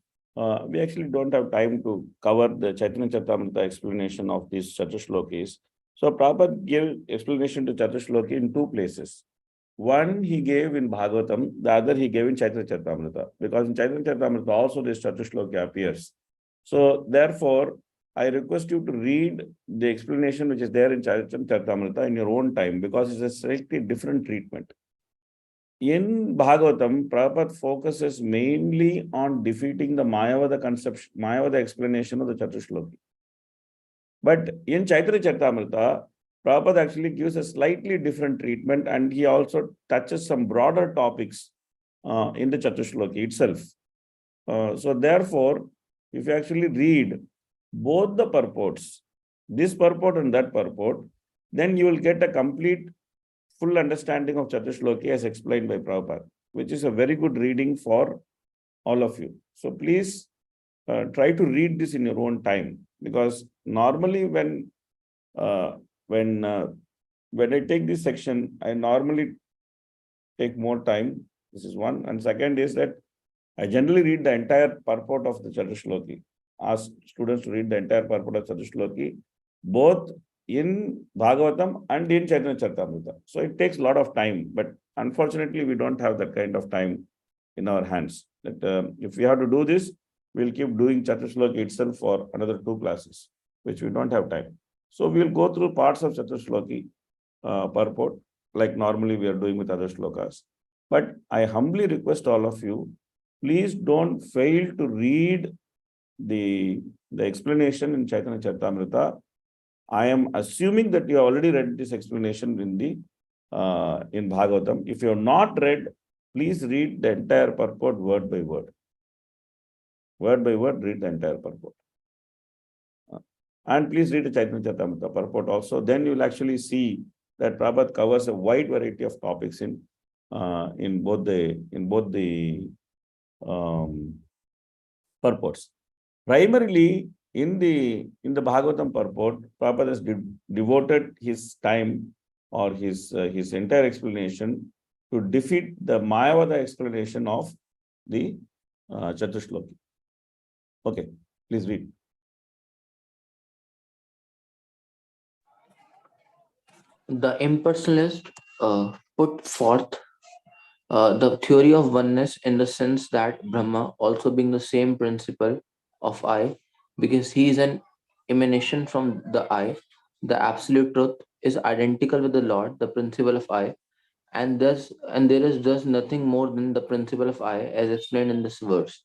B: We actually don't have time to cover the Chaitanya Charitamrita explanation of these Catur-Slokis. So Prabhupada gave explanation to Catur-Sloki in two places. One he gave in Bhagavatam, the other he gave in Chaitanya Charitamrita. Because in Chaitanya Charitamrita also this Catur-Sloki appears. So therefore, I request you to read the explanation which is there in Chaitanya Charitamrita in your own time, because it's a slightly different treatment. In Bhagavatam, Prabhupada focuses mainly on defeating the Mayavada conception, Mayavada explanation of the Catur-Sloki. But in Chaitanya Charitamrita, Prabhupada actually gives a slightly different treatment, and he also touches some broader topics in the Catur-Sloki itself. So therefore, if you actually read both the purports, this purport and that purport, then you will get a complete full understanding of Catur-Sloki as explained by Prabhupada, which is a very good reading for all of you. So please try to read this in your own time, because normally when when I take this section, I normally take more time. This is one. And second is that I generally read the entire purport of the Catur-Sloki. Ask students to read the entire purport of Catur-Sloki, both in Bhagavatam and in Chaitanya Charitamrita. So it takes a lot of time, but unfortunately, we don't have that kind of time in our hands. That if we have to do this, we'll keep doing Catur-Sloki itself for another 2 classes, which we don't have time. So we'll go through parts of Catur-Sloki purport, like normally we are doing with other shlokas. But I humbly request all of you, please don't fail to read the explanation in Chaitanya Charitamrita. I am assuming that you have already read this explanation in the in Bhagavatam. If you have not read, please read the entire purport word by word. Word by word, read the entire purport. And please read the Chaitanya Charitamrita purport also. Then you will actually see that Prabhupada covers a wide variety of topics in both the purports. Primarily in the Bhagavatam purport, Prabhupada has devoted his time or his entire explanation to defeat the Mayavada explanation of the Catur-Sloki. Okay, please read.
D: The impersonalist put forth the theory of oneness in the sense that Brahma, also being the same principle of I, because he is an emanation from the I, the absolute truth is identical with the Lord, the principle of I, and there is thus nothing more than the principle of I, as explained in this verse.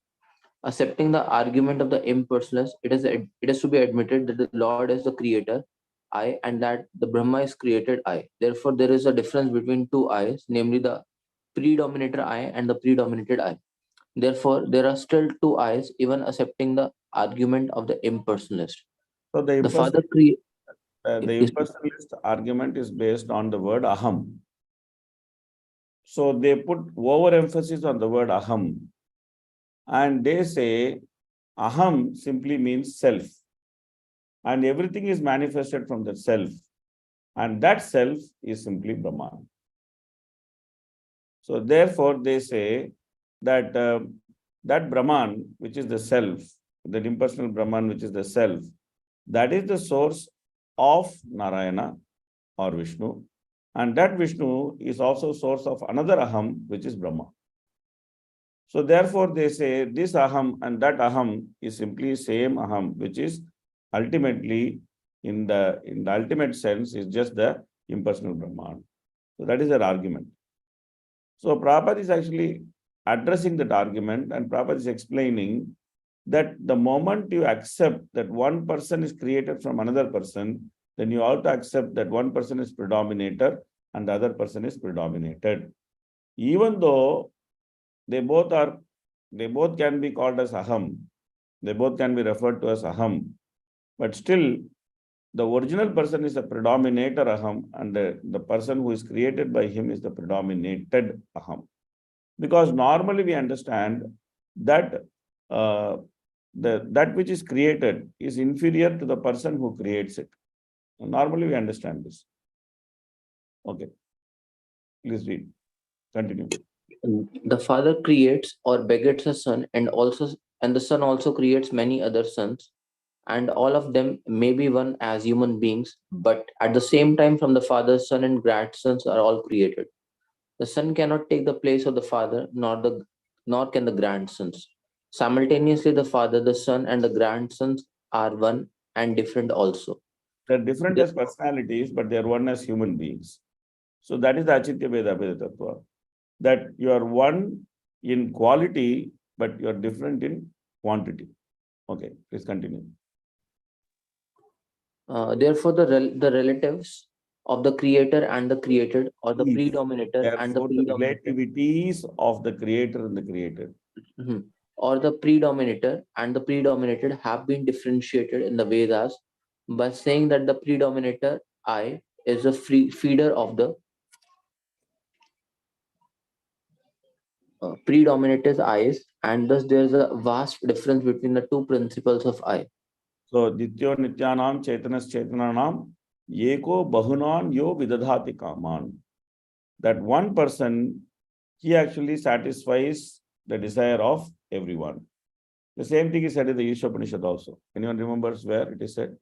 D: Accepting the argument of the impersonalist, it is to be admitted that the Lord is the creator, I, and that the Brahma is created I. Therefore, there is a difference between two I's, namely the predominator I and the predominated I. Therefore, there are still two I's, even accepting the argument of the impersonalist.
B: So the
D: Yes,
B: impersonalist argument is based on the word aham. So they put overemphasis on the word aham. And they say aham simply means self. And everything is manifested from the self. And that self is simply Brahman. So therefore they say that that Brahman, which is the self, that impersonal Brahman, which is the self, that is the source of Narayana or Vishnu. And that Vishnu is also source of another aham, which is Brahma. So therefore they say this aham and that aham is simply same aham, which is ultimately in the ultimate sense is just the impersonal Brahman. So that is their argument. So Prabhupada is actually addressing that argument, and Prabhupada is explaining that the moment you accept that one person is created from another person, then you have to accept that one person is predominator and the other person is predominated. Even though they both can be called as aham, they both can be referred to as aham, but still the original person is a predominator aham, and the person who is created by him is the predominated aham. Because normally we understand that that which is created is inferior to the person who creates it. Normally we understand this. Okay, please read. Continue.
D: the father creates or begets a son, and the son also creates many other sons, and all of them may be one as human beings, but at the same time from the father, son and grandsons are all created. The son cannot take the place of the father, nor can the grandsons. Simultaneously, the father, the son, and the grandsons are one and different also.
B: They're different as personalities, but they're one as human beings. So that is the Achintya Veda Tattva. That you are one in quality, but you are different in quantity. Okay, please continue.
D: Therefore, the relatives of the creator and the created, or the predominator and the predominated,
B: relativities of the creator and the created,
D: or the predominator and the predominated have been differentiated in the Vedas by saying that the predominator I is a feeder of the predominated eyes, and thus there is a vast difference between the two principles of I.
B: So Dityo Nityanam Chaitanas Chaitananam Yeko bahunan yo vidadhati kaman. That one person, he actually satisfies the desire of everyone. The same thing is said in the Isha Upanishad also. Anyone remembers where it is said?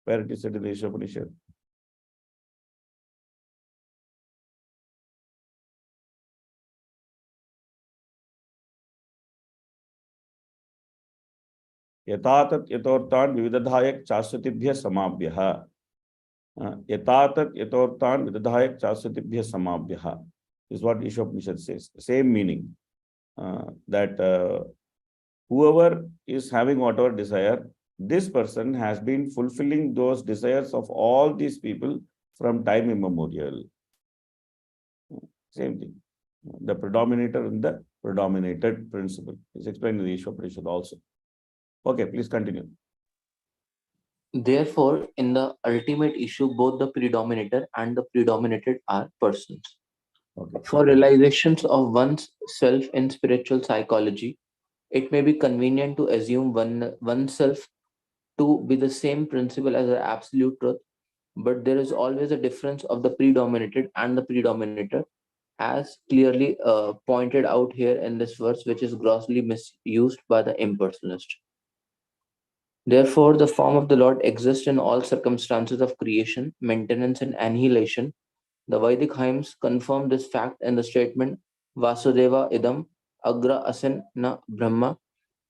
B: Where it is said in the Isha Upanishad? Yatatat yatortan vividadhayak chasatibhya samabhyaha. Yatatat yatortan vividadhayak chasatibhya samabhyaha is what Isha Upanishad says. Same meaning. That whoever is having whatever desire, this person has been fulfilling those desires of all these people from time immemorial. Same thing. The predominator and the predominated principle is explained in the Isha Upanishad also. Okay, please continue.
D: Therefore, in the ultimate issue, both the predominator and the predominated are persons.
B: Okay.
D: For realizations of one's self in spiritual psychology, it may be convenient to assume oneself to be the same principle as the absolute truth, but there is always a difference of the predominated and the predominator, as clearly pointed out here in this verse, which is grossly misused by the impersonalist. Therefore, the form of the Lord exists in all circumstances of creation, maintenance, and annihilation. The Vedic hymns confirm this fact in the statement Vasudeva idam agra asin na brahma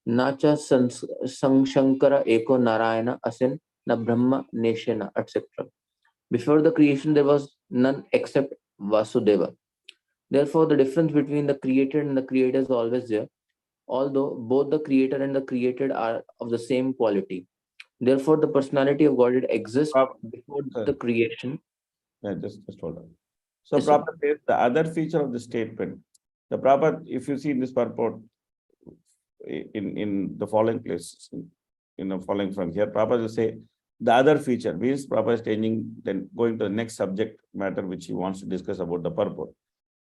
D: na cha sangshankara eko narayana asin na brahma neshena, etc. Before the creation, there was none except Vasudeva. Therefore, the difference between the created and the creator is always there, although both the creator and the created are of the same quality. Therefore, the personality of God exists before the creation.
B: Yeah, just hold on. So, Prabhupada says the other feature of the statement, the Prabhupada, if you see in this purport, in the following place, in the following from here, Prabhupada will say the other feature means Prabhupada is changing, then going to the next subject matter which he wants to discuss about the purport.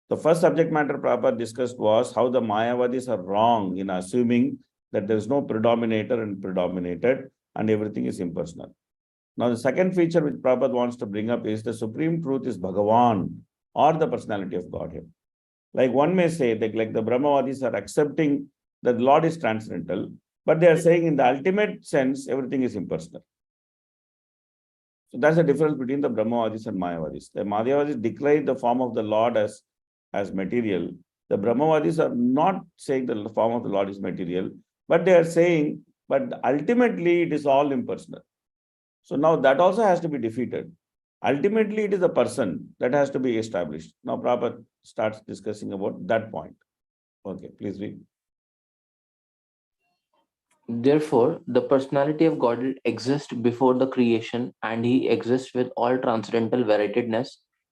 B: The first subject matter Prabhupada discussed was how the Mayavadis are wrong in assuming that there is no predominator and predominated and everything is impersonal. Now, the second feature which Prabhupada wants to bring up is the supreme truth is Bhagavan or the personality of Godhead. Like one may say that like the Brahmavadis are accepting that the Lord is transcendental, but they are saying in the ultimate sense, everything is impersonal. So that's the difference between the Brahmavadis and Mayavadis. The Mayavadis declare the form of the Lord as material. The Brahmavadis are not saying the form of the Lord is material, but they are saying, but ultimately it is all impersonal. So now that also has to be defeated. Ultimately, it is a person that has to be established. Now, Prabhupada starts discussing about that point. Okay, please read.
D: Therefore, the personality of God exists before the creation, and he exists with all transcendental varietedness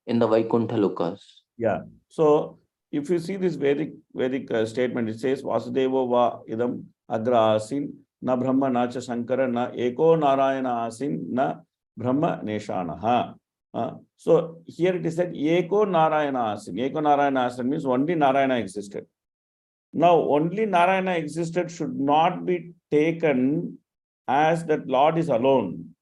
D: in the Vaikuntha Lokas.
B: Yeah. So, if you see this Vedic statement, it says, Vasudeva va idam agra asin, na brahma na cha shankara na eko narayana asin, na brahma neshanaha. So, here it is said, eko narayana asin. Eko narayana asin means only Narayana existed. Now, only Narayana existed should not be taken as that Lord is alone.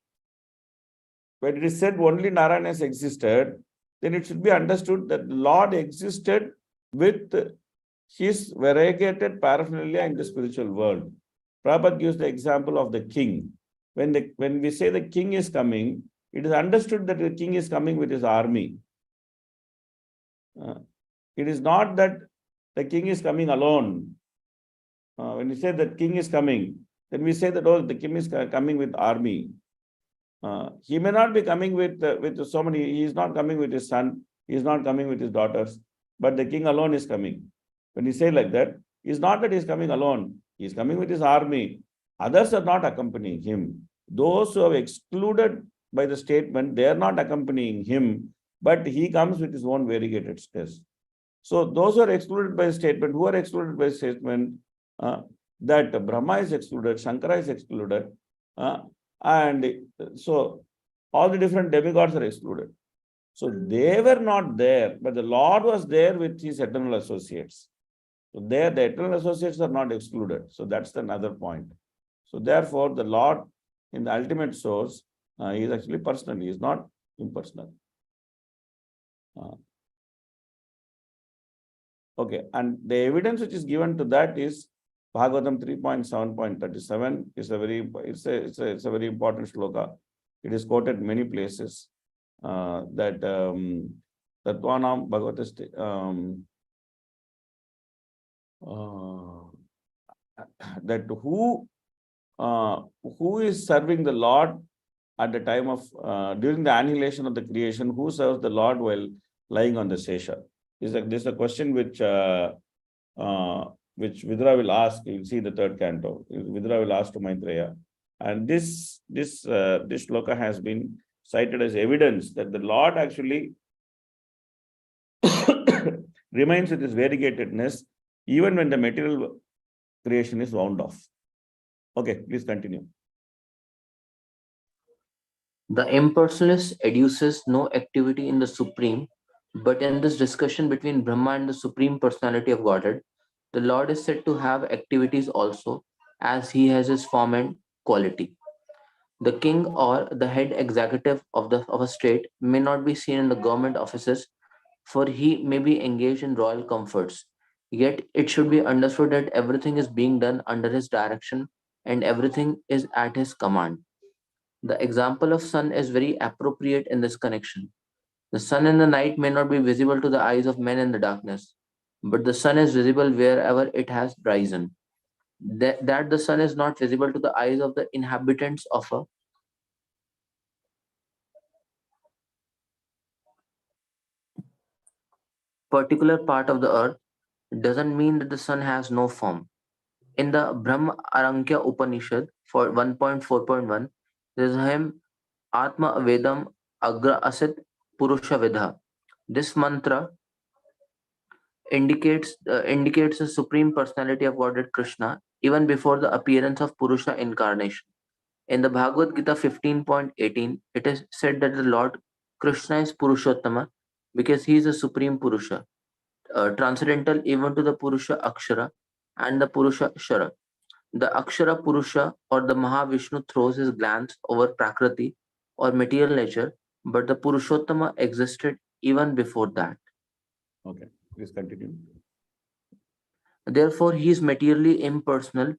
B: When it is said only Narayana has existed, then it should be understood that Lord existed with his variegated paraphernalia in the spiritual world. Prabhupada gives the example of the king. When we say the king is coming, it is understood that the king is coming with his army. It is not that the king is coming alone. When we say that king is coming, then we say that, oh, the king is coming with army. He may not be coming with so many, he is not coming with his son, he is not coming with his daughters, but the king alone is coming. When you say like that, it's not that he is coming alone, he is coming with his army. Others are not accompanying him. Those who are excluded by the statement, they are not accompanying him, but he comes with his own variegated stress. So those who are excluded by the statement, who are excluded by the statement, that Brahma is excluded, Shankara is excluded, and so all the different demigods are excluded. So they were not there, but the Lord was there with his eternal associates. So there, the eternal associates are not excluded. So that's another point. So therefore, the Lord in the ultimate source is actually personal. He is not impersonal. Okay, and the evidence which is given to that is Bhagavatam 3.7.37 is a very it's a very important shloka. It is quoted many places that Tattvanam Bhagavate that who is serving the Lord at the time of during the annihilation of the creation, who serves the Lord while lying on the sesha? This is a question which Vidra will ask. You'll see the third canto. Vidra will ask to Maitreya, and this shloka has been cited as evidence that the Lord actually remains with his variegatedness even when the material creation is wound off. Okay, please continue.
D: The impersonalist educes no activity in the Supreme, but in this discussion between Brahma and the Supreme Personality of Godhead, the Lord is said to have activities also, as he has his form and quality. The king or the head executive of a state may not be seen in the government offices, for he may be engaged in royal comforts. Yet it should be understood that everything is being done under his direction and everything is at his command. The example of sun is very appropriate in this connection. The sun in the night may not be visible to the eyes of men in the darkness, but the sun is visible wherever it has risen. That the sun is not visible to the eyes of the inhabitants of a particular part of the earth doesn't mean that the sun has no form. In the Brahma Arankya Upanishad for 1.4.1, there is a hymn Atma Vedam Agra Asit Purusha Vidha. This mantra indicates the supreme personality of Godhead Krishna even before the appearance of Purusha incarnation. In the Bhagavad Gita 15.18, it is said that the Lord Krishna is Purushottama because he is the supreme Purusha, transcendental even to the Purusha Akshara and the Purusha Shara. The Akshara Purusha or the Mahavishnu throws his glance over Prakriti or material nature, but the Purushottama existed even before that.
B: Okay, please continue.
D: Therefore, he is materially impersonal,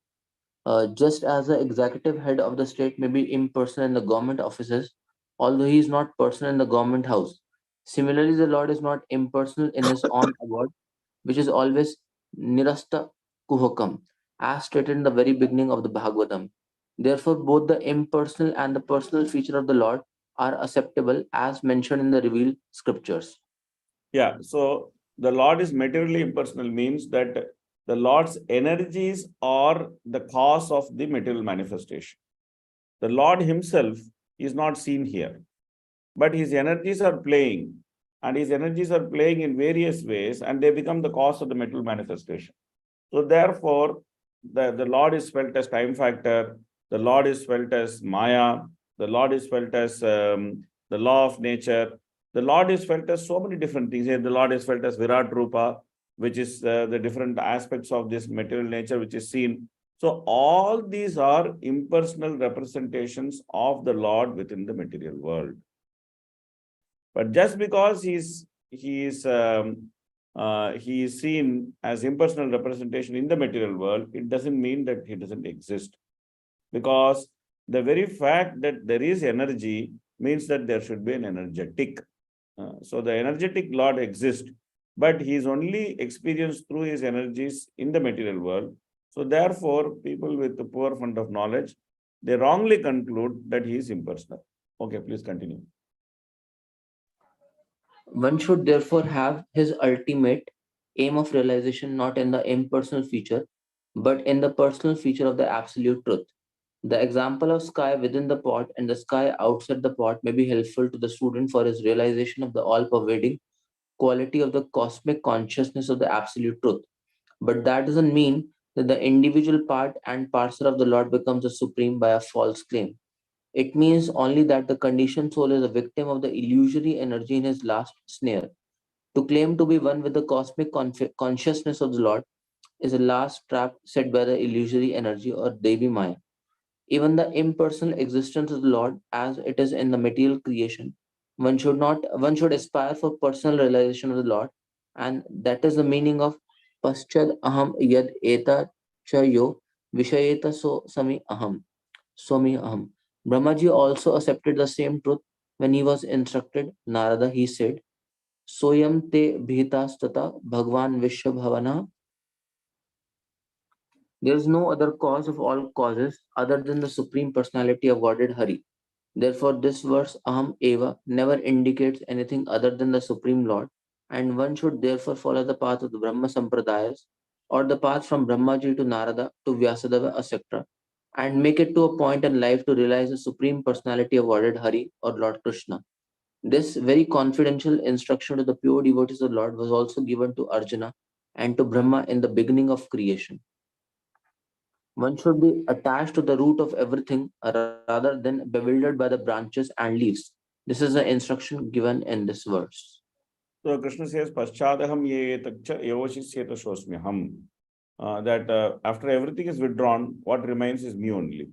D: just as the executive head of the state may be impersonal in the government offices, although he is not personal in the government house. Similarly, the Lord is not impersonal in his own abode, which is always nirasta kuhakam, as stated in the very beginning of the Bhagavatam. Therefore, both the impersonal and the personal feature of the Lord are acceptable as mentioned in the revealed scriptures.
B: Yeah, so the Lord is materially impersonal means that the Lord's energies are the cause of the material manifestation. The Lord himself is not seen here, but his energies are playing, and his energies are playing in various ways, and they become the cause of the material manifestation. So therefore, the Lord is felt as time factor, the Lord is felt as Maya, the Lord is felt as the law of nature, the Lord is felt as so many different things. Here, the Lord is felt as Virat Rupa, which is the different aspects of this material nature which is seen. So all these are impersonal representations of the Lord within the material world. But just because he is seen as impersonal representation in the material world, it doesn't mean that he doesn't exist. Because the very fact that there is energy means that there should be an energetic. So the energetic Lord exists, but he is only experienced through his energies in the material world. So therefore, people with the poor fund of knowledge, they wrongly conclude that he is impersonal. Okay, please continue.
D: One should therefore have his ultimate aim of realization not in the impersonal feature, but in the personal feature of the absolute truth. The example of sky within the pot and the sky outside the pot may be helpful to the student for his realization of the all-pervading quality of the cosmic consciousness of the absolute truth. But that doesn't mean that the individual part and parcel of the Lord becomes the supreme by a false claim. It means only that the conditioned soul is a victim of the illusory energy in his last snare. To claim to be one with the cosmic consciousness of the Lord is a last trap set by the illusory energy or Devi Maya. Even the impersonal existence of the Lord as it is in the material creation, one should aspire for personal realization of the Lord, and that is the meaning of paschad aham yad eta chayo vishayeta so sami aham. Swami aham. Brahmaji also accepted the same truth when he was instructed. Narada, he said, Soyam te bhitastata bhagwan vishwabhavana. There is no other cause of all causes other than the Supreme Personality of Godhead Hari. Therefore, this verse Aham Eva never indicates anything other than the Supreme Lord, and one should therefore follow the path of the Brahma Sampradayas or the path from Brahmaji to Narada to Vyasadeva, etc., and make it to a point in life to realize the Supreme Personality of Godhead Hari or Lord Krishna. This very confidential instruction to the pure devotees of the Lord was also given to Arjuna and to Brahma in the beginning of creation. One should be attached to the root of everything rather than bewildered by the branches and leaves. This is the instruction given in this verse.
B: So Krishna says, Paschadaham ye takcha yavashisyeta shosmyaham. That after everything is withdrawn, what remains is me only.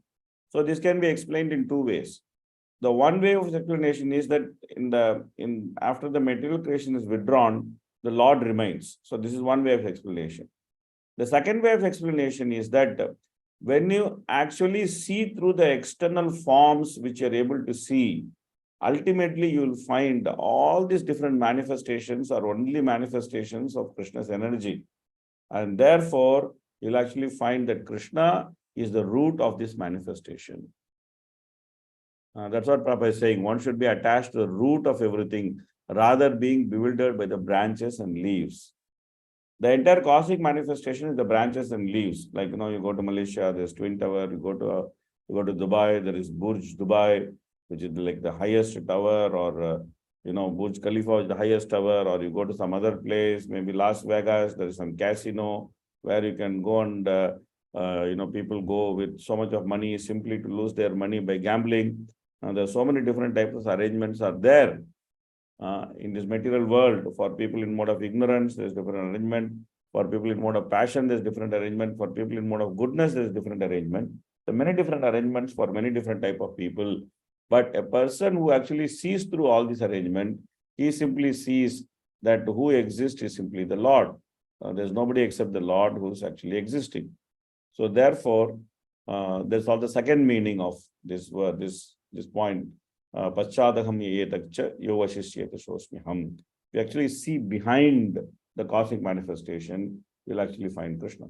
B: So this can be explained in two ways. The one way of explanation is that after the material creation is withdrawn, the Lord remains. So this is one way of explanation. The second way of explanation is that when you actually see through the external forms which you're able to see, ultimately you will find all these different manifestations are only manifestations of Krishna's energy. And therefore, you'll actually find that Krishna is the root of this manifestation. That's what Prabhupada is saying. One should be attached to the root of everything rather being bewildered by the branches and leaves. The entire cosmic manifestation is the branches and leaves. Like, you go to Malaysia, there's Twin Tower. You go to Dubai, there is Burj Dubai, which is like the highest tower, or Burj Khalifa is the highest tower, or you go to some other place, maybe Las Vegas, there is some casino where you can go and people go with so much of money simply to lose their money by gambling. There are so many different types of arrangements are there. In this material world. For people in mode of ignorance, there's different arrangement. For people in mode of passion, there's different arrangement. For people in mode of goodness, there's different arrangement. There are many different arrangements for many different type of people. But a person who actually sees through all this arrangement, he simply sees that who exists is simply the Lord. There's nobody except the Lord who's actually existing. So therefore, there's all the second meaning of this word, this point. Paschadaham yetakcha yovashisyeta shosmyaham. You actually see behind the cosmic manifestation, you'll actually find Krishna.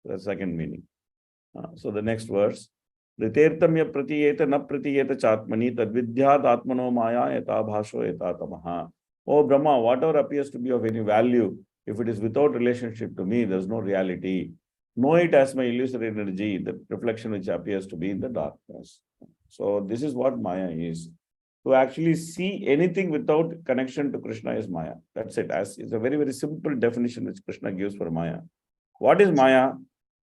B: That's the second meaning. So the next verse. Ritirtamya pratiyeta na pratiyeta chatmani tadvidyat atmano maya eta bhasho eta tamaha. Oh Brahma, whatever appears to be of any value, if it is without relationship to me, there's no reality. Know it as my illusory energy, the reflection which appears to be in the darkness. So this is what Maya is. To actually see anything without connection to Krishna is Maya. That's it. It's a very, very simple definition which Krishna gives for Maya. What is Maya?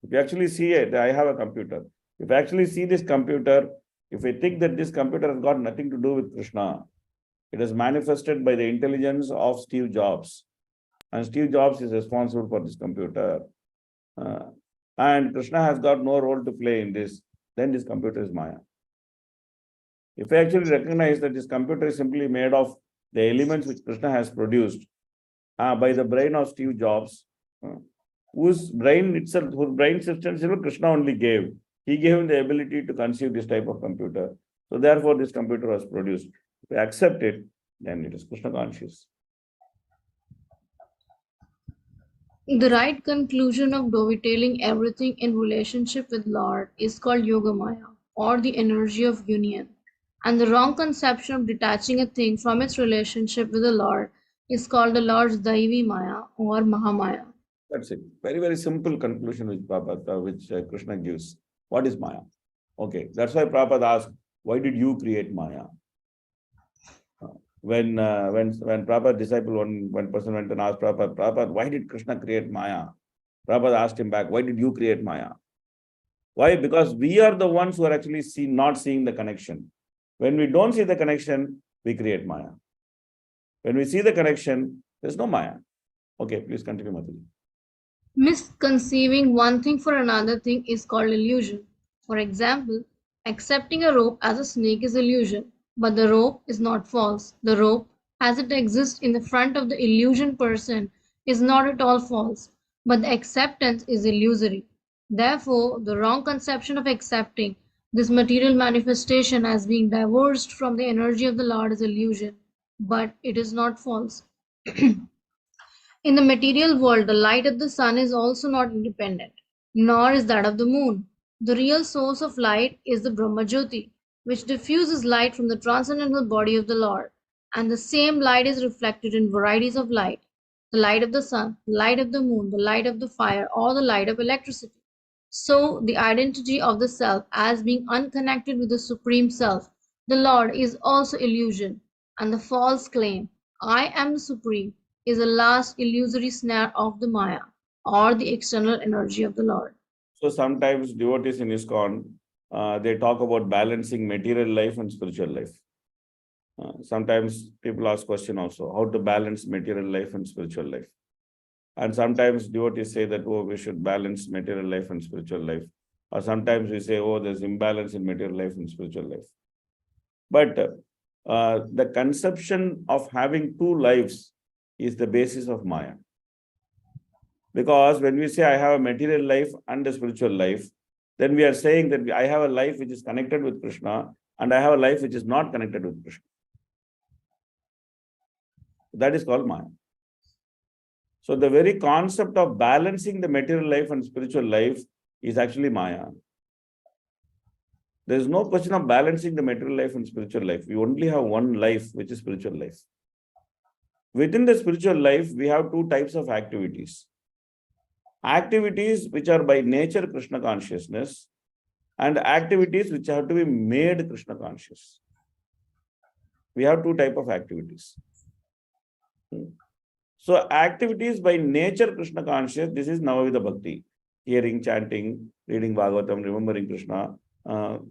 B: If you actually see it, I have a computer. If you actually see this computer, if I think that this computer has got nothing to do with Krishna, it is manifested by the intelligence of Steve Jobs. And Steve Jobs is responsible for this computer. And Krishna has got no role to play in this, then this computer is Maya. If I actually recognize that this computer is simply made of the elements which Krishna has produced by the brain of Steve Jobs, whose brain system Krishna only gave. He gave him the ability to conceive this type of computer. So therefore, this computer was produced. If I accept it, then it is Krishna conscious.
J: The right conclusion of dovetailing everything in relationship with Lord is called Yogamaya, or the energy of union. And the wrong conception of detaching a thing from its relationship with the Lord is called the Lord's Daivi Maya or Mahamaya.
B: That's it. Very, very simple conclusion which Krishna gives. What is Maya? Okay, that's why Prabhupada asked, why did you create Maya? When Prabhupada disciple, one person went and asked Prabhupada, why did Krishna create Maya? Prabhupada asked him back, why did you create Maya? Why? Because we are the ones who are actually not seeing the connection. When we don't see the connection, we create Maya. When we see the connection, there's no Maya. Okay, please continue, Madhuri.
J: Misconceiving one thing for another thing is called illusion. For example, accepting a rope as a snake is illusion, but the rope is not false. The rope, as it exists in the front of the illusion person, is not at all false, but the acceptance is illusory. Therefore, the wrong conception of accepting this material manifestation as being divorced from the energy of the Lord is illusion, but it is not false. In the material world, the light of the sun is also not independent, nor is that of the moon. The real source of light is the Brahmajyoti, which diffuses light from the transcendental body of the Lord. And the same light is reflected in varieties of light: the light of the sun, the light of the moon, the light of the fire, or the light of electricity. So, the identity of the self as being unconnected with the Supreme Self, the Lord, is also illusion, and the false claim, I am the Supreme, is the last illusory snare of the Maya, or the external energy of the Lord.
B: So sometimes devotees in ISKCON, they talk about balancing material life and spiritual life. Sometimes people ask question also, how to balance material life and spiritual life. And sometimes devotees say that, oh, we should balance material life and spiritual life. Or sometimes we say, oh, there's imbalance in material life and spiritual life. But the conception of having two lives is the basis of Maya. Because when we say I have a material life and a spiritual life, then we are saying that I have a life which is connected with Krishna and I have a life which is not connected with Krishna. That is called Maya. So the very concept of balancing the material life and spiritual life is actually Maya. There is no question of balancing the material life and spiritual life. We only have one life, which is spiritual life. Within the spiritual life, we have two types of activities. Activities which are by nature Krishna consciousness and activities which have to be made Krishna conscious. We have two types of activities. So activities by nature Krishna conscious, this is Navavida Bhakti. Hearing, chanting, reading Bhagavatam, remembering Krishna.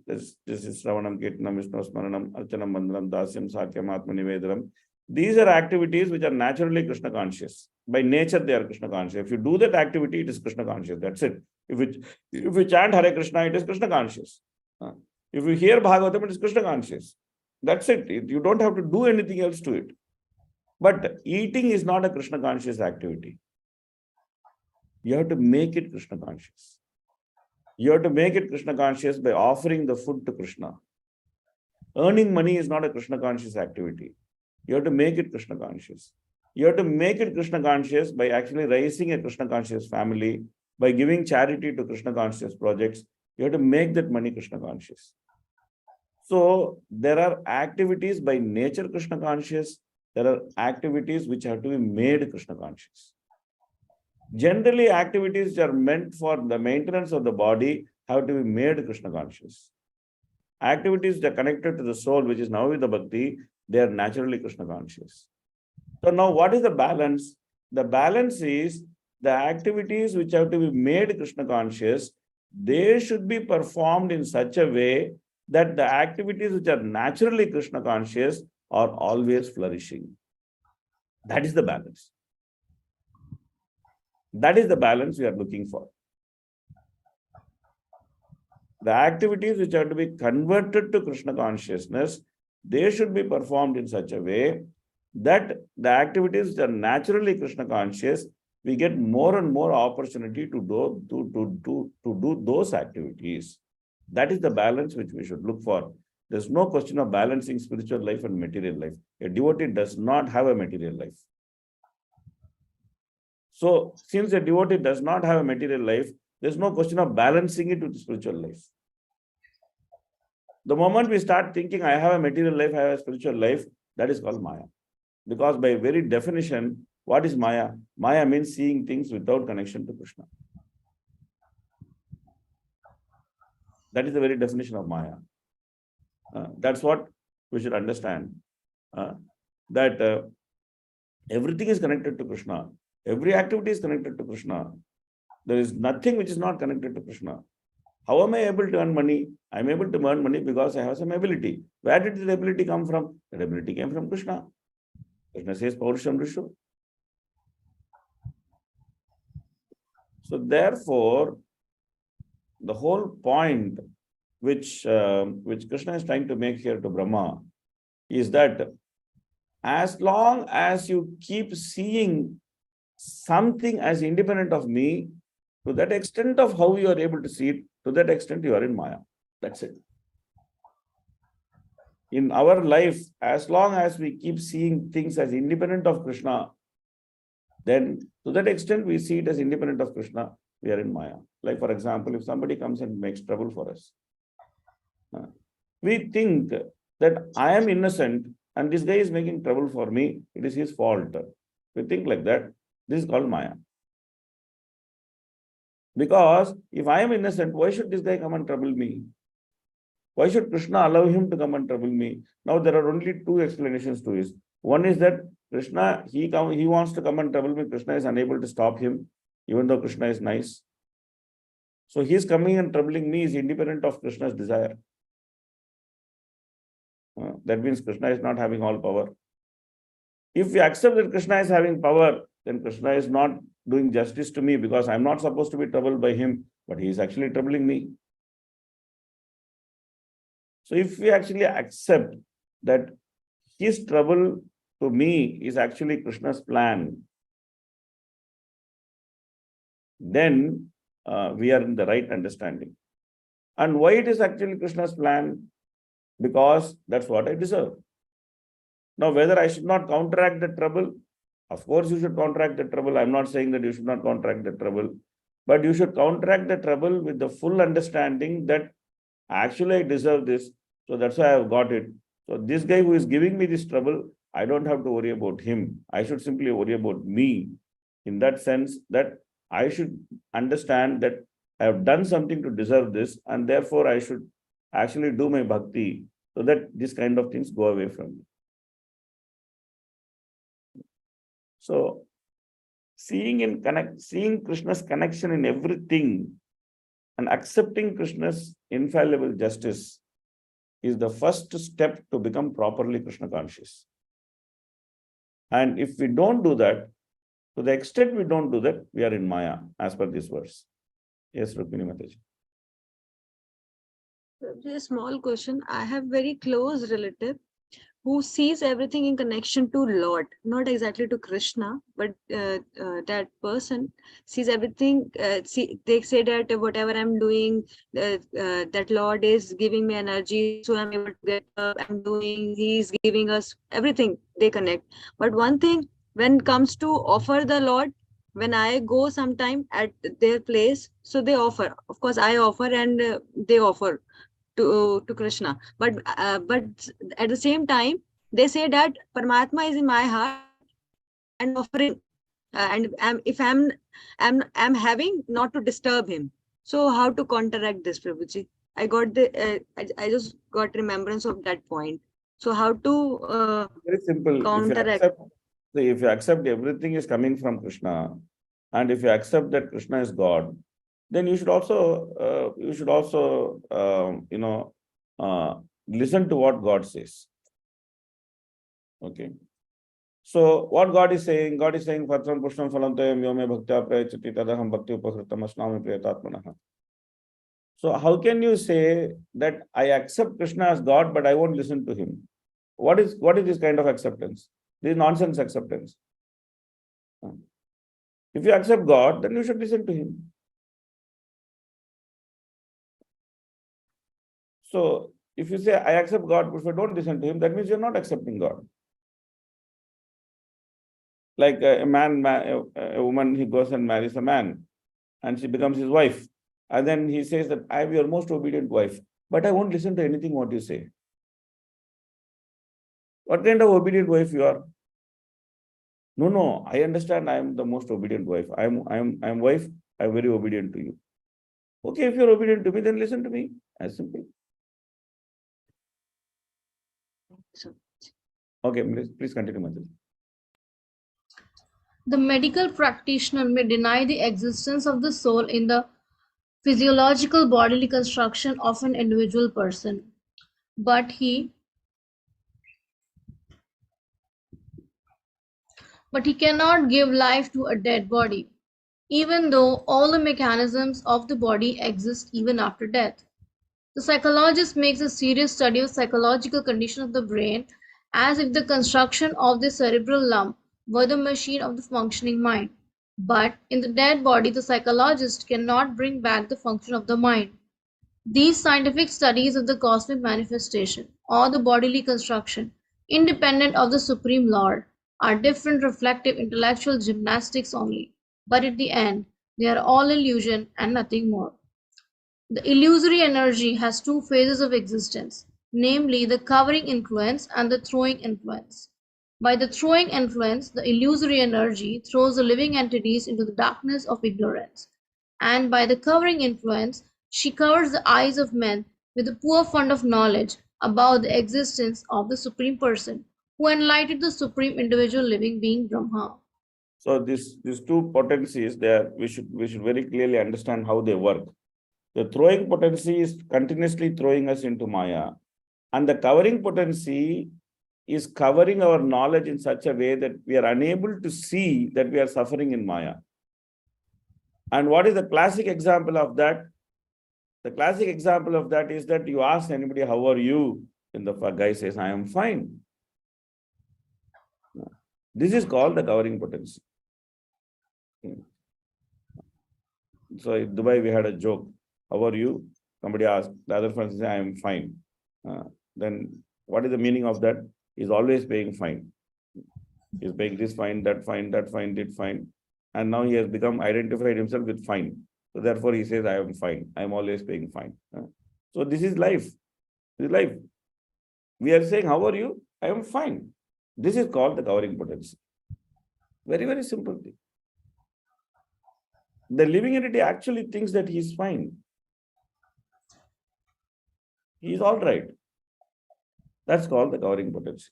B: This is Shravanam, Kirtanam, Vishnu Smaranam, Archanam, Bandhanam, Dasyam, Sakyam, Atma Nivedanam. These are activities which are naturally Krishna conscious. By nature, they are Krishna conscious. If you do that activity, it is Krishna conscious. That's it. If you chant Hare Krishna, it is Krishna conscious. If you hear Bhagavatam, it is Krishna conscious. That's it. You don't have to do anything else to it. But eating is not a Krishna conscious activity. You have to make it Krishna conscious. You have to make it Krishna conscious by offering the food to Krishna. Earning money is not a Krishna conscious activity. You have to make it Krishna conscious. You have to make it Krishna conscious by actually raising a Krishna conscious family, by giving charity to Krishna conscious projects. You have to make that money Krishna conscious. So there are activities by nature Krishna conscious. There are activities which have to be made Krishna conscious. Generally, activities which are meant for the maintenance of the body have to be made Krishna conscious. Activities that are connected to the soul, which is Navavida Bhakti, they are naturally Krishna conscious. So now what is the balance? The balance is the activities which have to be made Krishna conscious, they should be performed in such a way that the activities which are naturally Krishna conscious are always flourishing. That is the balance. That is the balance we are looking for. The activities which have to be converted to Krishna consciousness, they should be performed in such a way that the activities which are naturally Krishna conscious, we get more and more opportunity to do those activities. That is the balance which we should look for. There's no question of balancing spiritual life and material life. A devotee does not have a material life. So, since a devotee does not have a material life, there's no question of balancing it with spiritual life. The moment we start thinking, I have a material life, I have a spiritual life, that is called Maya. Because by very definition, what is Maya? Maya means seeing things without connection to Krishna. That is the very definition of Maya. That's what we should understand. That everything is connected to Krishna. Every activity is connected to Krishna. There is nothing which is not connected to Krishna. How am I able to earn money? I am able to earn money because I have some ability. Where did the ability come from? That ability came from Krishna. Krishna says, Paurusham Rishu. So therefore, the whole point which Krishna is trying to make here to Brahma is that as long as you keep seeing something as independent of me, to that extent of how you are able to see it, to that extent you are in Maya. That's it. In our life, as long as we keep seeing things as independent of Krishna, then to that extent we see it as independent of Krishna, we are in Maya. Like for example, if somebody comes and makes trouble for us, we think that I am innocent and this guy is making trouble for me, it is his fault. We think like that. This is called Maya. Because if I am innocent, why should this guy come and trouble me? Why should Krishna allow him to come and trouble me? Now there are only two explanations to this. One is that Krishna, he wants to come and trouble me. Krishna is unable to stop him, even though Krishna is nice. So he is coming and troubling me is independent of Krishna's desire. That means Krishna is not having all power. If we accept that Krishna is having power, then Krishna is not doing justice to me because I'm not supposed to be troubled by him, but he is actually troubling me. So if we actually accept that his trouble to me is actually Krishna's plan, then we are in the right understanding. And why it is actually Krishna's plan? Because that's what I deserve. Now, whether I should not counteract the trouble, of course you should counteract the trouble. I'm not saying that you should not counteract the trouble, but you should counteract the trouble with the full understanding that actually I deserve this, so that's why I've got it. So this guy who is giving me this trouble, I don't have to worry about him. I should simply worry about me. In that sense, that I should understand that I have done something to deserve this, and therefore I should actually do my bhakti so that these kind of things go away from me. So seeing Krishna's connection in everything and accepting Krishna's infallible justice is the first step to become properly Krishna conscious. And if we don't do that, to the extent we don't do that, we are in Maya, as per this verse. Yes, Rukmini Mataji.
A: A small question. I have very close relative who sees everything in connection to Lord, not exactly to Krishna, but that person sees everything. They say that whatever I'm doing, that Lord is giving me energy, so I'm able to get up. I'm doing. He's giving us everything. They connect. But one thing, when it comes to offer the Lord, when I go sometime at their place, so they offer. Of course, I offer and they offer to Krishna, but at the same time they say that Paramatma is in my heart and offering, and if I'm having not to disturb him. So how to counteract this, Prabhuji? I got the I just got remembrance of that point. So how to
B: very simple.
A: counteract?
B: If you accept everything is coming from Krishna, and if you accept that Krishna is God, then you should also listen to what God says. Okay. So what God is saying Patram Pushtam Phalam Yome Bhaktya Prayachati Tadaham Bhakti Upakritam Asnami Priyatatmanaha. So how can you say that I accept Krishna as God, but I won't listen to him? What is this kind of acceptance? This is nonsense acceptance. If you accept God, then you should listen to him. So if you say, I accept God, but if I don't listen to him, that means you're not accepting God. Like a woman, he goes and marries a man, and she becomes his wife. And then he says that I am your most obedient wife, but I won't listen to anything what you say. What kind of obedient wife you are? No, I understand I am the most obedient wife. I am wife, I am very obedient to you. Okay, if you're obedient to me, then listen to me. As simple. Okay, please continue, Manjali.
J: The medical practitioner may deny the existence of the soul in the physiological bodily construction of an individual person, but he cannot give life to a dead body, even though all the mechanisms of the body exist even after death. The psychologist makes a serious study of psychological condition of the brain as if the construction of the cerebral lump were the machine of the functioning mind. But in the dead body, the psychologist cannot bring back the function of the mind. These scientific studies of the cosmic manifestation or the bodily construction, independent of the Supreme Lord, are different reflective intellectual gymnastics only, but at the end, they are all illusion and nothing more. The illusory energy has two phases of existence, namely the covering influence and the throwing influence. By the throwing influence, the illusory energy throws the living entities into the darkness of ignorance, and by the covering influence, she covers the eyes of men with a poor fund of knowledge about the existence of the Supreme Person, who enlightened the Supreme Individual Living Being Brahma.
B: So these two potencies there, we should very clearly understand how they work. The throwing potency is continuously throwing us into Maya, and the covering potency is covering our knowledge in such a way that we are unable to see that we are suffering in Maya. And what is the classic example of that? The classic example of that is that you ask anybody, how are you? And the guy says, I am fine. This is called the covering potency. So in Dubai, we had a joke. How are you? Somebody asked, the other person says, I am fine. Then what is the meaning of that? He's always paying fine. He's paying this fine, that fine, that fine. And now he has become identified himself with fine. So therefore he says, I am fine. I am always paying fine. So this is life. This is life. We are saying, how are you? I am fine. This is called the covering potency. Very, very simple thing. The living entity actually thinks that he is fine. He is all right. That's called the covering potency.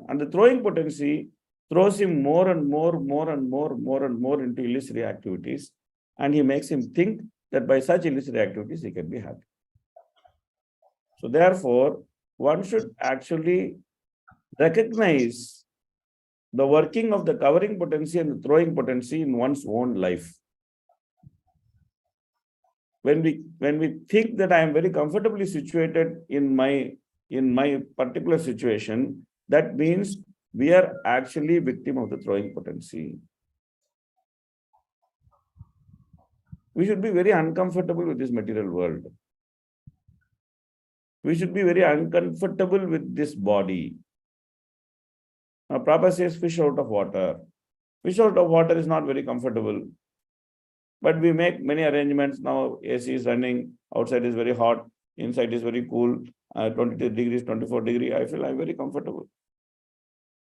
B: And the throwing potency throws him more and more into illusory activities. And he makes him think that by such illusory activities, he can be happy. So therefore, one should actually recognize the working of the covering potency and the throwing potency in one's own life. When we think that I am very comfortably situated in my particular situation, that means we are actually victim of the throwing potency. We should be very uncomfortable with this material world. We should be very uncomfortable with this body. Now, Prabhupada says fish out of water. Fish out of water is not very comfortable. But we make many arrangements. Now AC is running, outside is very hot, inside is very cool, 22 degrees, 24 degrees. I feel I'm very comfortable.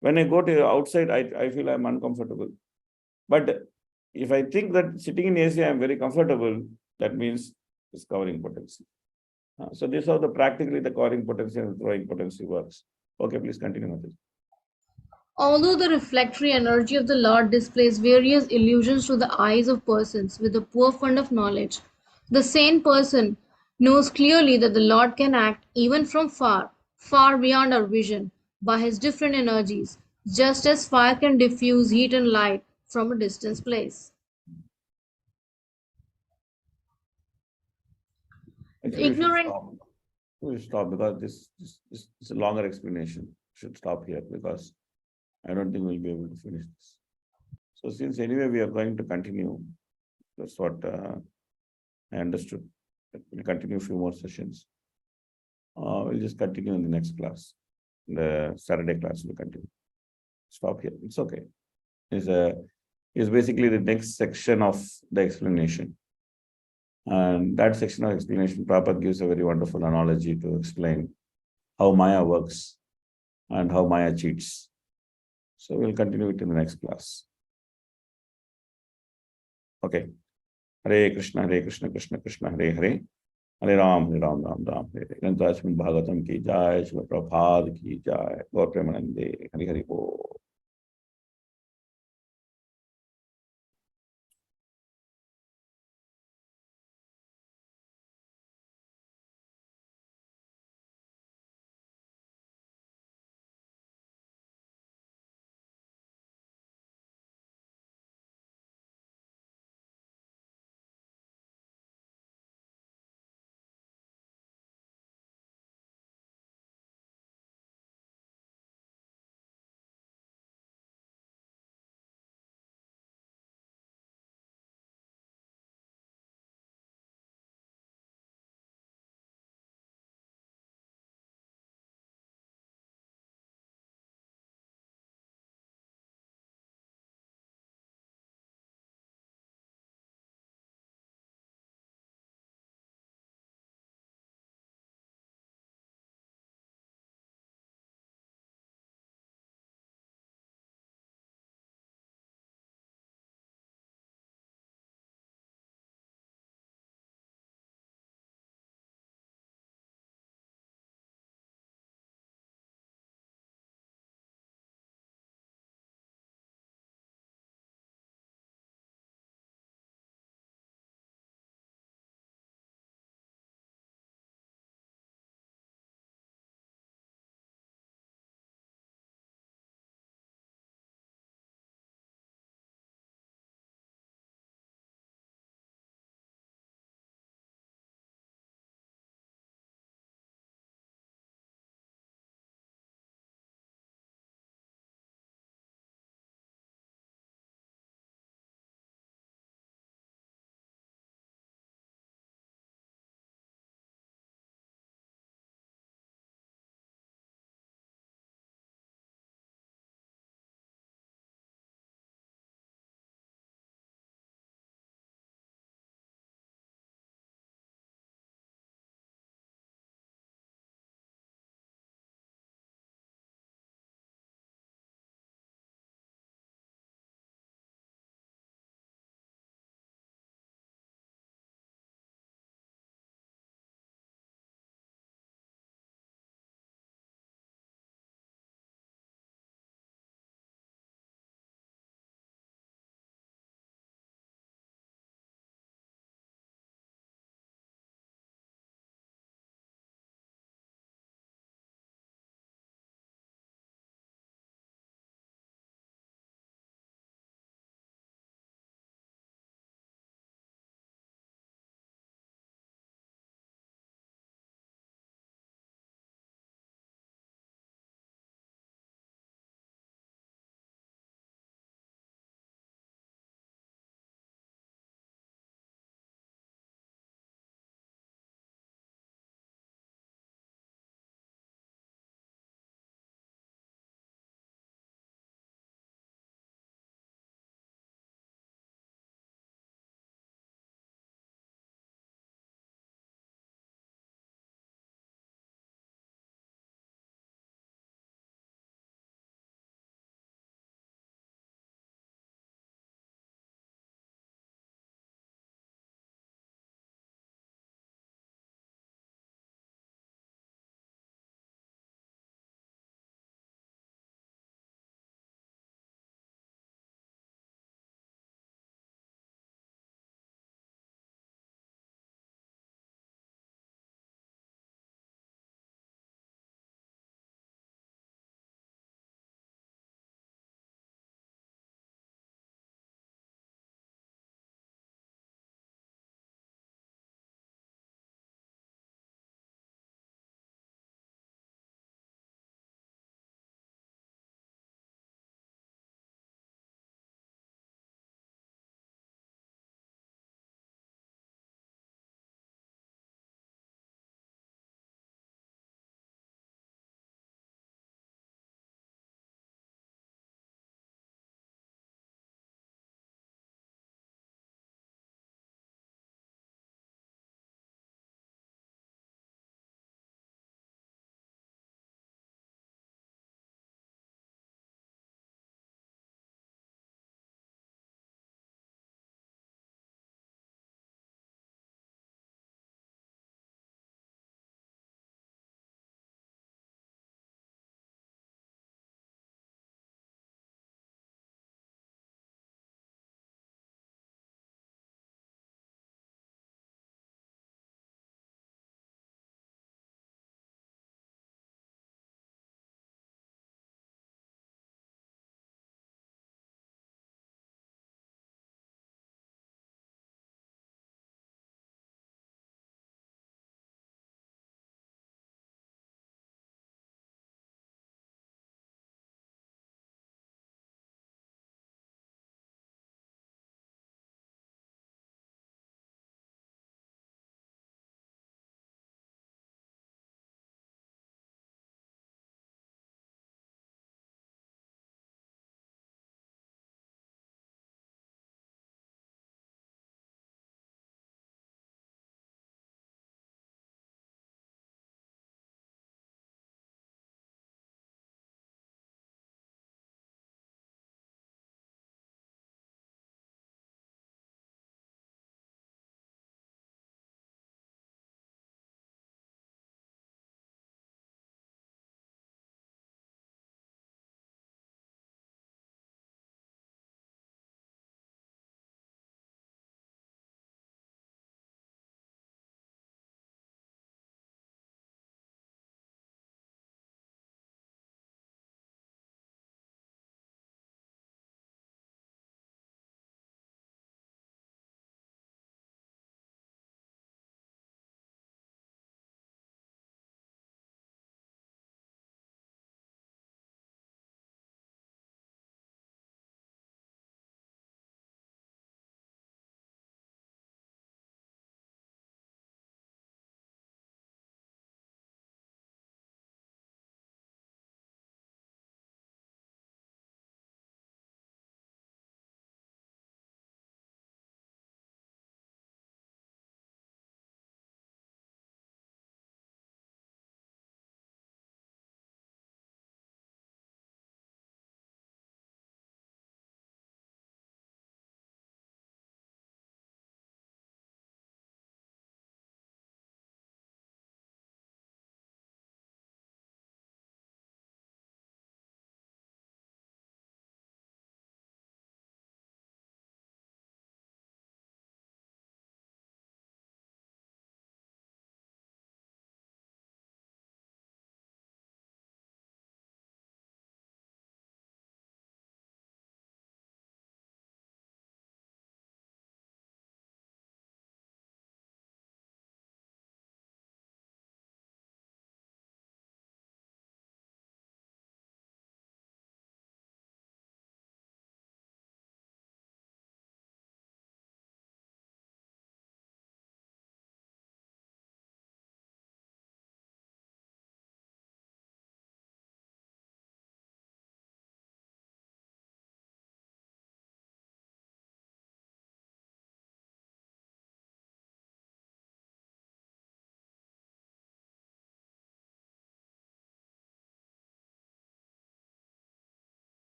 B: When I go to outside, I feel I'm uncomfortable. But if I think that sitting in AC, I'm very comfortable, that means it's covering potency. So this is how practically the covering potency and the throwing potency works. Okay, please continue with this.
J: Although the reflectory energy of the Lord displays various illusions to the eyes of persons with a poor fund of knowledge, the sane person knows clearly that the Lord can act even from far, far beyond our vision, by his different energies, just as fire can diffuse heat and light from a distant place.
B: Actually, we should stop because this is a longer explanation. We should stop here because I don't think we'll be able to finish this. So since anyway we are going to continue, that's what I understood. We'll continue a few more sessions. We'll just continue in the next class. The Saturday class will continue. Stop here. It's okay. It's basically the next section of the explanation. And that section of explanation, Prabhupada gives a very wonderful analogy to explain how Maya works and how Maya cheats. So we'll continue it in the next class. Okay. Hare Krishna, Krishna Krishna, Hare Hare. Hare Ram, Ram Ram, Hare Hare. Canto Bhagavatam ki jai, Srila Prabhupada ki jai. Gaur Premanande, Hare Hare Bo.